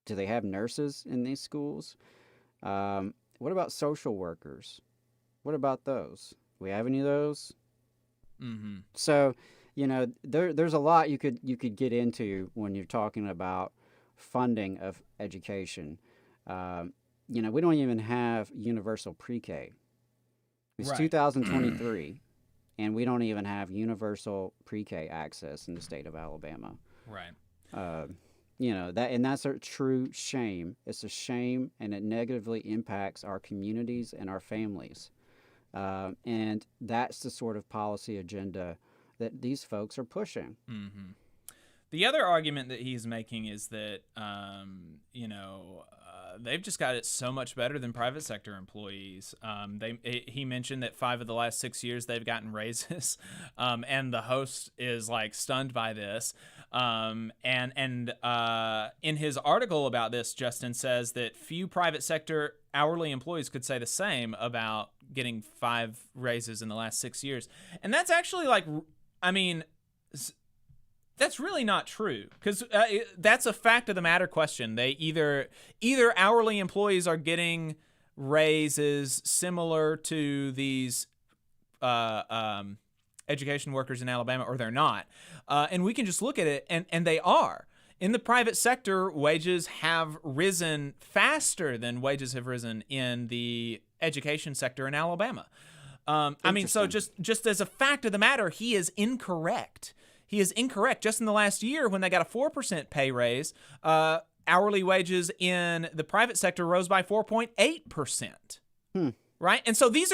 Do they have nurses in these schools? What about social workers? What about those? Do we have any of those? So, there's a lot you could get into when you're talking about funding of education. We don't even have universal pre-K. It's 2023, and we don't even have universal pre-K access in the state of Alabama. Right. That's a true shame. It's a shame, and it negatively impacts our communities and our families. And that's the sort of policy agenda that these folks are pushing. Mm-hmm. The other argument that he's making is that, they've just got it so much better than private sector employees. He mentioned that 5 of the last 6 years they've gotten raises, and the host is like stunned by this. And in his article about this, Justin says that few private sector hourly employees could say the same about getting 5 raises in the last 6 years. And that's actually that's really not true, because that's a fact of the matter question. They either hourly employees are getting raises similar to these education workers in Alabama, or they're not. And we can just look at it, and they are. In the private sector, wages have risen faster than wages have risen in the education sector in Alabama. So just as a fact of the matter, he is incorrect. He is incorrect. Just in the last year, when they got a 4% pay raise, hourly wages in the private sector rose by 4.8%. Right? And so this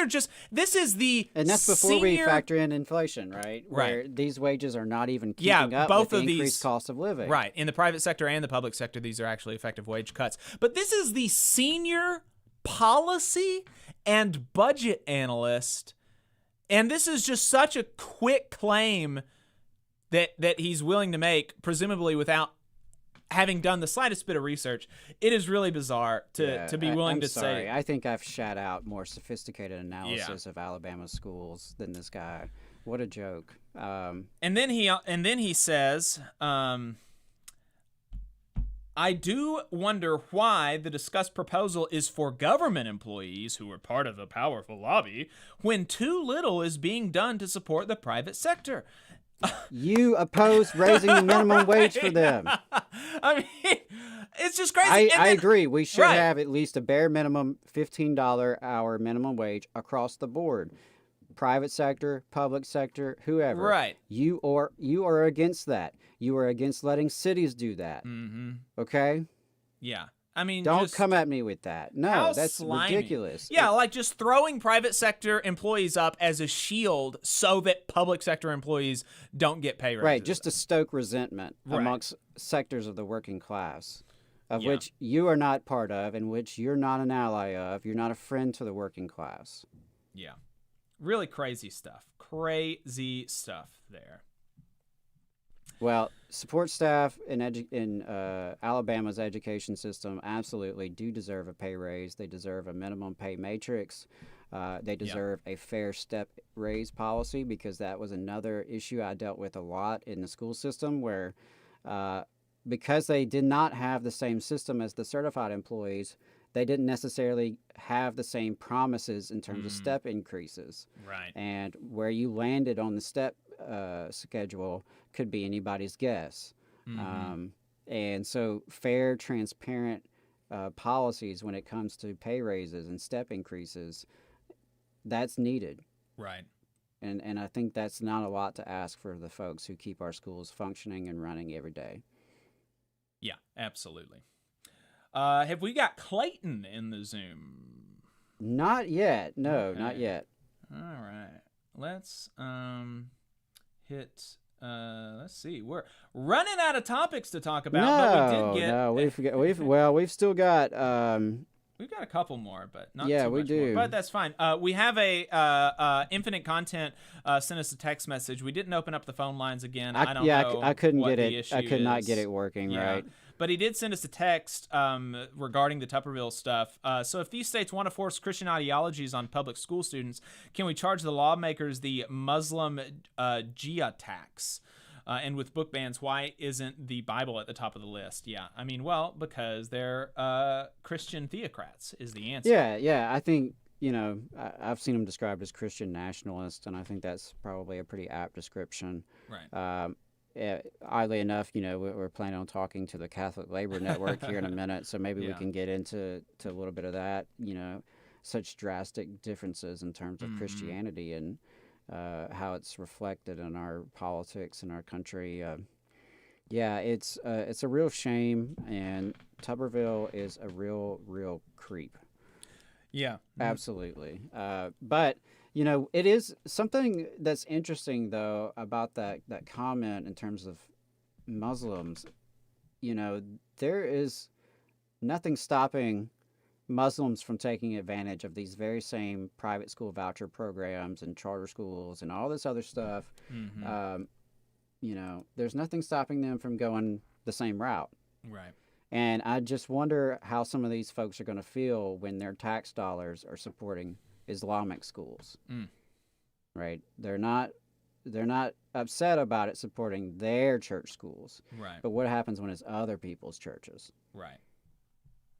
is the And that's before we factor in inflation, right? Where these wages are not even keeping up both with of the increased cost of living. Right. In the private sector and the public sector, these are actually effective wage cuts. But this is the senior policy and budget analyst, and this is just such a quick claim that he's willing to make, presumably without having done the slightest bit of research. It is really bizarre to be willing to say. I think I've shat out more sophisticated analysis of Alabama schools than this guy. What a joke. And then he says, I do wonder why the discussed proposal is for government employees who are part of a powerful lobby when too little is being done to support the private sector. You oppose raising the minimum wage for them. I mean, it's just crazy. I agree. We should have at least a bare minimum $15 hour minimum wage across the board. Private sector, public sector, whoever. Right. You are against that. You are against letting cities do that. Mm-hmm. Okay? Yeah. I mean, don't come at me with that. No, that's slimy. Ridiculous. Yeah, like just throwing private sector employees up as a shield so that public sector employees don't get pay raises. Right, just to stoke resentment amongst sectors of the working class, of which you are not part of, and which you're not an ally of. You're not a friend to the working class. Yeah. Really crazy stuff. Crazy stuff there. Well, support staff in Alabama's education system absolutely do deserve a pay raise. They deserve a minimum pay matrix. They deserve a fair step raise policy, because that was another issue I dealt with a lot in the school system, where because they did not have the same system as the certified employees, they didn't necessarily have the same promises in terms of step increases. Right. And where you landed on the step schedule could be anybody's guess. And so fair, transparent policies when it comes to pay raises and step increases, that's needed. Right. And I think that's not a lot to ask for the folks who keep our schools functioning and running every day. Yeah, absolutely. Have we got Clayton in the Zoom? Not yet. No, not yet. All right. Let's hit. Let's see. We're running out of topics to talk about. But we did get. We've still got. We've got a couple more, but not yeah, too we much do. more. But that's fine. We have a Infinite Content sent us a text message. We didn't open up the phone lines again. I don't know. I couldn't what get the it. issue I could not is. get it working right. But he did send us a text regarding the Tuberville stuff. So if these states want to force Christian ideologies on public school students, can we charge the lawmakers the Muslim jihad tax? And with book bans, why isn't the Bible at the top of the list? Yeah, I mean, well, because they're Christian theocrats is the answer. Yeah, I think I've seen them described as Christian nationalists, and I think that's probably a pretty apt description. Right. Oddly enough, we're planning on talking to the Catholic Labor Network here in a minute, so maybe we can get into a little bit of that. Such drastic differences in terms of Christianity and how it's reflected in our politics in our country. It's a real shame, and Tuberville is a real creep. Yeah, absolutely. But it is something that's interesting though about that comment in terms of Muslims. There is nothing stopping Muslims from taking advantage of these very same private school voucher programs and charter schools and all this other stuff. There's nothing stopping them from going the same route. Right. And I just wonder how some of these folks are going to feel when their tax dollars are supporting Islamic schools. Right? They're not upset about it supporting their church schools. Right. But what happens when it's other people's churches? Right.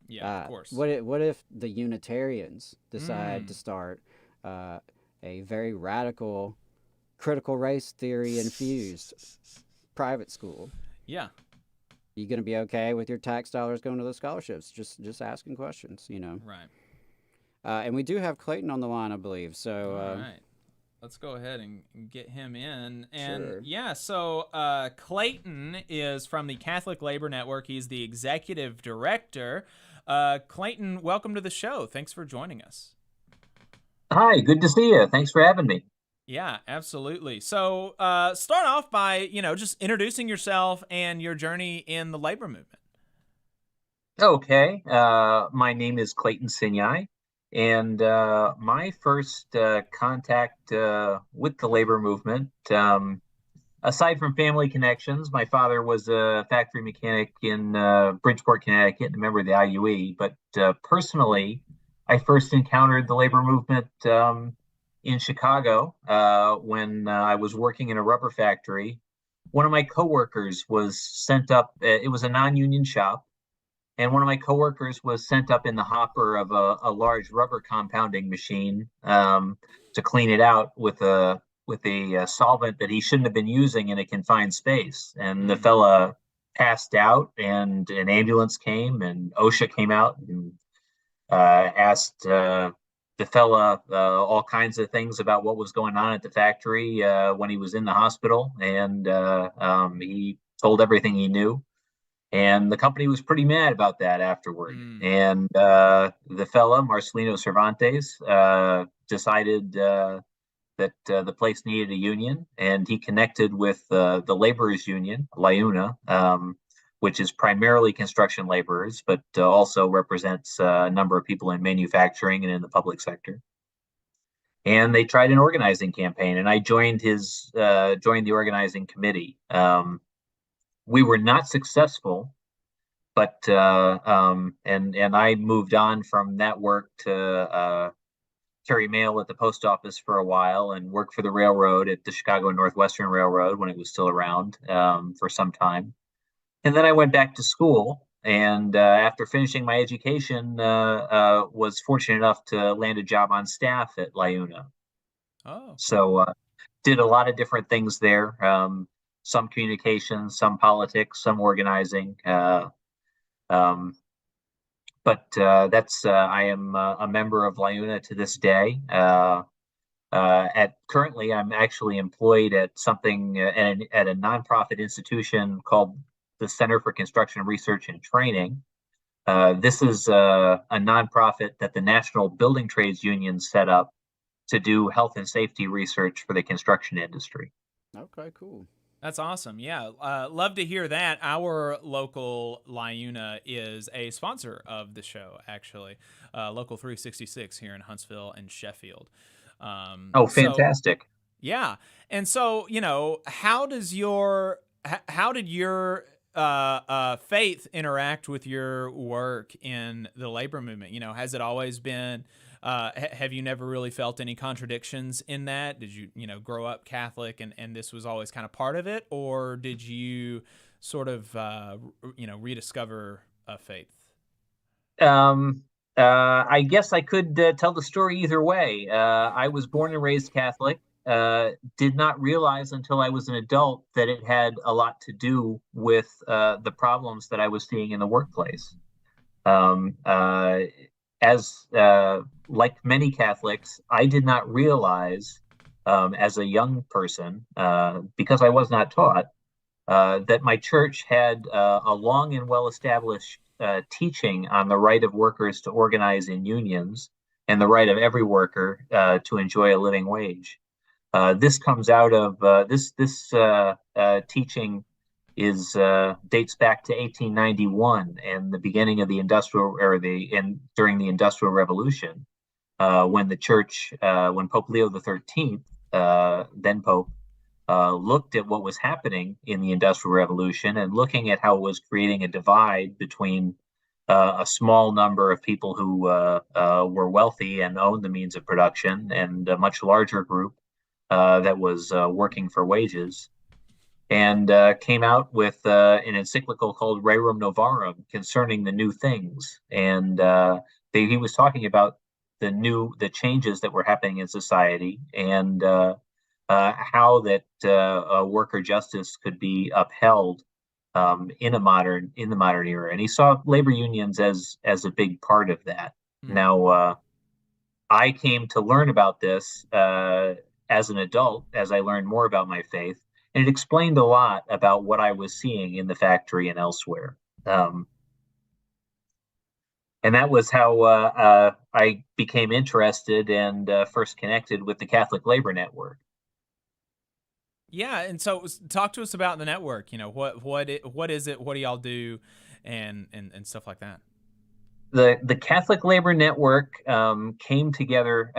Yeah, of course. What if the Unitarians decide to start a very radical critical race theory infused private school? Yeah. You going to be okay with your tax dollars going to those scholarships? Just asking questions, Right. And we do have Clayton on the line, I believe. So, all right. Let's go ahead and get him in. And sure. So Clayton is from the Catholic Labor Network. He's the executive director. Clayton, welcome to the show. Thanks for joining us. Hi, good to see you. Thanks for having me. Yeah, absolutely. So start off by, just introducing yourself and your journey in the labor movement. Okay. My name is Clayton Sinyai, and my first contact with the labor movement, aside from family connections, my father was a factory mechanic in Bridgeport, Connecticut, and a member of the IUE. But personally, I first encountered the labor movement in Chicago when I was working in a rubber factory. One of my coworkers was sent up. It was a non-union shop, and one of my coworkers was sent up in the hopper of a large rubber compounding machine to clean it out with a solvent that he shouldn't have been using in a confined space. And the fella passed out, and an ambulance came, and OSHA came out and asked the fella all kinds of things about what was going on at the factory when he was in the hospital, and he told everything he knew. And the company was pretty mad about that afterward. And the fella, Marcelino Cervantes, decided that the place needed a union, and he connected with the laborers union, LIUNA, which is primarily construction laborers, but also represents a number of people in manufacturing and in the public sector. And they tried an organizing campaign, and I joined the organizing committee. We were not successful, but and I moved on from that work to carry mail at the post office for a while, and work for the railroad at the Chicago and Northwestern Railroad when it was still around for some time. And then I went back to school, and after finishing my education, was fortunate enough to land a job on staff at LIUNA. Oh. So did a lot of different things there, some communications, some politics, some organizing. But that's I am a member of LIUNA to this day. Currently, I'm actually employed at something at a nonprofit institution called the Center for Construction Research and Training. This is a nonprofit that the National Building Trades Union set up to do health and safety research for the construction industry. Okay, cool. That's awesome. Yeah, love to hear that. Our local LIUNA is a sponsor of the show, actually. Local 366 here in Huntsville and Sheffield. Fantastic. So, yeah. And so, how did your faith interact with your work in the labor movement? Has it always been, have you never really felt any contradictions in that? Did you, grow up Catholic and this was always kind of part of it? Or did you sort of, rediscover a faith? I guess I could tell the story either way. I was born and raised Catholic. Did not realize until I was an adult that it had a lot to do with the problems that I was seeing in the workplace. Um, uh, as like many Catholics, I did not realize as a young person, because I was not taught, that my church had a long and well-established teaching on the right of workers to organize in unions and the right of every worker to enjoy a living wage. This comes out of this teaching is dates back to 1891 and the beginning of the industrial or during the Industrial Revolution, when the church, when Pope Leo XIII, then Pope, looked at what was happening in the Industrial Revolution and looking at how it was creating a divide between a small number of people who were wealthy and owned the means of production and a much larger group that was working for wages, and came out with an encyclical called Rerum Novarum concerning the new things. And he was talking about the changes that were happening in society and how that worker justice could be upheld in the modern era. And he saw labor unions as a big part of that. Now, I came to learn about this as an adult, as I learned more about my faith, and it explained a lot about what I was seeing in the factory and elsewhere. And that was how I became interested and first connected with the Catholic Labor Network. Yeah, and so talk to us about the network. You know, what is it? What do y'all do, and stuff like that. The Catholic Labor Network came together.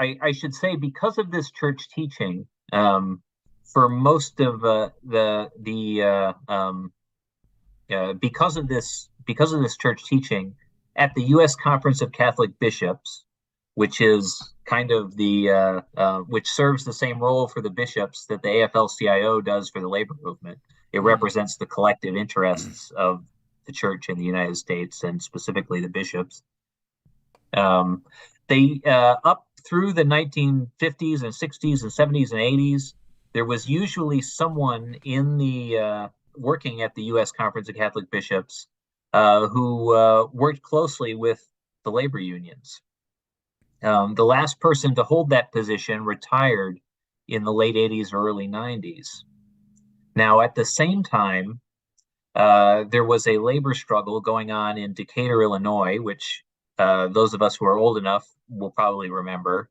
I should say, because of this church teaching, for most of because of this church teaching at the U.S. Conference of Catholic Bishops, which is kind of which serves the same role for the bishops that the AFL-CIO does for the labor movement. It represents the collective interests of the church in the United States and specifically the bishops. They up through the 1950s and 60s and 70s and 80s, there was usually someone in the working at the U.S. Conference of Catholic Bishops who worked closely with the labor unions. The last person to hold that position retired in the late 80s or early 90s. Now, at the same time, there was a labor struggle going on in Decatur, Illinois, which those of us who are old enough will probably remember.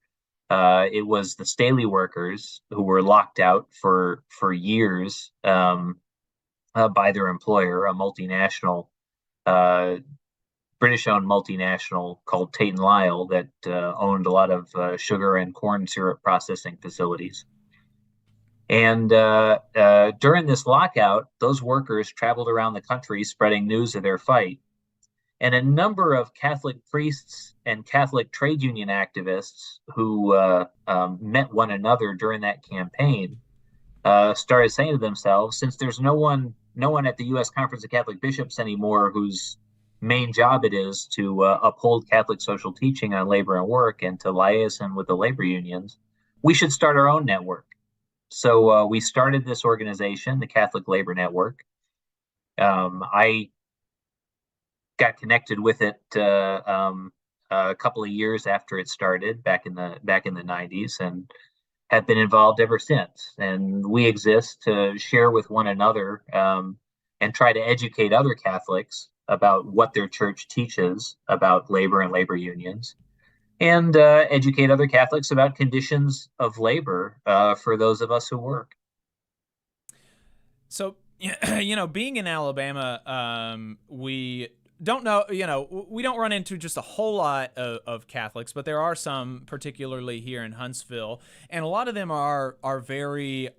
It was the Staley workers who were locked out for years by their employer, a multinational, British-owned multinational called Tate & Lyle that owned a lot of sugar and corn syrup processing facilities. And during this lockout, those workers traveled around the country spreading news of their fight. And a number of Catholic priests and Catholic trade union activists who met one another during that campaign started saying to themselves, since there's no one at the U.S. Conference of Catholic Bishops anymore whose main job it is to uphold Catholic social teaching on labor and work and to liaison with the labor unions, we should start our own network. So we started this organization, the Catholic Labor Network. I got connected with it a couple of years after it started back in the 90s and have been involved ever since. And we exist to share with one another and try to educate other Catholics about what their church teaches about labor and labor unions, and educate other Catholics about conditions of labor for those of us who work. So, you know, being in Alabama, we don't know, you know, we don't run into just a whole lot of Catholics, but there are some, particularly here in Huntsville, and a lot of them are very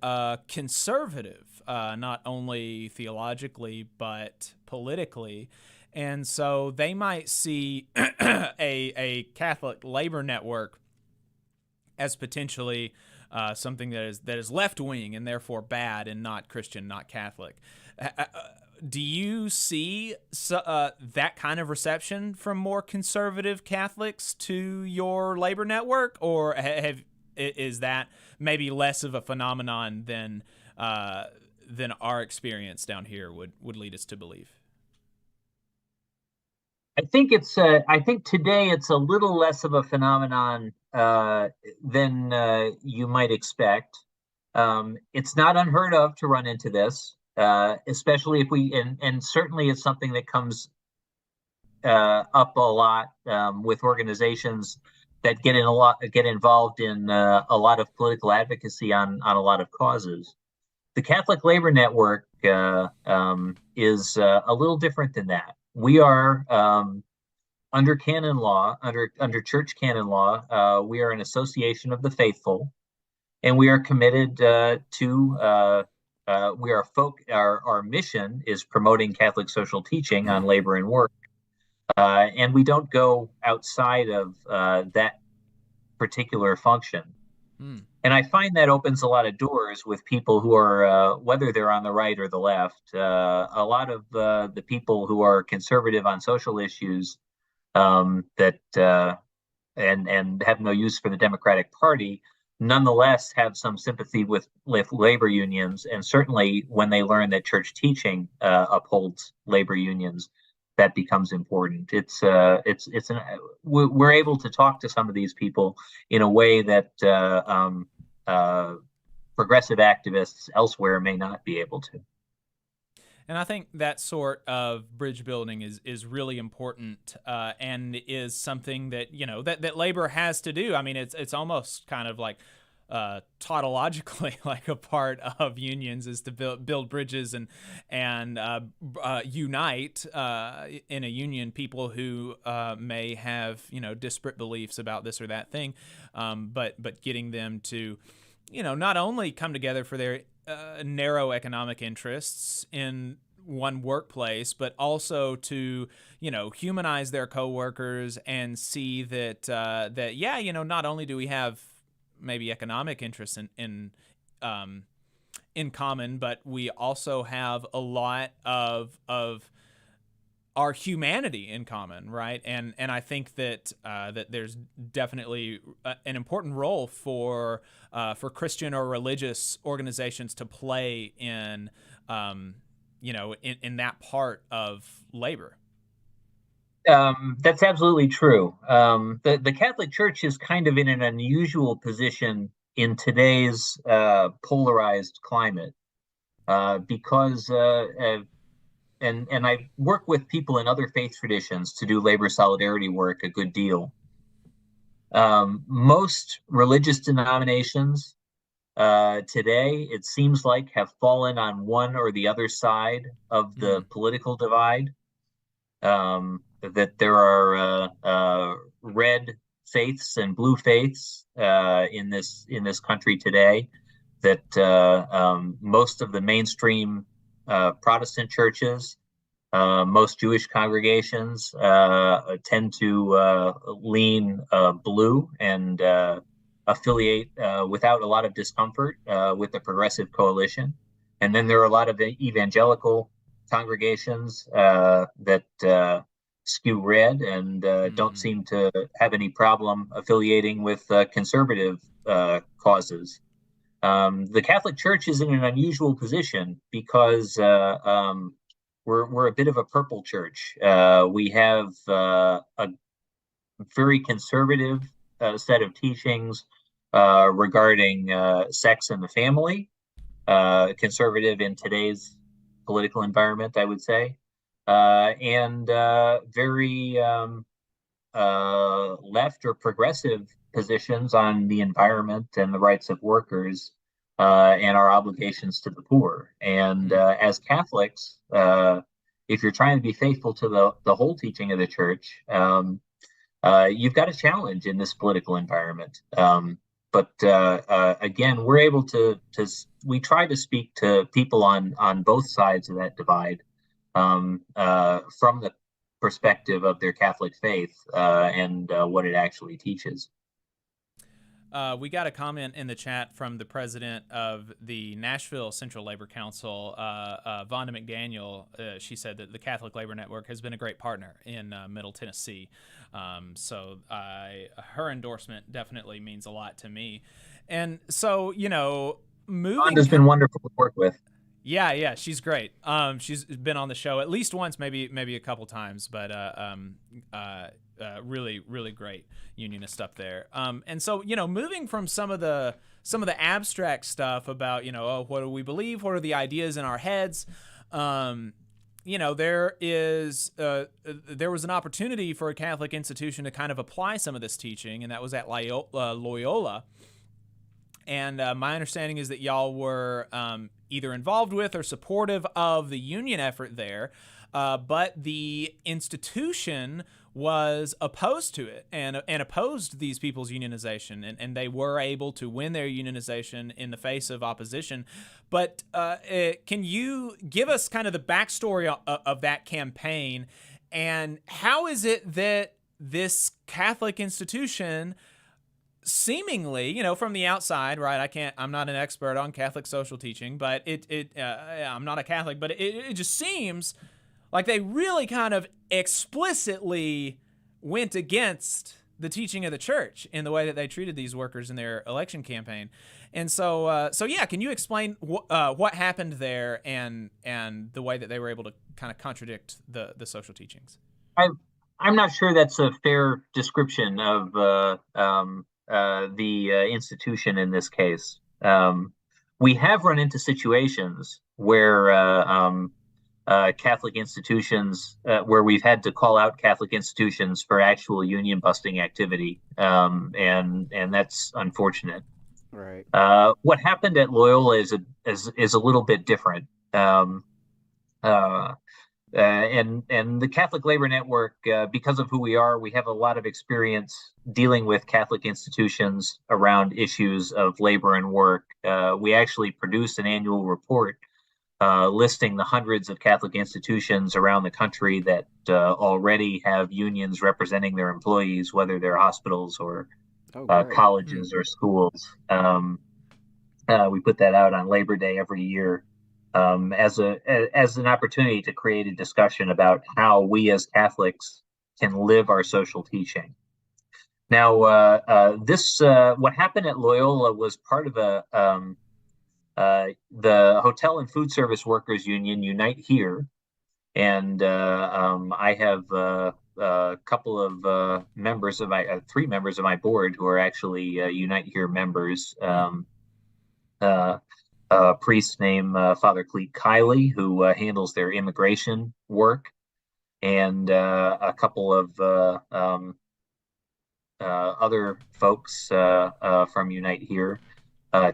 conservative, not only theologically, but politically. And so they might see a Catholic labor network as potentially something that is left-wing and therefore bad and not Christian, not Catholic. do you see that kind of reception from more conservative Catholics to your labor network, or is that maybe less of a phenomenon than our experience down here would lead us to believe? I think today it's a little less of a phenomenon than you might expect. It's not unheard of to run into this, especially if and certainly it's something that comes up a lot with organizations that get involved in a lot of political advocacy on a lot of causes. The Catholic Labor Network is a little different than that. We are under canon law, under church canon law. We are an association of the faithful, and we are committed to. Our mission is promoting Catholic social teaching on labor and work, and we don't go outside of that particular function. And I find that opens a lot of doors with people who are, whether they're on the right or the left. A lot of the people who are conservative on social issues and have no use for the Democratic Party, nonetheless have some sympathy with labor unions, and certainly when they learn that church teaching upholds labor unions, that becomes important. We're able to talk to some of these people in a way that progressive activists elsewhere may not be able to. And I think that sort of bridge building is really important, and is something that that labor has to do. I mean, it's almost kind of like tautologically like a part of unions is to build bridges and unite in a union people who may have disparate beliefs about this or that thing, but getting them to not only come together for their narrow economic interests in one workplace, but also to humanize their coworkers and see that not only do we have maybe economic interests in common, but we also have a lot of our humanity in common, right? And I think that there's definitely an important role for Christian or religious organizations to play in in that part of labor. That's absolutely true. The Catholic Church is kind of in an unusual position in today's polarized climate because and I work with people in other faith traditions to do labor solidarity work a good deal. Most religious denominations today, it seems like, have fallen on one or the other side of the political divide. That there are red faiths and blue faiths in this country today. That most of the mainstream Protestant churches, most Jewish congregations tend to lean blue and affiliate without a lot of discomfort with the Progressive Coalition. And then there are a lot of evangelical congregations that skew red and don't seem to have any problem affiliating with conservative causes. The Catholic Church is in an unusual position because we're a bit of a purple church. We have a very conservative set of teachings regarding sex and the family, conservative in today's political environment, I would say, and very left or progressive positions on the environment and the rights of workers and our obligations to the poor. And as Catholics, if you're trying to be faithful to the whole teaching of the church, you've got a challenge in this political environment. But again, we're able we try to speak to people on both sides of that divide from the perspective of their Catholic faith and what it actually teaches. We got a comment in the chat from the president of the Nashville Central Labor Council, Vonda McDaniel. She said that the Catholic Labor Network has been a great partner in Middle Tennessee. So her endorsement definitely means a lot to me. And so, moving... Vonda's been wonderful to work with. Yeah, she's great. She's been on the show at least once, maybe a couple times, but really, really great unionist up there. And so, moving from some of the abstract stuff about, what do we believe? What are the ideas in our heads? There was an opportunity for a Catholic institution to kind of apply some of this teaching, and that was at Loyola. And my understanding is that y'all were either involved with or supportive of the union effort there, but the institution was opposed to it and opposed these people's unionization, and they were able to win their unionization in the face of opposition. But can you give us kind of the backstory of that campaign, and how is it that this Catholic institution seemingly, from the outside, right? I'm not an expert on Catholic social teaching, but I'm not a Catholic, but it just seems like they really kind of explicitly went against the teaching of the church in the way that they treated these workers in their election campaign. And so can you explain what happened there and the way that they were able to kind of contradict the social teachings? I'm not sure that's a fair description of the institution in this case. We have run into situations where Catholic institutions, where we've had to call out Catholic institutions for actual union busting activity, and that's unfortunate. Right. What happened at Loyola is a little bit different. And the Catholic Labor Network, because of who we are, we have a lot of experience dealing with Catholic institutions around issues of labor and work. We actually produce an annual report listing the hundreds of Catholic institutions around the country that already have unions representing their employees, whether they're hospitals or colleges or schools. We put that out on Labor Day every year. As an opportunity to create a discussion about how we as Catholics can live our social teaching. Now, what happened at Loyola was part of the Hotel and Food Service Workers Union, Unite Here, and I have a couple of members of my 3 members of my board who are actually Unite Here members. A priest named Father Cleet Kiley, who handles their immigration work, and a couple of other folks from Unite Here.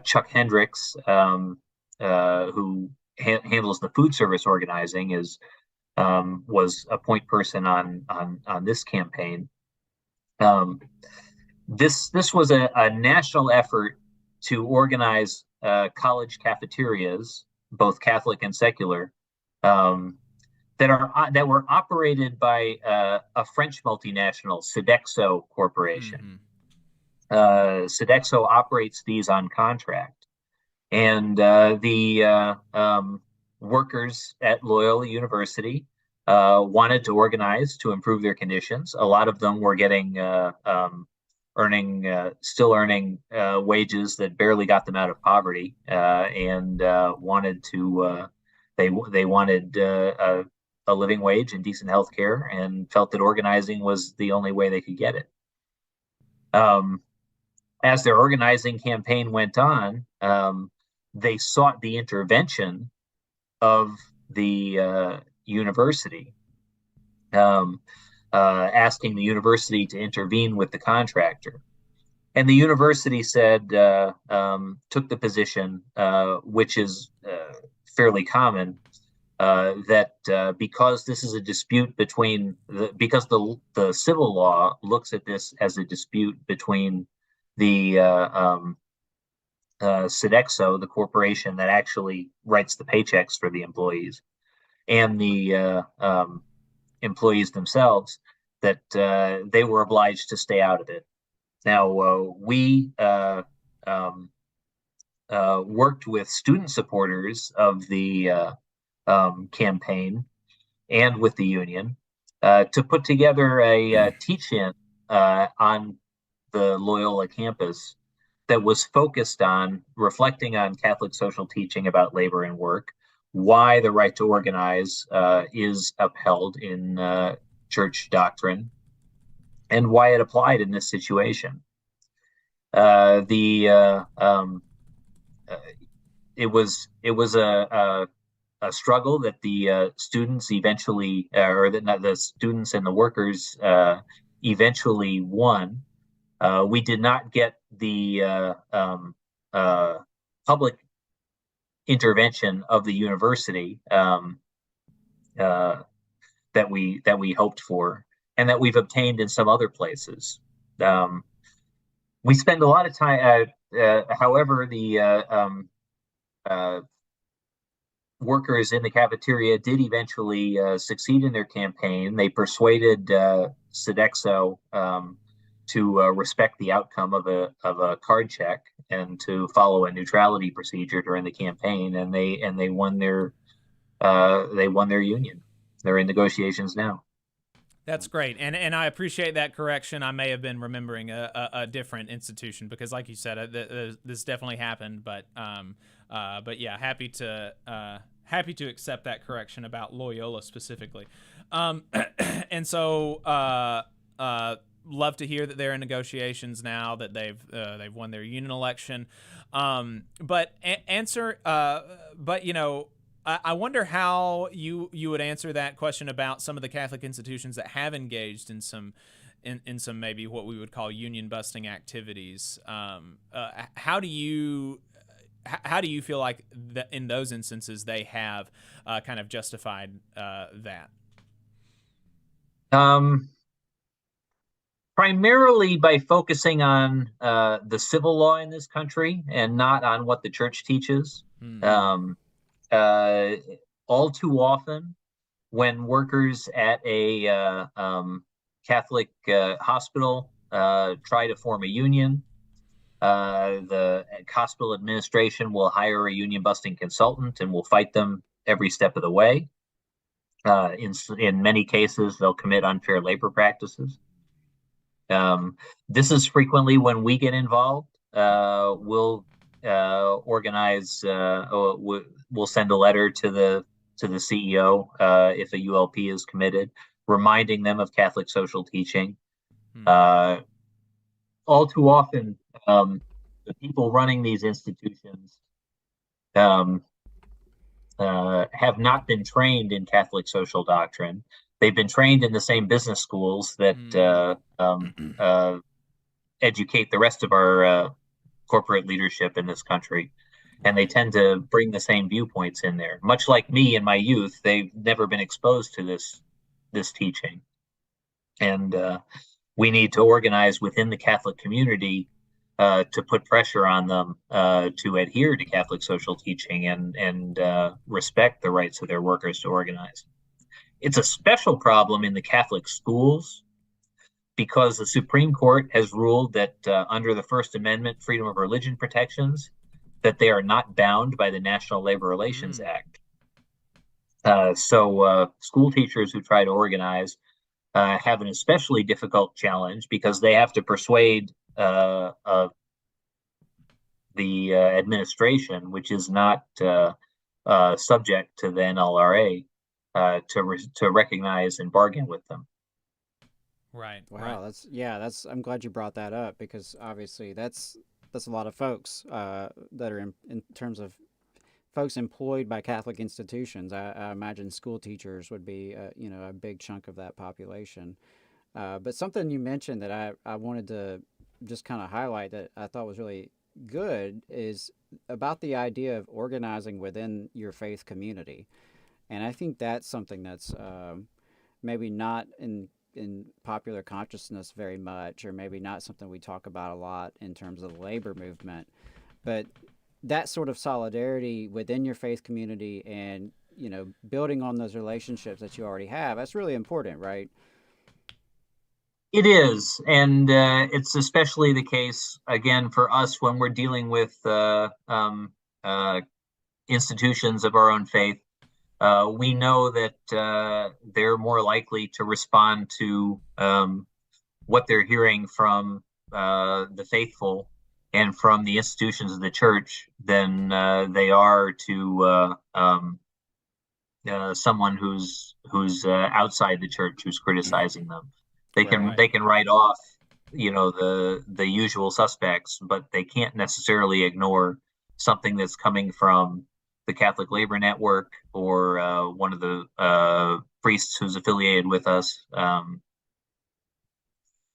Chuck Hendricks, who handles the food service organizing, was a point person on this campaign. This was a national effort to organize college cafeterias, both Catholic and secular, that were operated by a French multinational, Sodexo Corporation. Sodexo operates these on contract, and the workers at Loyola University wanted to organize to improve their conditions. A lot of them were getting still earning wages that barely got them out of poverty, and wanted to they wanted a living wage and decent health care, and felt that organizing was the only way they could get it. As their organizing campaign went on, they sought the intervention of the university, asking the university to intervene with the contractor. And the university said, took the position, which is fairly common, that because this is a dispute because the civil law looks at this as a dispute between the Sodexo, the corporation that actually writes the paychecks for the employees, and the employees themselves, that they were obliged to stay out of it. Now, we worked with student supporters of the campaign and with the union to put together a teach-in on the Loyola campus that was focused on reflecting on Catholic social teaching about labor and work, why the right to organize is upheld in church doctrine, and why it applied in this situation. It was a struggle that the students eventually, or that the students and the workers eventually won. We did not get the public intervention of the university that we hoped for, and that we've obtained in some other places. We spend a lot of time. However, the workers in the cafeteria did eventually succeed in their campaign. They persuaded Sodexo to respect the outcome of a card check and to follow a neutrality procedure during the campaign, and they won their union. They're in negotiations now. That's great, and I appreciate that correction. I may have been remembering a different institution because, like you said, this definitely happened. But yeah, happy to accept that correction about Loyola specifically. And so love to hear that they're in negotiations now, that they've won their union election. But you know, I wonder how you would answer that question about some of the Catholic institutions that have engaged in some maybe what we would call union busting activities. How do you feel like that in those instances they have kind of justified that? Primarily by focusing on the civil law in this country and not on what the church teaches. All too often, when workers at a Catholic hospital try to form a union, the hospital administration will hire a union busting consultant and will fight them every step of the way. In many cases, they'll commit unfair labor practices. This is frequently when we get involved. We'll organize. We'll send a letter to the CEO if a ULP is committed, reminding them of Catholic social teaching. All too often, the people running these institutions have not been trained in Catholic social doctrine. They've been trained in the same business schools that educate the rest of our corporate leadership in this country. And they tend to bring the same viewpoints in there. Much like me in my youth, they've never been exposed to this teaching. And we need to organize within the Catholic community to put pressure on them to adhere to Catholic social teaching and respect the rights of their workers to organize. It's a special problem in the Catholic schools because the Supreme Court has ruled that under the First Amendment freedom of religion protections, that they are not bound by the National Labor Relations Act. So school teachers who try to organize have an especially difficult challenge because they have to persuade the administration, which is not subject to the NLRA, to recognize and bargain with them. Right. Wow. Right. I'm glad you brought that up because obviously that's a lot of folks that are in terms of folks employed by Catholic institutions. I imagine school teachers would be a big chunk of that population. But something you mentioned that I wanted to just kind of highlight that I thought was really good is about the idea of organizing within your faith community. And I think that's something that's maybe not in popular consciousness very much, or maybe not something we talk about a lot in terms of the labor movement. But that sort of solidarity within your faith community and, building on those relationships that you already have, that's really important, right? It is, and it's especially the case again for us when we're dealing with institutions of our own faith. We know that they're more likely to respond to what they're hearing from the faithful and from the institutions of the church than they are to someone who's outside the church who's criticizing them. They can write off, the usual suspects, but they can't necessarily ignore something that's coming from the Catholic Labor Network or one of the priests who's affiliated with us.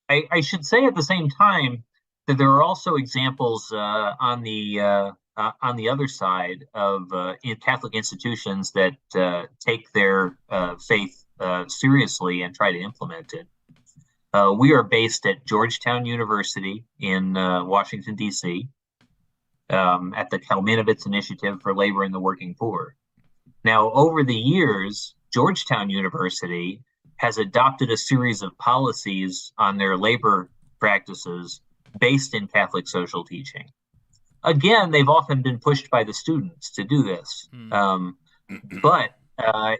I should say at the same time that there are also examples on the other side of Catholic institutions that take their faith seriously and try to implement it. We are based at Georgetown University in Washington, D.C., at the Kalmanovitz Initiative for Labor and the Working Poor. Now, over the years, Georgetown University has adopted a series of policies on their labor practices based in Catholic social teaching. Again, they've often been pushed by the students to do this. But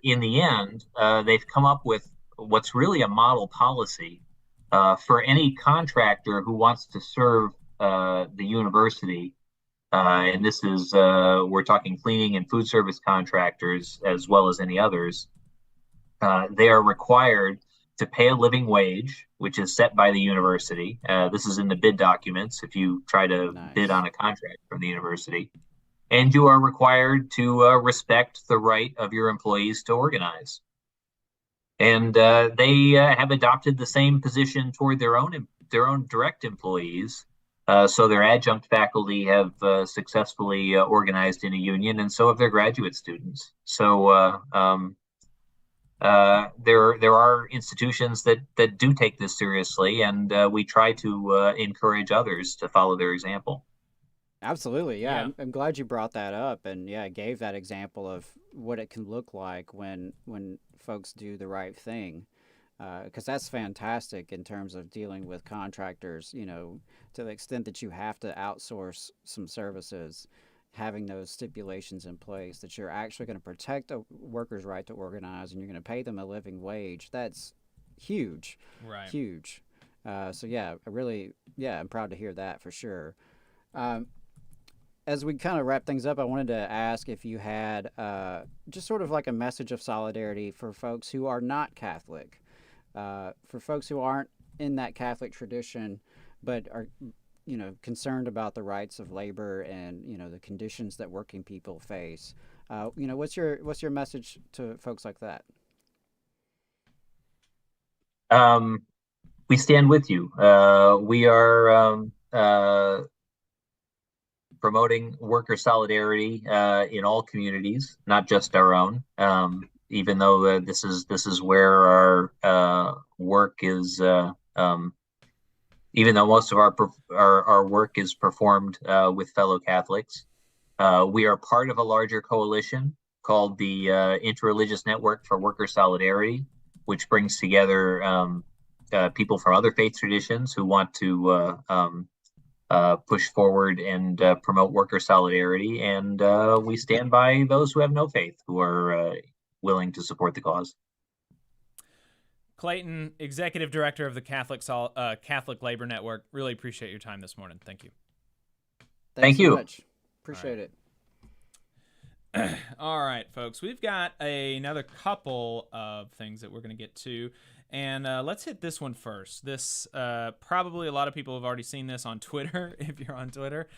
in the end, they've come up with what's really a model policy for any contractor who wants to serve the university. And this is, we're talking cleaning and food service contractors as well as any others. They are required to pay a living wage, which is set by the university. This is in the bid documents if you try to bid on a contract from the university. And you are required to respect the right of your employees to organize. And they have adopted the same position toward their own direct employees. So their adjunct faculty have successfully organized in a union, and so have their graduate students. So there are institutions that do take this seriously, and we try to encourage others to follow their example. Absolutely, yeah. I'm glad you brought that up, and gave that example of what it can look like when folks do the right thing, because that's fantastic in terms of dealing with contractors. To the extent that you have to outsource some services, having those stipulations in place that you're actually going to protect a worker's right to organize and you're going to pay them a living wage. That's huge, huge. So I'm proud to hear that for sure. As we kind of wrap things up, I wanted to ask if you had just sort of like a message of solidarity for folks who are not Catholic, for folks who aren't in that Catholic tradition, but are concerned about the rights of labor and the conditions that working people face. What's your message to folks like that? We stand with you. We are promoting worker solidarity in all communities, not just our own. Even though this is where our work is. Even though most of our work is performed with fellow Catholics, we are part of a larger coalition called the Interreligious Network for Worker Solidarity, which brings together people from other faith traditions who want to push forward and promote worker solidarity. And we stand by those who have no faith, who are willing to support the cause. Clayton, Executive Director of the Catholic Labor Network, really appreciate your time this morning. Thank you. Thanks so much. Appreciate it. All right, folks, we've got another couple of things that we're going to get to, and let's hit this one first. This probably a lot of people have already seen this on Twitter, if you're on Twitter.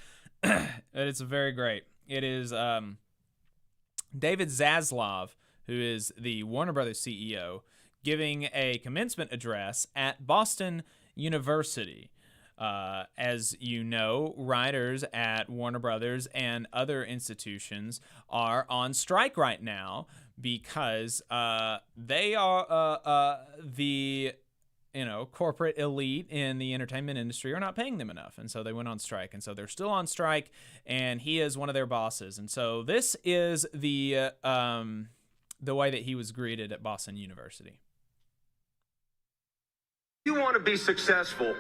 It's very great. It is David Zaslav, who is the Warner Brothers CEO, giving a commencement address at Boston University. As you know, writers at Warner Brothers and other institutions are on strike right now because they are the corporate elite in the entertainment industry are not paying them enough, and so they went on strike, and so they're still on strike, and he is one of their bosses, and so this is the way that he was greeted at Boston University. you want to be successful,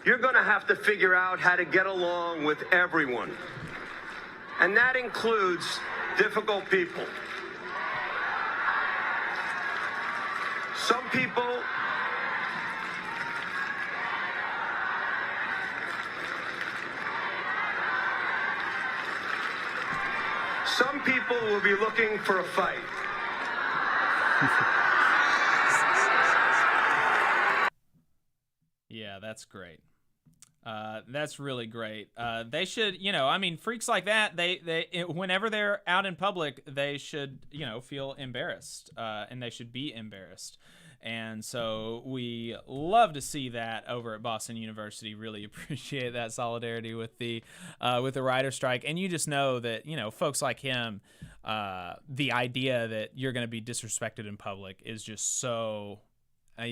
you're going to have to figure out how to get along with everyone. And that includes difficult people. Some people will be looking for a fight. Yeah, that's great. That's really great. They should, I mean, freaks like that, whenever they're out in public, they should, feel embarrassed, and they should be embarrassed. And so we love to see that over at Boston University. Really appreciate that solidarity with the writer strike. And you just know that, folks like him, the idea that you're going to be disrespected in public is just so, I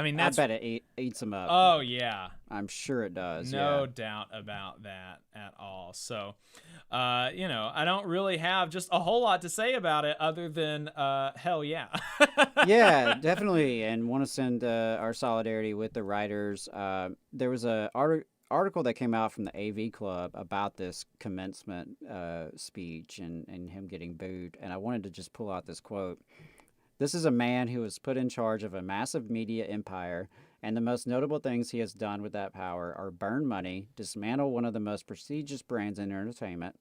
mean, that's... I bet it eats them up. Oh, yeah. I'm sure it does. No doubt about that at all. So, I don't really have just a whole lot to say about it other than, hell yeah. Yeah, definitely. And want to send our solidarity with the writers. There was an article that came out from the AV Club about this commencement speech and him getting booed. And I wanted to just pull out this quote. "This is a man who was put in charge of a massive media empire, and the most notable things he has done with that power are burn money, dismantle one of the most prestigious brands in entertainment,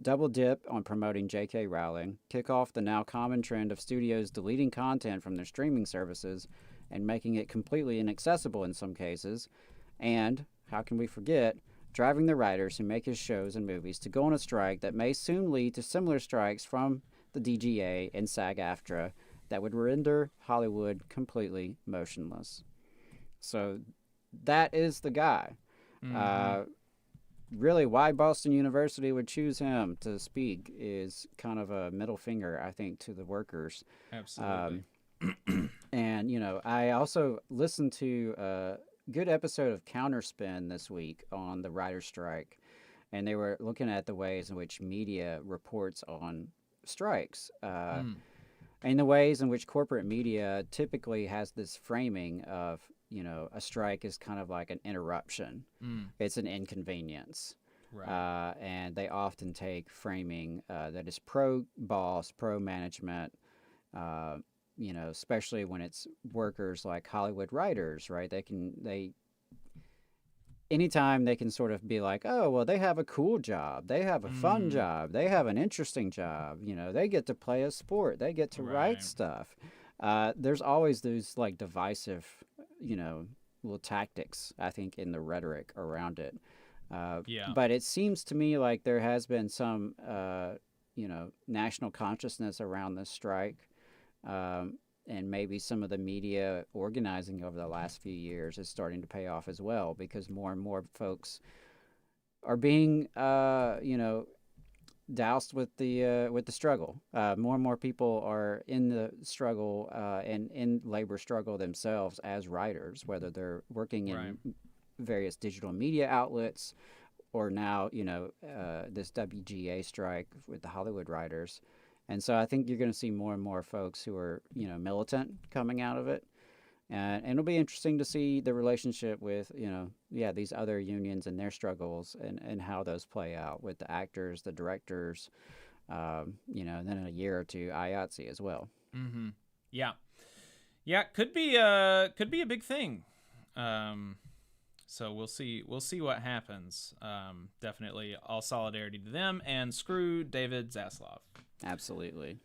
double dip on promoting J.K. Rowling, kick off the now common trend of studios deleting content from their streaming services and making it completely inaccessible in some cases, and, how can we forget, driving the writers who make his shows and movies to go on a strike that may soon lead to similar strikes from the DGA and SAG-AFTRA that would render Hollywood completely motionless." So that is the guy. Mm-hmm. Really, why Boston University would choose him to speak is kind of a middle finger, I think, to the workers. Absolutely. And, I also listened to a good episode of Counterspin this week on the writer's strike, and they were looking at the ways in which media reports on strikes. And the ways in which corporate media typically has this framing of, a strike is kind of like an interruption. It's an inconvenience. Right. And they often take framing that is pro-boss, pro-management, especially when it's workers like Hollywood writers, right? Anytime they can sort of be like, oh, well, they have a cool job. They have a fun job. They have an interesting job. They get to play a sport. They get to write stuff. There's always those like divisive, little tactics, I think, in the rhetoric around it. But it seems to me like there has been some, national consciousness around this strike. And maybe some of the media organizing over the last few years is starting to pay off as well, because more and more folks are being, doused with the struggle. More and more people are in the struggle and in labor struggle themselves as writers, whether they're working in various digital media outlets or now, this WGA strike with the Hollywood writers. And so I think you're going to see more and more folks who are, militant coming out of it. And it'll be interesting to see the relationship with, these other unions and their struggles and how those play out with the actors, the directors, and then in a year or two, IATSE as well. Mm-hmm. Yeah. Yeah, could be a big thing. So we'll see what happens. Definitely all solidarity to them, and screw David Zaslav. Absolutely.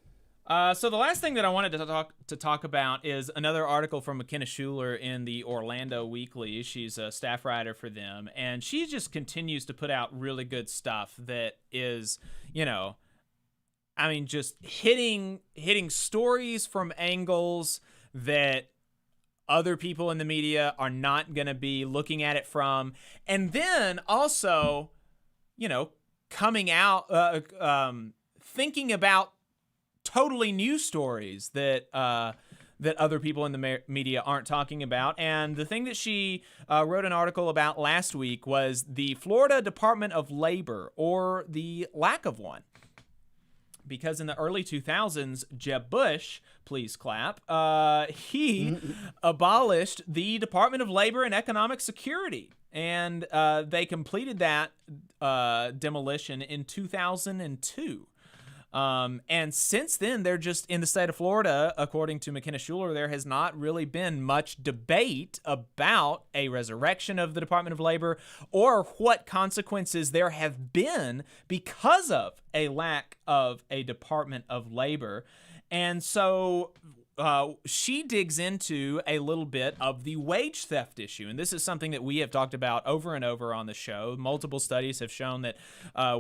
So the last thing that I wanted to talk about is another article from McKenna Schuler in the Orlando Weekly. She's a staff writer for them, and she just continues to put out really good stuff that is, just hitting stories from angles that other people in the media are not going to be looking at it from, and then also, coming out, thinking about totally new stories that other people in the media aren't talking about. And the thing that she wrote an article about last week was the Florida Department of Labor, or the lack of one. because in the early 2000s, Jeb Bush, please clap, he abolished the Department of Labor and Economic Security. And they completed that demolition in 2002. And since then, they're just in the state of Florida, according to McKenna Schuler, there has not really been much debate about a resurrection of the Department of Labor or what consequences there have been because of a lack of a Department of Labor. And so she digs into a little bit of the wage theft issue. And this is something that we have talked about over and over on the show. Multiple studies have shown that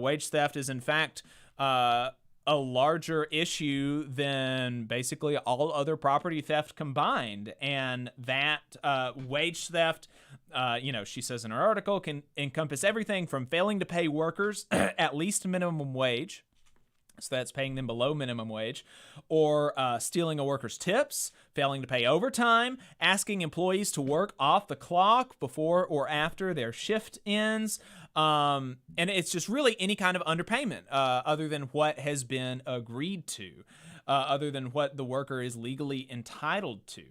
wage theft is, in fact, a larger issue than basically all other property theft combined. And that wage theft, she says in her article, can encompass everything from failing to pay workers at least minimum wage, so that's paying them below minimum wage, or stealing a worker's tips, failing to pay overtime, asking employees to work off the clock before or after their shift ends, and it's just really any kind of underpayment other than what has been agreed to, other than what the worker is legally entitled to.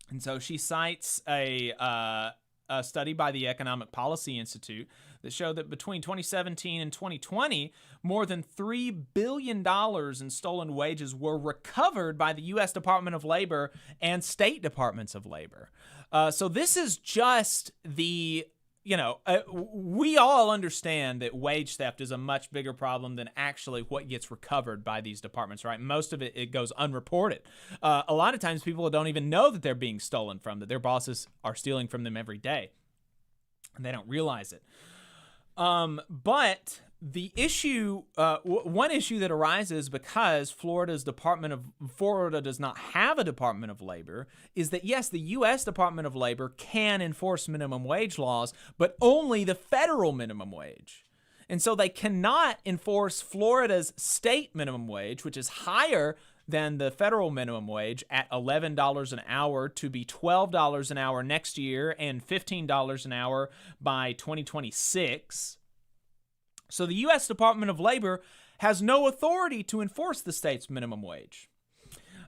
And so she cites a study by the Economic Policy Institute that showed that between 2017 and 2020, more than $3 billion in stolen wages were recovered by the U.S. Department of Labor and state departments of labor. So this is just the, we all understand that wage theft is a much bigger problem than actually what gets recovered by these departments, right? Most of it goes unreported. A lot of times people don't even know that they're being stolen from, that their bosses are stealing from them every day, and they don't realize it. But the issue, one issue that arises because Florida does not have a Department of Labor is that, yes, the U.S. Department of Labor can enforce minimum wage laws, but only the federal minimum wage. And so they cannot enforce Florida's state minimum wage, which is higher than the federal minimum wage at $11 an hour, to be $12 an hour next year and $15 an hour by 2026. So the U.S. Department of Labor has no authority to enforce the state's minimum wage.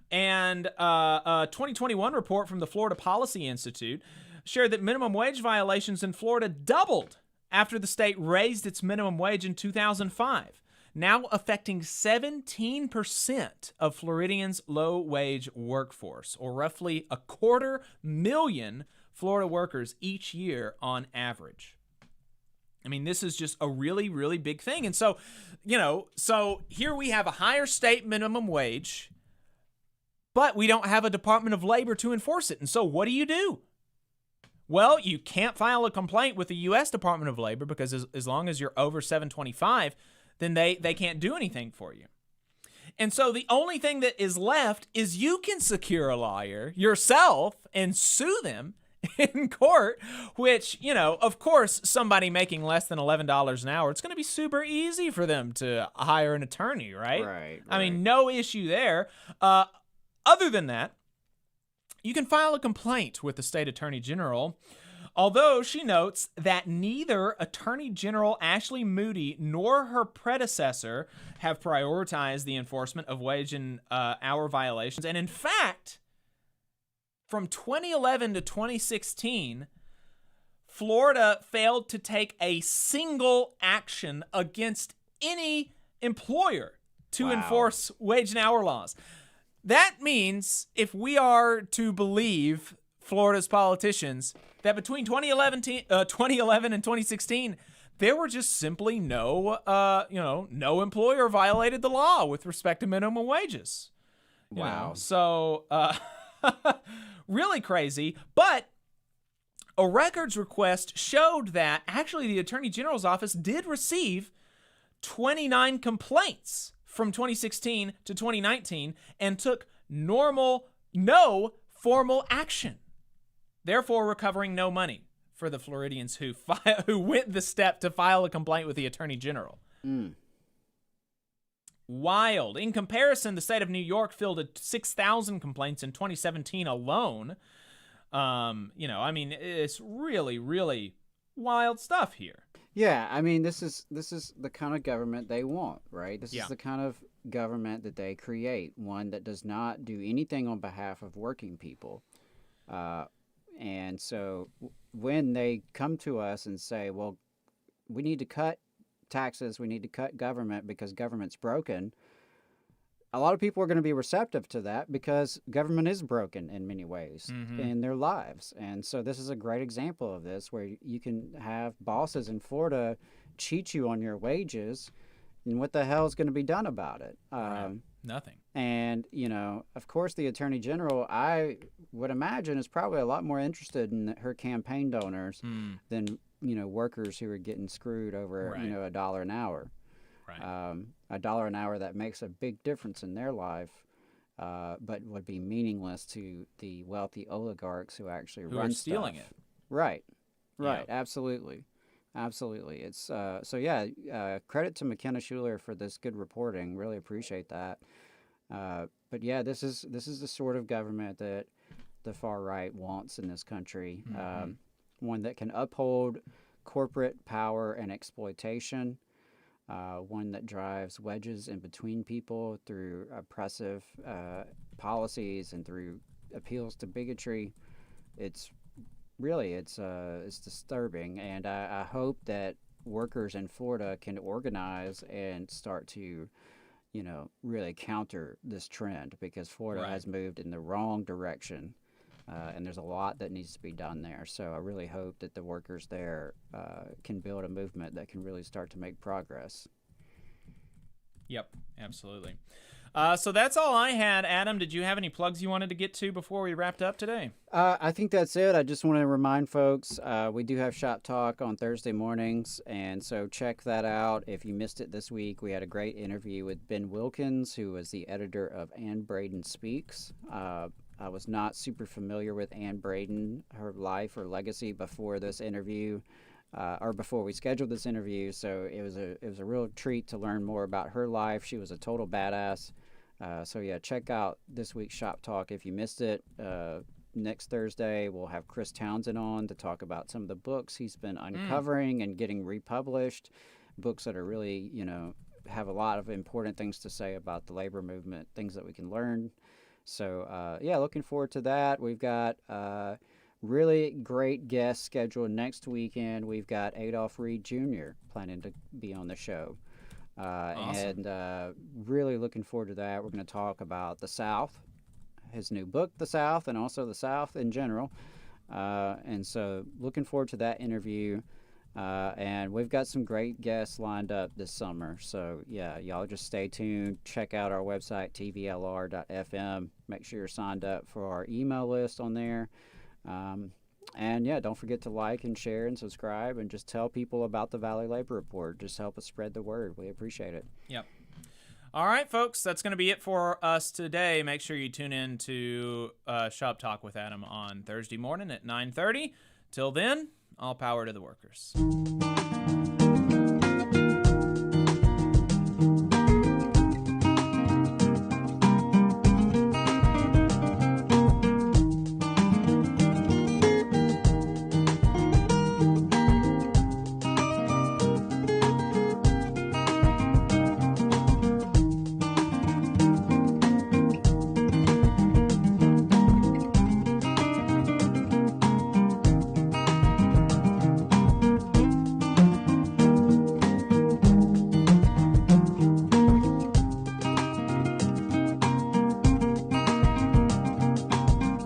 And a 2021 report from the Florida Policy Institute shared that minimum wage violations in Florida doubled after the state raised its minimum wage in 2005. Now affecting 17% of Floridians' low-wage workforce, or roughly 250,000 Florida workers each year on average. I mean, this is just a really, really big thing. And so, so here we have a higher state minimum wage, but we don't have a Department of Labor to enforce it. And so what do? Well, you can't file a complaint with the U.S. Department of Labor because as long as you're over 725, then they can't do anything for you. And so the only thing that is left is you can secure a lawyer yourself and sue them in court, which, of course, somebody making less than $11 an hour, it's going to be super easy for them to hire an attorney, right? Right. I mean, no issue there. Other than that, you can file a complaint with the state attorney general, although she notes that neither Attorney General Ashley Moody nor her predecessor have prioritized the enforcement of wage and hour violations. And in fact, from 2011 to 2016, Florida failed to take a single action against any employer to enforce wage and hour laws. That means, if we are to believe Florida's politicians, that between 2011 and 2016, there were just simply no employer violated the law with respect to minimum wages. Wow. So, really crazy. But a records request showed that actually the Attorney General's office did receive 29 complaints from 2016 to 2019 and took no formal action, therefore recovering no money for the Floridians who went the step to file a complaint with the Attorney General. Wild. In comparison, the state of New York fielded 6,000 complaints in 2017 alone. It's really, really wild stuff here. Yeah, I mean, this is the kind of government they want, right? This is the kind of government that they create, one that does not do anything on behalf of working people. And so when they come to us and say, well, we need to cut taxes, we need to cut government because government's broken, a lot of people are going to be receptive to that because government is broken in many ways in their lives. And so this is a great example of this, where you can have bosses in Florida cheat you on your wages, and what the hell is going to be done about it? Right. Nothing. And, of course, the Attorney General, I would imagine, is probably a lot more interested in her campaign donors than, workers who are getting screwed over, $1 an hour. Right. $1 an hour that makes a big difference in their life, but would be meaningless to the wealthy oligarchs who actually run are stealing stuff. it. Right. Yeah. Absolutely. It's credit to McKenna Schuler for this good reporting. Really appreciate that. But yeah, this is the sort of government that the far right wants in this country. One that can uphold corporate power and exploitation. One that drives wedges in between people through oppressive policies and through appeals to bigotry. It's disturbing, and I hope that workers in Florida can organize and start to, really counter this trend, because Florida has moved in the wrong direction, and there's a lot that needs to be done there. So I really hope that the workers there can build a movement that can really start to make progress. Yep, absolutely. So that's all I had. Adam, did you have any plugs you wanted to get to before we wrapped up today? I think that's it. I just want to remind folks, we do have Shop Talk on Thursday mornings, and so check that out. If you missed it this week, we had a great interview with Ben Wilkins, who was the editor of Ann Braden Speaks. I was not super familiar with Ann Braden, her life or legacy, before this interview. Or before we scheduled this interview, so it was a real treat to learn more about her life. She was a total badass. So yeah, check out this week's Shop Talk if you missed it. Next Thursday, we'll have Chris Townsend on to talk about some of the books he's been uncovering and getting republished. Books that are really, have a lot of important things to say about the labor movement, things that we can learn. So yeah, looking forward to that. We've got really great guests scheduled next weekend. We've got Adolph Reed Jr. planning to be on the show. Awesome. And really looking forward to that. We're going to talk about the South, his new book, The South, and also the South in general. And so looking forward to that interview. And we've got some great guests lined up this summer. So, yeah, y'all just stay tuned. Check out our website, tvlr.fm. Make sure you're signed up for our email list on there. And yeah, don't forget to like and share and subscribe, and just tell people about the Valley Labor Report. Just help us spread the word. We appreciate it. Yep. All right, folks, that's going to be it for us today. Make sure you tune in to Shop Talk with Adam on Thursday morning at 9:30. Till then, all power to the workers.